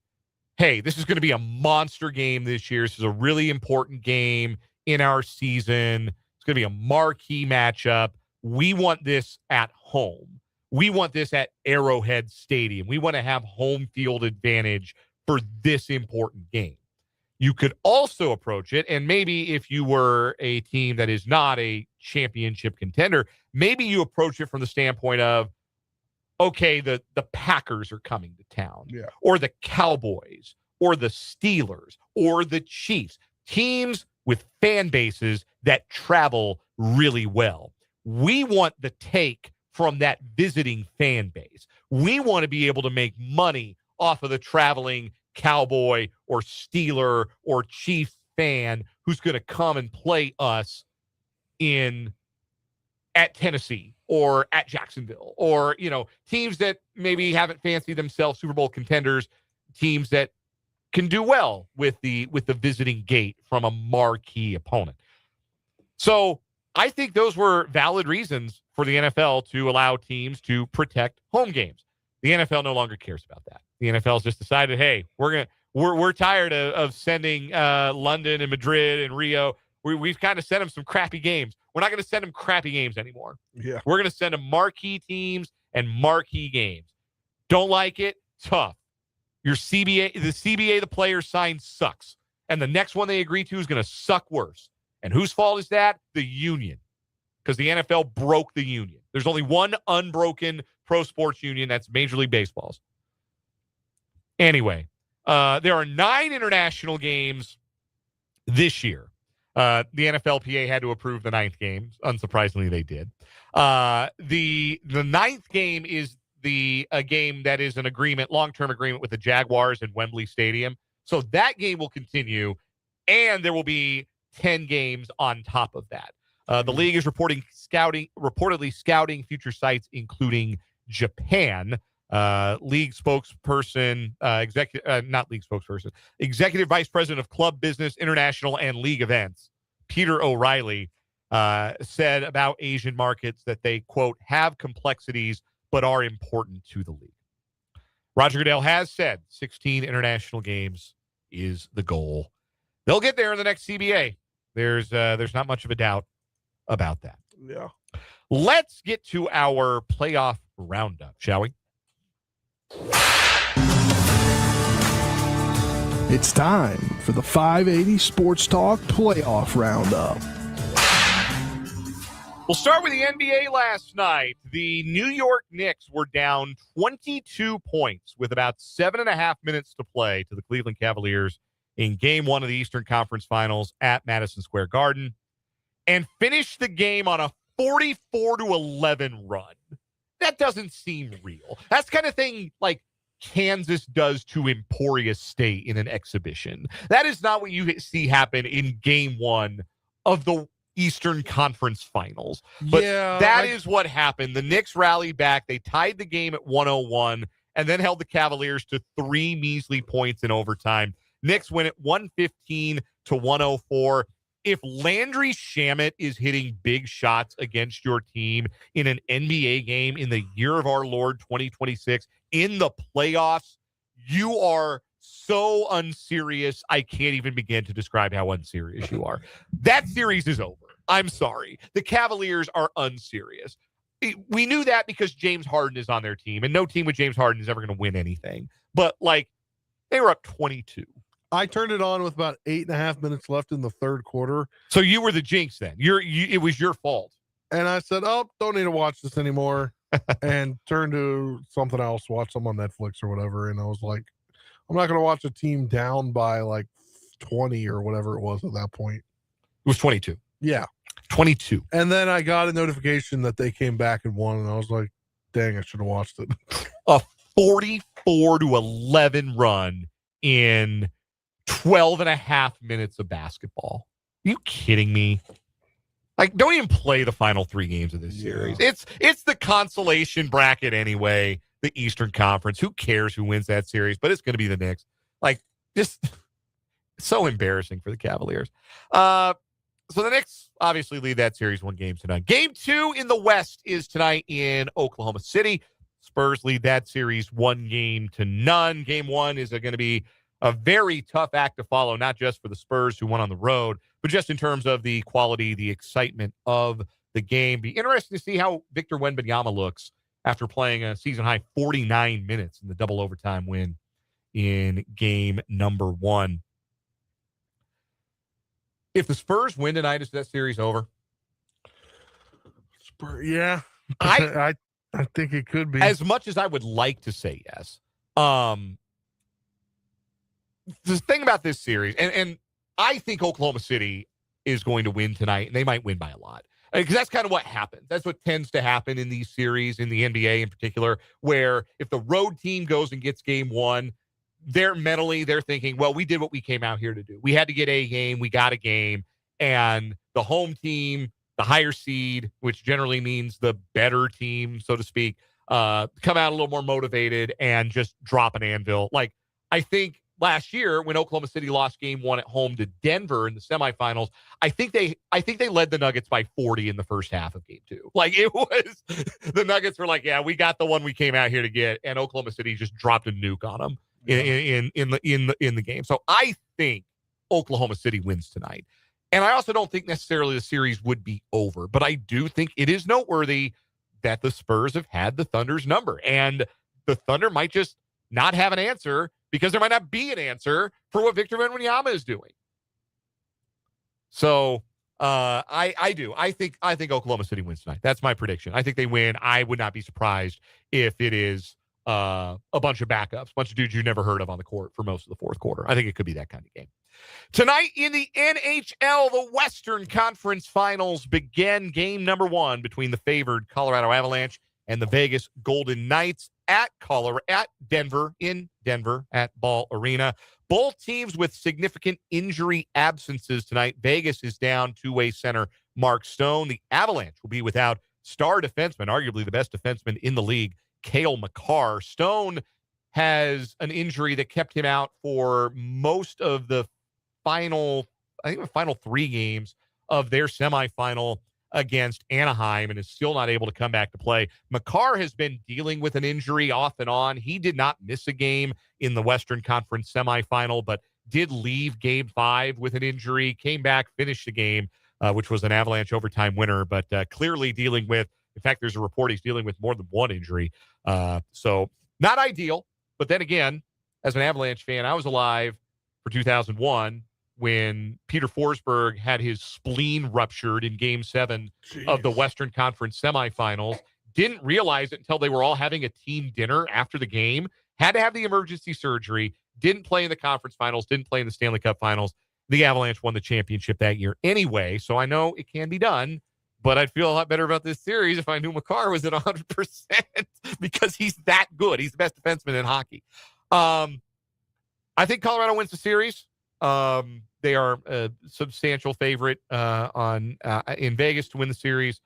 hey, this is going to be a monster game this year. This is a really important game in our season. It's going to be a marquee matchup. We want this at home. We want this at Arrowhead Stadium. We want to have home field advantage for this important game. You could also approach it, and maybe if you were a team that is not a championship contender, maybe you approach it from the standpoint of, okay, the Packers are coming to town, or the Cowboys, or the Steelers, or the Chiefs, teams with fan bases that travel really well. We want the take from that visiting fan base. We want to be able to make money off of the traveling Cowboy or Steeler or Chiefs fan who's going to come and play us at Tennessee or at Jacksonville, or, teams that maybe haven't fancied themselves Super Bowl contenders, teams that can do well with the visiting gate from a marquee opponent. So I think those were valid reasons for the NFL to allow teams to protect home games. The NFL no longer cares about that. The NFL's just decided, hey, we're tired of sending London and Madrid and Rio. We've kind of sent them some crappy games. We're not going to send them crappy games anymore. Yeah, we're going to send them marquee teams and marquee games. Don't like it? Tough. Your CBA, the player signed sucks, and the next one they agree to is going to suck worse. And whose fault is that? The union, because the NFL broke the union. There's only one unbroken pro sports union. That's Major League Baseball's. Anyway, there are 9 international games this year. The NFLPA had to approve the 9th game. Unsurprisingly, they did. The 9th game is a game that is an agreement, long-term agreement with the Jaguars in Wembley Stadium. So that game will continue, and there will be 10 games on top of that. The league is reportedly scouting future sites, including Japan. League spokesperson, executive vice president of club business, international, and league events, Peter O'Reilly, said about Asian markets that they, quote, have complexities but are important to the league. Roger Goodell has said 16 international games is the goal. They'll get there in the next CBA. There's not much of a doubt about that. Yeah. Let's get to our playoff roundup, shall we? It's time for the 580 Sports Talk Playoff Roundup. We'll start with the NBA last night. The New York Knicks were down 22 points with about 7.5 minutes to play to the Cleveland Cavaliers in Game 1 of the Eastern Conference Finals at Madison Square Garden and finished the game on a 44-11 run. That doesn't seem real. That's the kind of thing like Kansas does to Emporia State in an exhibition. That is not what you see happen in Game 1 of the Eastern Conference Finals. But that is what happened. The Knicks rallied back. They tied the game at 101 and then held the Cavaliers to 3 measly points in overtime. Knicks win at 115-104. If Landry Shamet is hitting big shots against your team in an NBA game in the year of our Lord 2026 in the playoffs, you are so unserious. I can't even begin to describe how unserious you are. That series is over. I'm sorry. The Cavaliers are unserious. We knew that because James Harden is on their team, and no team with James Harden is ever going to win anything. But, like, they were up 22. I turned it on with about 8.5 minutes left in the third quarter. So you were the jinx then. It was your fault. And I said, oh, don't need to watch this anymore. And turned to something else, watch some on Netflix or whatever. And I was like, I'm not going to watch a team down by like 20 or whatever it was at that point. It was 22. Yeah. 22. And then I got a notification that they came back and won. And I was like, dang, I should have watched it. A 44-11 run in 12.5 minutes of basketball. Are you kidding me? Like, don't even play the final 3 games of this series. It's the consolation bracket anyway, the Eastern Conference. Who cares who wins that series? But it's going to be the Knicks. Like, just so embarrassing for the Cavaliers. So the Knicks obviously lead that series 1 game tonight. Game 2 in the West is tonight in Oklahoma City. Spurs lead that series 1-0. Game 1 is going to be a very tough act to follow, not just for the Spurs who won on the road, but just in terms of the quality, the excitement of the game. Be interesting to see how Victor Wembanyama looks after playing a season-high 49 minutes in the double overtime win in game number 1. If the Spurs win tonight, is that series over? Yeah. I think it could be. As much as I would like to say yes. The thing about this series, and I think Oklahoma City is going to win tonight, and they might win by a lot. Because that's kind of what happens. That's what tends to happen in these series, in the NBA in particular, where if the road team goes and gets game 1, they're thinking, well, we did what we came out here to do. We had to get a game. We got a game. And the home team, the higher seed, which generally means the better team, so to speak, come out a little more motivated and just drop an anvil. Like, I think last year when Oklahoma City lost game 1 at home to Denver in the semifinals, I think they led the Nuggets by 40 in the first half of game 2. Like, it was, the Nuggets were like, yeah, we got the one we came out here to get, and Oklahoma City just dropped a nuke on them in the game. So I think Oklahoma City wins tonight. And I also don't think necessarily the series would be over, but I do think it is noteworthy that the Spurs have had the Thunder's number, and the Thunder might just not have an answer because there might not be an answer for what Victor Wembanyama is doing. So I do. I think Oklahoma City wins tonight. That's my prediction. I think they win. I would not be surprised if it is a bunch of backups, a bunch of dudes you never heard of on the court for most of the fourth quarter. I think it could be that kind of game. Tonight in the NHL, the Western Conference Finals begin. Game number 1 between the favored Colorado Avalanche and the Vegas Golden Knights at Denver, in Denver at Ball Arena. Both teams with significant injury absences tonight. Vegas is down two-way center Mark Stone. The Avalanche will be without star defenseman, arguably the best defenseman in the league, Cale Makar. Stone has an injury that kept him out for most of the final 3 games of their semifinal against Anaheim and is still not able to come back to play. Makar has been dealing with an injury off and on. He did not miss a game in the Western Conference semifinal, but did leave game 5 with an injury, came back, finished the game, which was an Avalanche overtime winner, but clearly dealing with, in fact, there's a report he's dealing with more than one injury. So not ideal, but then again, as an Avalanche fan, I was alive for 2001 when Peter Forsberg had his spleen ruptured in Game 7 of the Western Conference semifinals. Didn't realize it until they were all having a team dinner after the game. Had to have the emergency surgery. Didn't play in the conference finals. Didn't play in the Stanley Cup finals. The Avalanche won the championship that year anyway, so I know it can be done. But I'd feel a lot better about this series if I knew Makar was at 100% because he's that good. He's the best defenseman in hockey. I think Colorado wins the series. They are a substantial favorite in Vegas to win the series.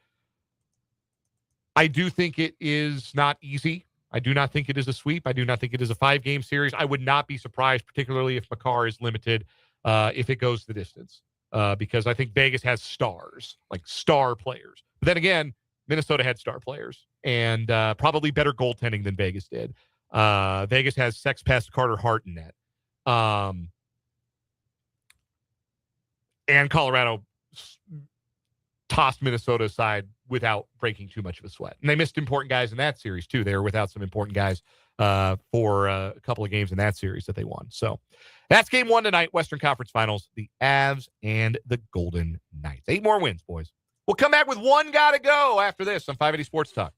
I do think it is not easy. I do not think it is a sweep. I do not think it is a 5-game series. I would not be surprised, particularly if Makar is limited, if it goes the distance. Because I think Vegas has stars, like star players. But then again, Minnesota had star players and probably better goaltending than Vegas did. Vegas has sex pest Carter Hart in net. And Colorado tossed Minnesota aside without breaking too much of a sweat. And they missed important guys in that series, too. They were without some important guys for a couple of games in that series that they won. So that's game 1 tonight, Western Conference Finals, the Avs and the Golden Knights. 8 more wins, boys. We'll come back with one gotta go after this on 580 Sports Talk.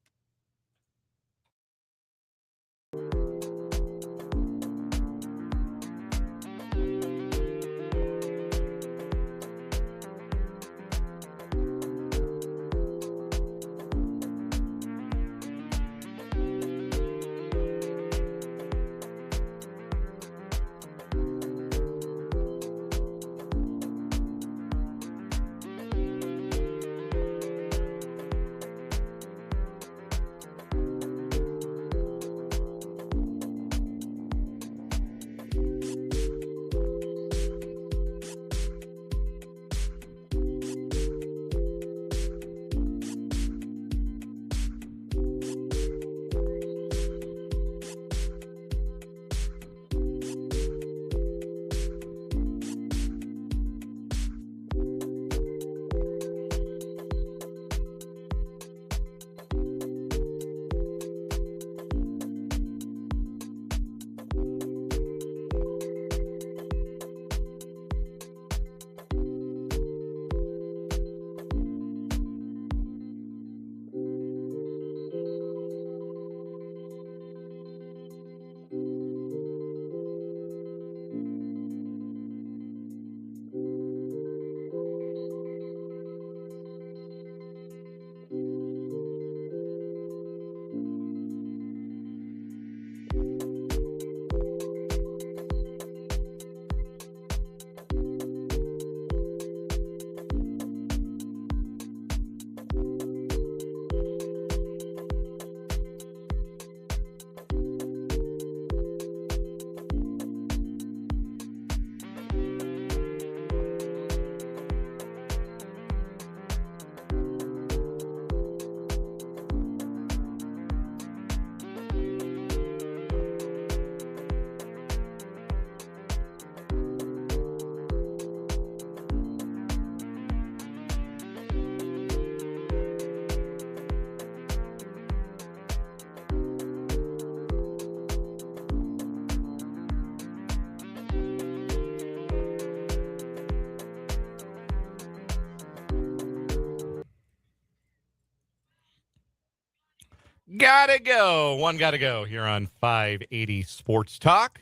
Gotta go. One gotta go here on 580 Sports Talk,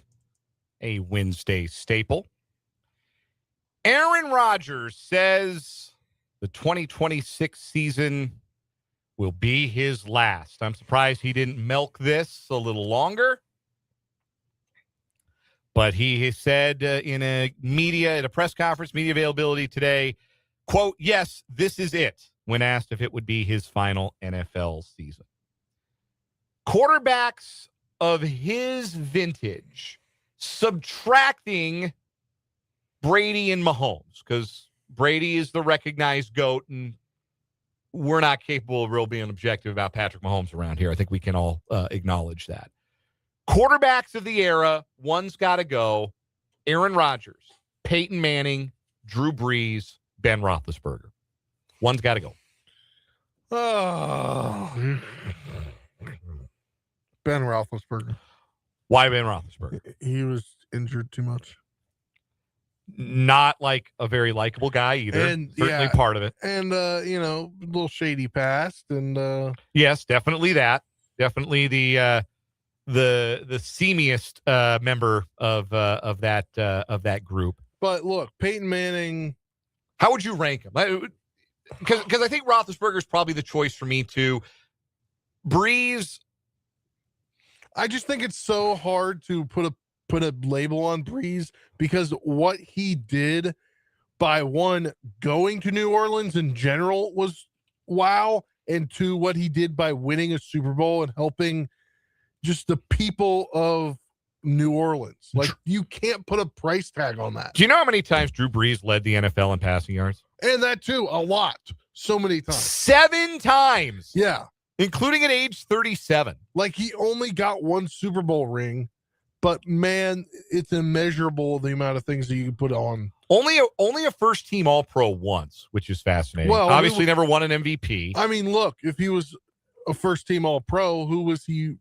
a Wednesday staple. Aaron Rodgers says the 2026 season will be his last. I'm surprised he didn't milk this a little longer. But he has said at a press conference, media availability today, quote, "Yes, this is it," when asked if it would be his final NFL season. Quarterbacks of his vintage, subtracting Brady and Mahomes, because Brady is the recognized GOAT, and we're not capable of really being objective about Patrick Mahomes around here. I think we can all acknowledge that. Quarterbacks of the era, one's got to go. Aaron Rodgers, Peyton Manning, Drew Brees, Ben Roethlisberger. One's got to go. Oh, Ben Roethlisberger. Why Ben Roethlisberger? He was injured too much. not like a very likable guy either. And certainly part of it. And a little shady past, and yes, definitely that. Definitely the seamiest member of that group. But look, Peyton Manning. How would you rank him? Because I think Roethlisberger is probably the choice for me too. Breeze. I just think it's so hard to put a label on Breeze because what he did by one going to New Orleans in general was wow, and two, what he did by winning a Super Bowl and helping just the people of New Orleans. Like, you can't put a price tag on that. Do you know how many times Drew Brees led the NFL in passing yards? And that too, a lot. So many times. 7 times. Yeah. Including at age 37. Like, he only got one Super Bowl ring, but man, it's immeasurable the amount of things that you can put on. Only a first team All-Pro once, which is fascinating. Well, obviously never won an MVP. I mean, look, if he was a first team All-Pro, who was he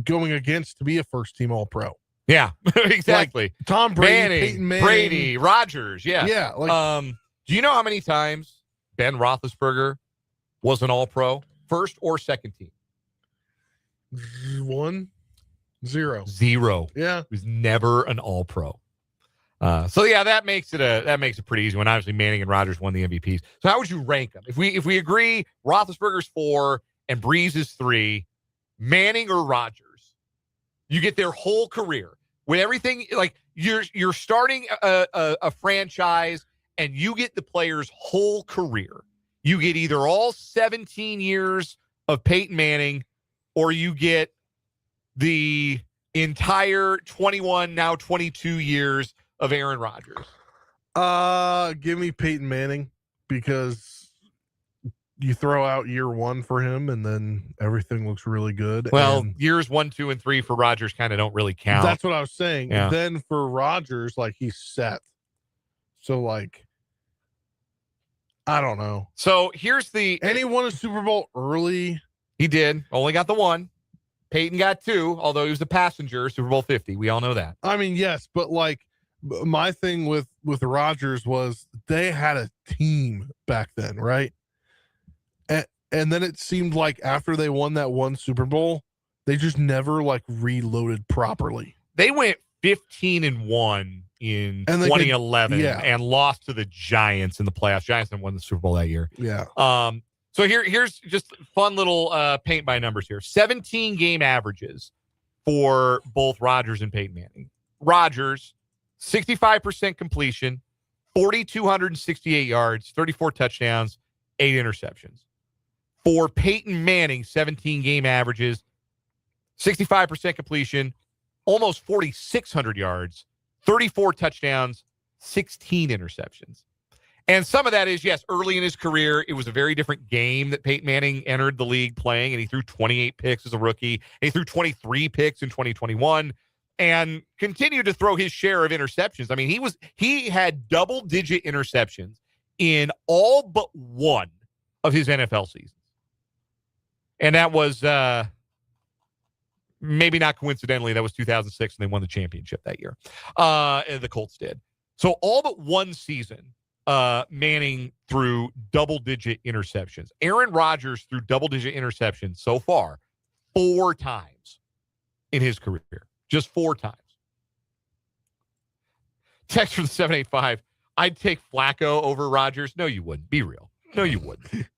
going against to be a first team All-Pro? Yeah, exactly. Like Tom Brady, Peyton Manning, Brady, Rodgers. Yeah. Yeah. Like, do you know how many times Ben Roethlisberger was an All-Pro, first or second team? 1, 0. 0. Yeah. He was never an All-Pro. So yeah, that makes it pretty easy when obviously Manning and Rodgers won the MVPs. So how would you rank them? If we agree Roethlisberger's 4 and Breeze is 3, Manning or Rodgers, you get their whole career with everything. Like you're starting a franchise and you get the player's whole career. You get either all 17 years of Peyton Manning or you get the entire 21, now 22 years of Aaron Rodgers. Give me Peyton Manning because you throw out year 1 for him and then everything looks really good. Well, and years 1, 2, and 3 for Rodgers kind of don't really count. That's what I was saying. Yeah. Then for Rodgers, like, he's set. So, like, I don't know. So here's and he won a Super Bowl early. He did. Only got the 1. Peyton got 2, although he was the passenger, Super Bowl 50. We all know that. I mean, yes, but like my thing with Rodgers was they had a team back then, right? And then it seemed like after they won that 1 Super Bowl, they just never like reloaded properly. They went 15-1 in 2011 and lost to the Giants in the playoffs. Giants won the Super Bowl that year. Yeah. So here's just fun little paint by numbers here. 17 game averages for both Rodgers and Peyton Manning. Rodgers, 65% completion, 4,268 yards, 34 touchdowns, 8 interceptions. For Peyton Manning, 17 game averages, 65% completion, almost 4,600 yards, 34 touchdowns, 16 interceptions. And some of that is, yes, early in his career, it was a very different game that Peyton Manning entered the league playing, and he threw 28 picks as a rookie, and he threw 23 picks in 2021, and continued to throw his share of interceptions. I mean, he had double-digit interceptions in all but one of his NFL seasons. And that was, maybe not coincidentally, that was 2006, and they won the championship that year. The Colts did. So all but one season, Manning threw double-digit interceptions. Aaron Rodgers threw double-digit interceptions so far 4 times in his career. Just 4 times. Text from the 785. I'd take Flacco over Rodgers. No, you wouldn't. Be real. No, you wouldn't.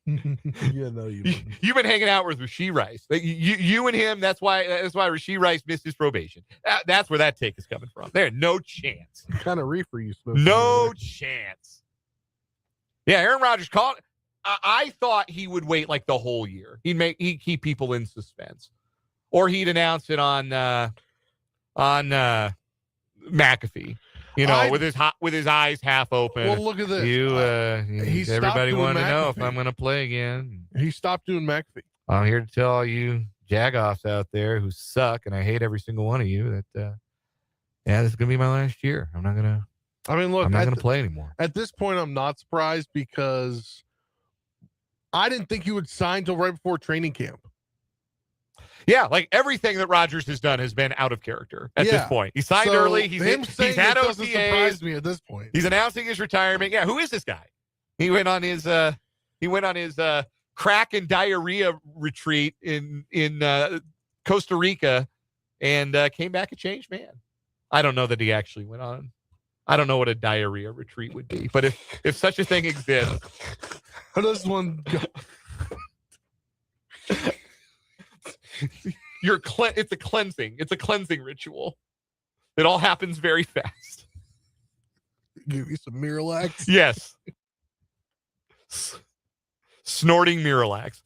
Yeah, no, you wouldn't. You've been hanging out with Rashee Rice. You and him, that's why Rashee Rice missed his probation. That's where that take is coming from. There, no chance. What kind of reefer you smoke? No chance. Yeah, Aaron Rodgers called. I thought he would wait like the whole year. He'd keep people in suspense, or he'd announce it on McAfee. You know, with his eyes half open. Well, look at this. Everybody wanted to know if McAfee. I'm going to play again. He stopped doing McAfee. I'm here to tell all you jagoffs out there who suck, and I hate every single one of you, that this is going to be my last year. I'm not going to play anymore. At this point, I'm not surprised because I didn't think he would sign till right before training camp. Yeah, like everything that Rodgers has done has been out of character at this point. He signed early. He's him saying had it doesn't OTAs. surprise me at this point. He's announcing his retirement. Yeah, who is this guy? He went on his crack and diarrhea retreat in Costa Rica and came back a changed man. I don't know that he actually went on. I don't know what a diarrhea retreat would be, but if such a thing exists, how does one go? It's a cleansing. It's a cleansing ritual. It all happens very fast. Give you some Miralax. Yes. Snorting Miralax.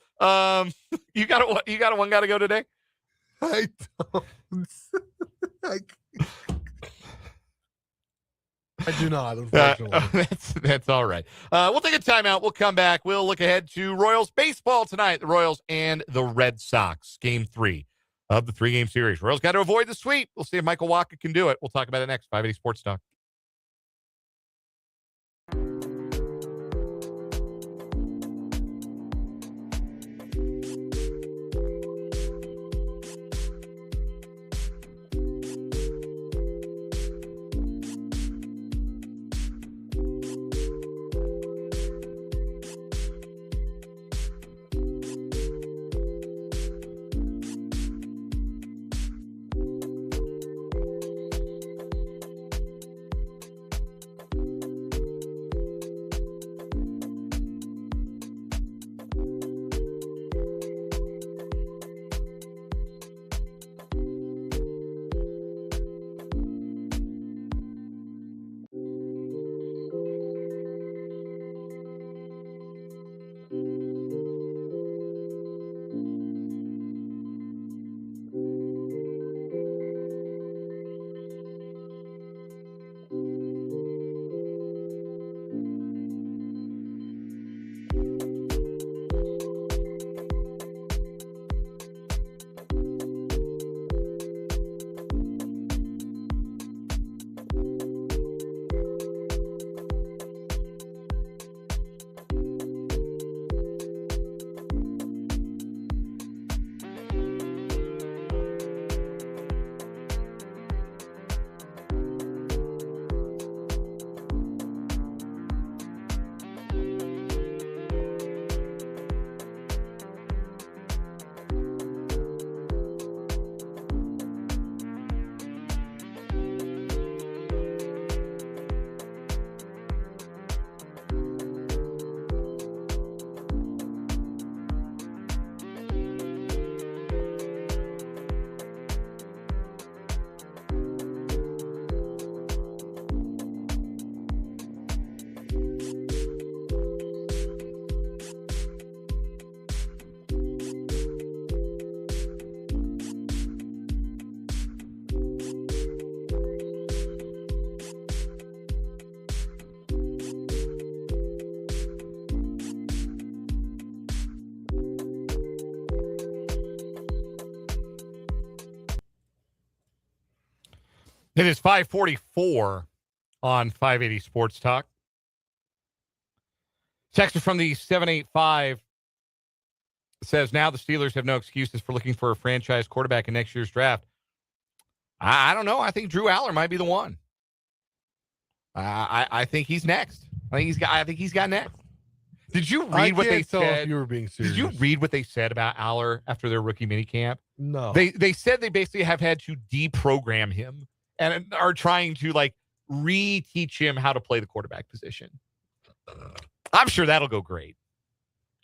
You got a one got to go today? I don't. I do not, unfortunately. That's all right. We'll take a timeout. We'll come back. We'll look ahead to Royals baseball tonight. The Royals and the Red Sox. Game 3 of the 3-game series. Royals got to avoid the sweep. We'll see if Michael Wacha can do it. We'll talk about it next. 580 Sports Talk. It is 5:44 on 580 Sports Talk. Texter from the 785 says, now the Steelers have no excuses for looking for a franchise quarterback in next year's draft. I don't know. I think Drew Aller might be the one. I think he's next. I think he's got next. Did you read what they said? If you were being serious. Did you read what they said about Aller after their rookie minicamp? No. They said they basically have had to deprogram him and are trying to reteach him how to play the quarterback position. I'm sure that'll go great.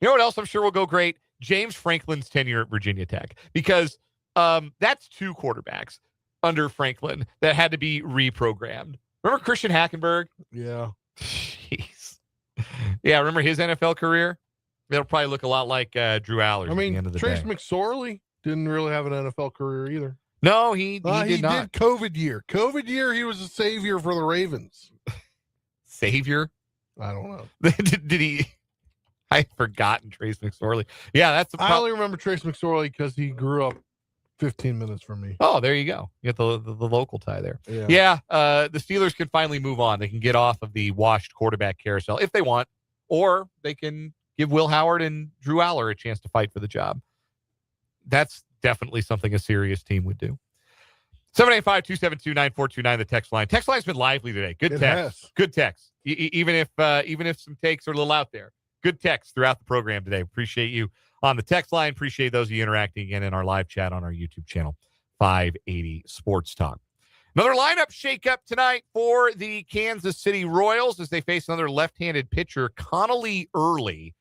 You know what else I'm sure will go great? James Franklin's tenure at Virginia Tech, because that's 2 quarterbacks under Franklin that had to be reprogrammed. Remember Christian Hackenberg? Yeah. Jeez. Yeah, remember his NFL career? It'll probably look a lot like Drew Aller's at the end of the Trace day. McSorley didn't really have an NFL career either. No, he did not. He did COVID year. COVID year, he was a savior for the Ravens. Savior? I don't know. Did he? I've forgotten Trace McSorley. Yeah, that's I only remember Trace McSorley because he grew up 15 minutes from me. Oh, there you go. You got the local tie there. Yeah. The Steelers can finally move on. They can get off of the washed quarterback carousel if they want, or they can give Will Howard and Drew Aller a chance to fight for the job. That's definitely something a serious team would do. 785-272-9429, the text line. Text line's been lively today. Good text. Good text. Even if some takes are a little out there. Good text throughout the program today. Appreciate you on the text line. Appreciate those of you interacting again in our live chat on our YouTube channel, 580 Sports Talk. Another lineup shakeup tonight for the Kansas City Royals as they face another left-handed pitcher, Connolly Early.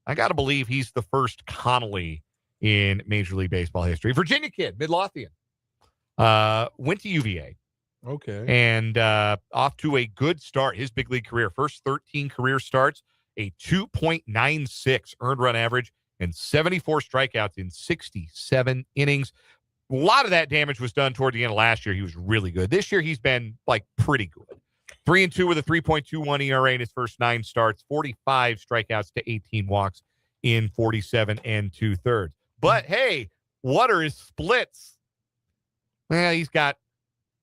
I got to believe he's the first Connolly in Major League Baseball history. Virginia kid, Midlothian. Went to UVA. Okay. And off to a good start. His big league career. First 13 career starts, a 2.96 earned run average, and 74 strikeouts in 67 innings. A lot of that damage was done toward the end of last year. He was really good. This year, he's been, pretty good. 3-2 with a 3.21 ERA in his first 9 starts, 45 strikeouts to 18 walks in 47 2/3. But, hey, what are his splits? Well, he's got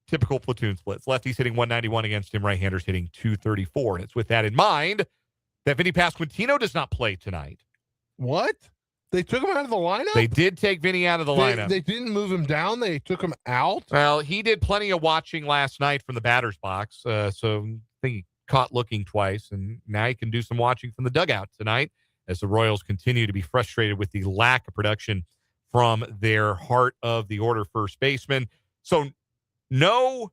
typical platoon splits. Lefties hitting 191 against him, right-handers hitting 234. And it's with that in mind that Vinny Pasquantino does not play tonight. What? They took him out of the lineup? They did take Vinny out of the lineup. They didn't move him down. They took him out? Well, he did plenty of watching last night from the batter's box. So I think he caught looking twice. And now he can do some watching from the dugout tonight as the Royals continue to be frustrated with the lack of production from their heart of the order first baseman. So no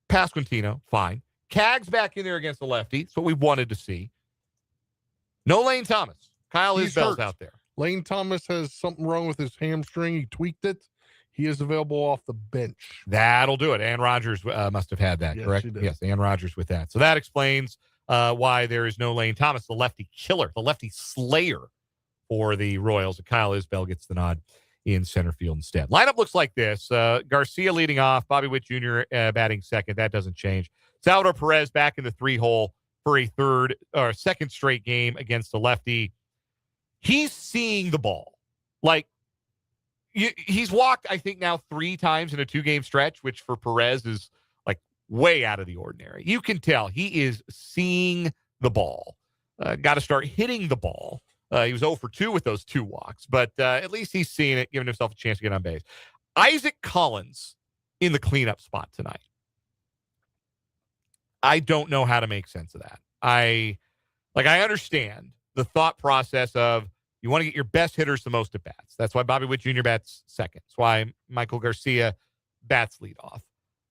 Pasquantino, fine. Cag's back in there against the lefty. That's what we wanted to see. No Lane Thomas. Kyle Isbell's out there. Lane Thomas has something wrong with his hamstring. He tweaked it. He is available off the bench. That'll do it. Ann Rodgers must have had that, correct? Yes, Ann Rodgers with that. So that explains why there is no Lane Thomas, the lefty killer, the lefty slayer for the Royals. Kyle Isbell gets the nod in center field instead. Lineup looks like this. Garcia leading off, Bobby Witt Jr. Batting second. That doesn't change. Salvador Perez back in the 3-hole for a second straight game against the lefty. He's seeing the ball. He's walked, I think, now 3 times in a 2-game stretch, which for Perez is way out of the ordinary. You can tell he is seeing the ball. Got to start hitting the ball. He was 0 for 2 with those 2 walks, but at least he's seeing it, giving himself a chance to get on base. Isaac Collins in the cleanup spot tonight. I don't know how to make sense of that. I understand the thought process of you want to get your best hitters the most at bats. That's why Bobby Witt Jr. bats second. That's why Michael Garcia bats lead off.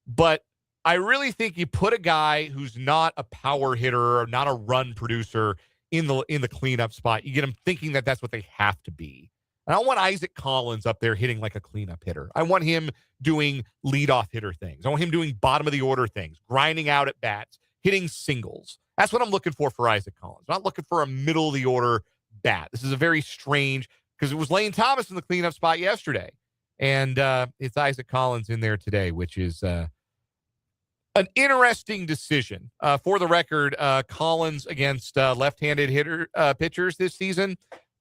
But I really think you put a guy who's not a power hitter or not a run producer in the cleanup spot. You get him thinking that that's what they have to be. And I don't want Isaac Collins up there hitting like a cleanup hitter. I want him doing leadoff hitter things. I want him doing bottom of the order things, grinding out at bats, hitting singles. That's what I'm looking for Isaac Collins. I'm not looking for a middle of the order bat. This is a very strange, because it was Lane Thomas in the cleanup spot yesterday. And it's Isaac Collins in there today, which is an interesting decision. For the record, Collins against left-handed pitchers this season,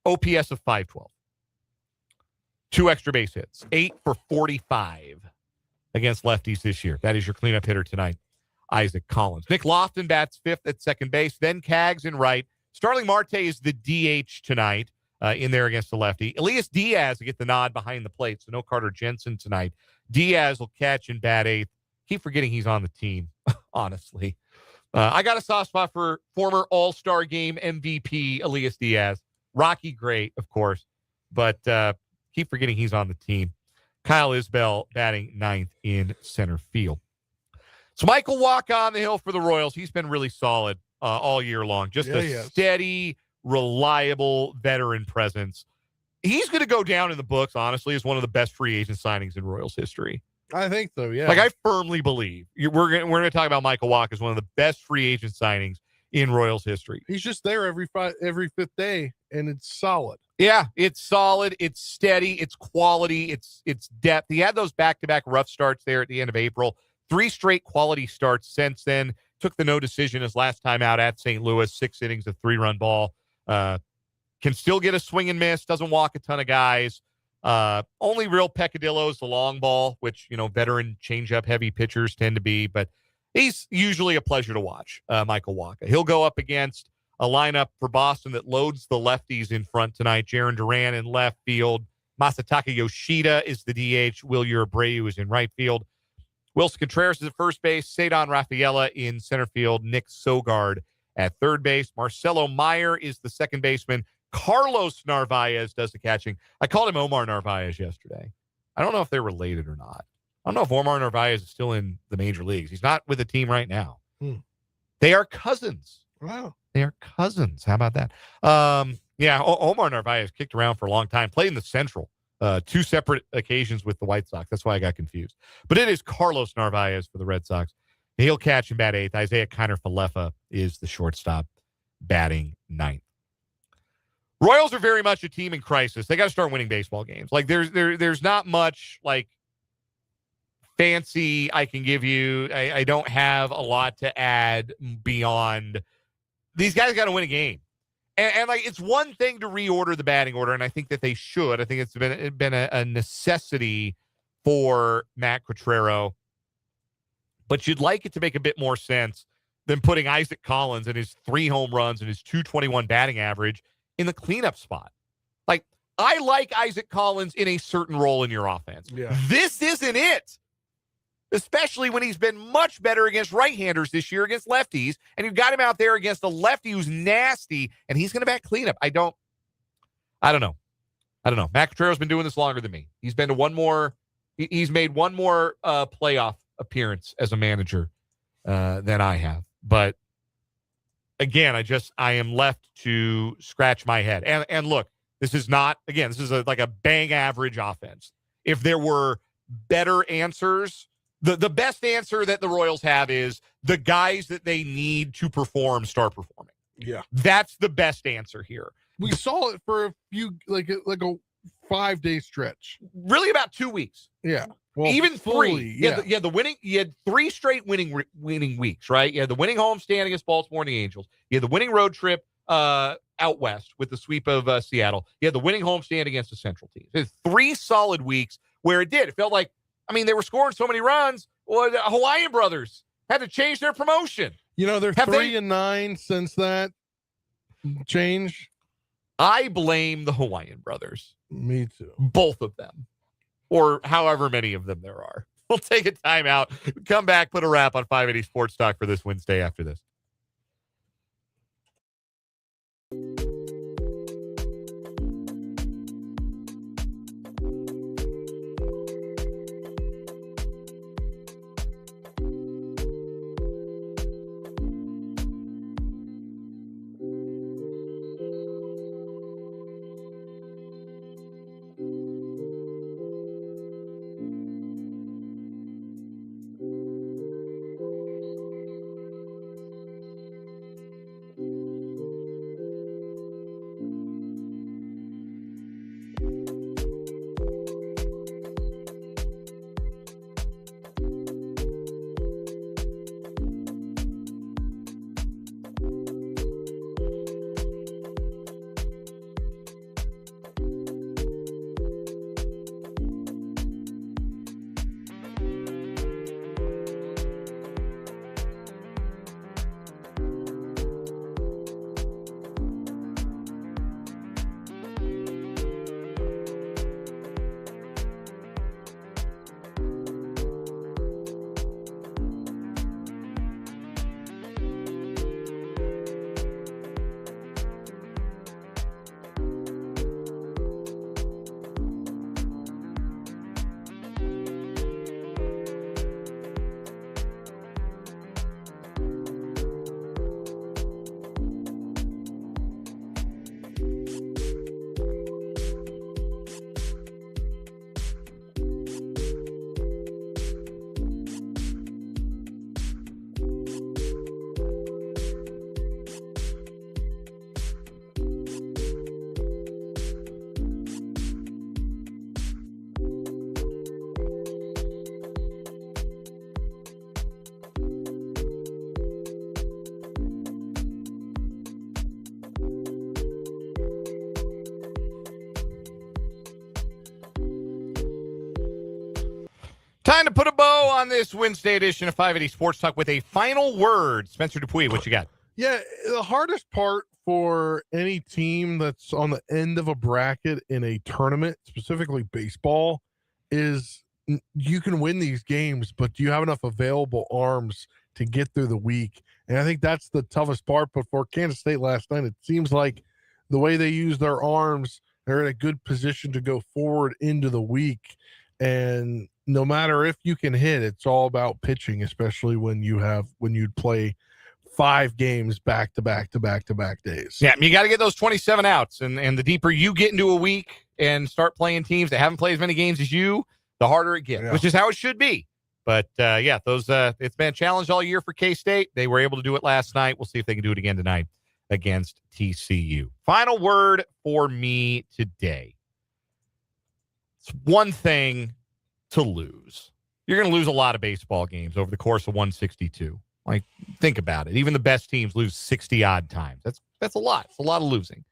OPS of 512. 2 extra base hits, 8 for 45 against lefties this year. That is your cleanup hitter tonight, Isaac Collins. Nick Lofton bats 5th at second base, then Cags in right. Starling Marte is the DH tonight in there against the lefty. Elias Diaz will get the nod behind the plate, so no Carter Jensen tonight. Diaz will catch and bat 8th. Keep forgetting he's on the team, honestly. I got a soft spot for former All-Star Game MVP Elias Diaz. Rocky great, of course, but keep forgetting he's on the team. Kyle Isbell batting 9th in center field. So Michael Wacha on the hill for the Royals. He's been really solid all year long. Just a steady, reliable veteran presence. He's going to go down in the books, honestly, as one of the best free agent signings in Royals history. I think so, yeah. I firmly believe we're going to talk about Michael Wacha as one of the best free agent signings in Royals history. He's just there every 5th day, and it's solid. Yeah, it's solid, it's steady, it's quality, it's depth. He had those back-to-back rough starts there at the end of April. 3 straight quality starts since then. Took the no decision his last time out at St. Louis. 6 innings of 3-run ball. Can still get a swing and miss. Doesn't walk a ton of guys. Only real peccadillo is the long ball, which, veteran changeup heavy pitchers tend to be. But he's usually a pleasure to watch, Michael Wacha. He'll go up against a lineup for Boston that loads the lefties in front tonight. Jarren Duran in left field. Masataka Yoshida is the DH. Will Abreu is in right field. Wilson Contreras is at first base. Cedon Rafaela in center field. Nick Sogard at third base. Marcelo Meyer is the second baseman. Carlos Narvaez does the catching. I called him Omar Narvaez yesterday. I don't know if they're related or not. I don't know if Omar Narvaez is still in the major leagues. He's not with the team right now. They are cousins. Wow. They are cousins. How about that? Omar Narvaez kicked around for a long time. Played in the Central. 2 separate occasions with the White Sox. That's why I got confused. But it is Carlos Narvaez for the Red Sox. He'll catch and bat 8th. Isaiah Kiner-Falefa is the shortstop, batting 9th. Royals are very much a team in crisis. They got to start winning baseball games. Like there's not much like fancy I can give you. I don't have a lot to add beyond these guys got to win a game. And like it's one thing to reorder the batting order, and I think that they should. I think it's been a necessity for Matt Quatraro. But you'd like it to make a bit more sense than putting Isaac Collins and his 3 home runs and his .221 batting average in the cleanup spot. Like, I like Isaac Collins in a certain role in your offense. Yeah. This isn't it. Especially when he's been much better against right-handers this year against lefties, and you've got him out there against a lefty who's nasty, and he's going to bat cleanup. I don't know. Matt Quatraro's been doing this longer than me. He's been to one more. He's made one more playoff appearance as a manager than I have. But again, I am left to scratch my head. And look, this is like a bang average offense. If there were better answers, the best answer that the Royals have is the guys that they need to perform start performing. Yeah. That's the best answer here. We saw it for a few, like a 5-day stretch. Really about 2 weeks. Yeah. Well, even fully, 3. You had 3 straight winning weeks, right? You had the winning homestand against Baltimore and the Angels. You had the winning road trip out west with the sweep of Seattle. You had the winning homestand against the Central teams. It's 3 solid weeks where it felt like, they were scoring so many runs. Well, the Hawaiian brothers had to change their promotion. They're 3-9 since that change. I blame the Hawaiian brothers. Me too. Both of them. Or however many of them there are. We'll take a timeout, come back, put a wrap on 580 Sports Talk for this Wednesday after this. Time to put a bow on this Wednesday edition of 580 Sports Talk with a final word. Spencer Dupuis, what you got? Yeah, the hardest part for any team that's on the end of a bracket in a tournament, specifically baseball, is you can win these games, but do you have enough available arms to get through the week? And I think that's the toughest part. But for Kansas State last night, it seems like the way they use their arms, they're in a good position to go forward into the week. And no matter if you can hit, it's all about pitching, especially when you'd play 5 games back to back days. Yeah, you got to get those 27 outs. And the deeper you get into a week and start playing teams that haven't played as many games as you, the harder it gets, which is how it should be. But, it's been a challenge all year for K-State. They were able to do it last night. We'll see if they can do it again tonight against TCU. Final word for me today. It's one thing to lose. You're going to lose a lot of baseball games over the course of 162. Like, think about it. Even the best teams lose 60-odd times. That's a lot. It's a lot of losing.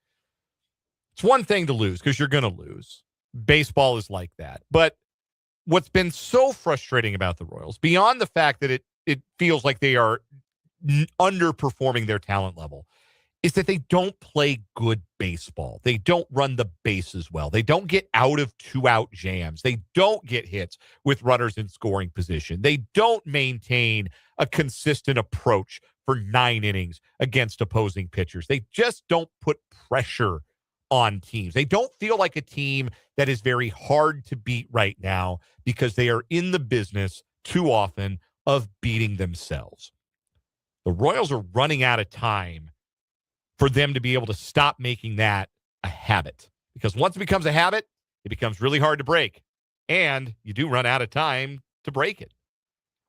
It's one thing to lose because you're going to lose. Baseball is like that. But what's been so frustrating about the Royals, beyond the fact that it feels like they are underperforming their talent level, is that they don't play good baseball. They don't run the bases well. They don't get out of 2-out jams. They don't get hits with runners in scoring position. They don't maintain a consistent approach for 9 innings against opposing pitchers. They just don't put pressure on teams. They don't feel like a team that is very hard to beat right now because they are in the business too often of beating themselves. The Royals are running out of time for them to be able to stop making that a habit. Because once it becomes a habit, it becomes really hard to break. And you do run out of time to break it.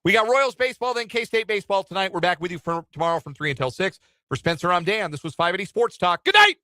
We got Royals baseball, then K-State baseball tonight. We're back with you tomorrow from 3 until 6. For Spencer, I'm Dan. This was 580 Sports Talk. Good night!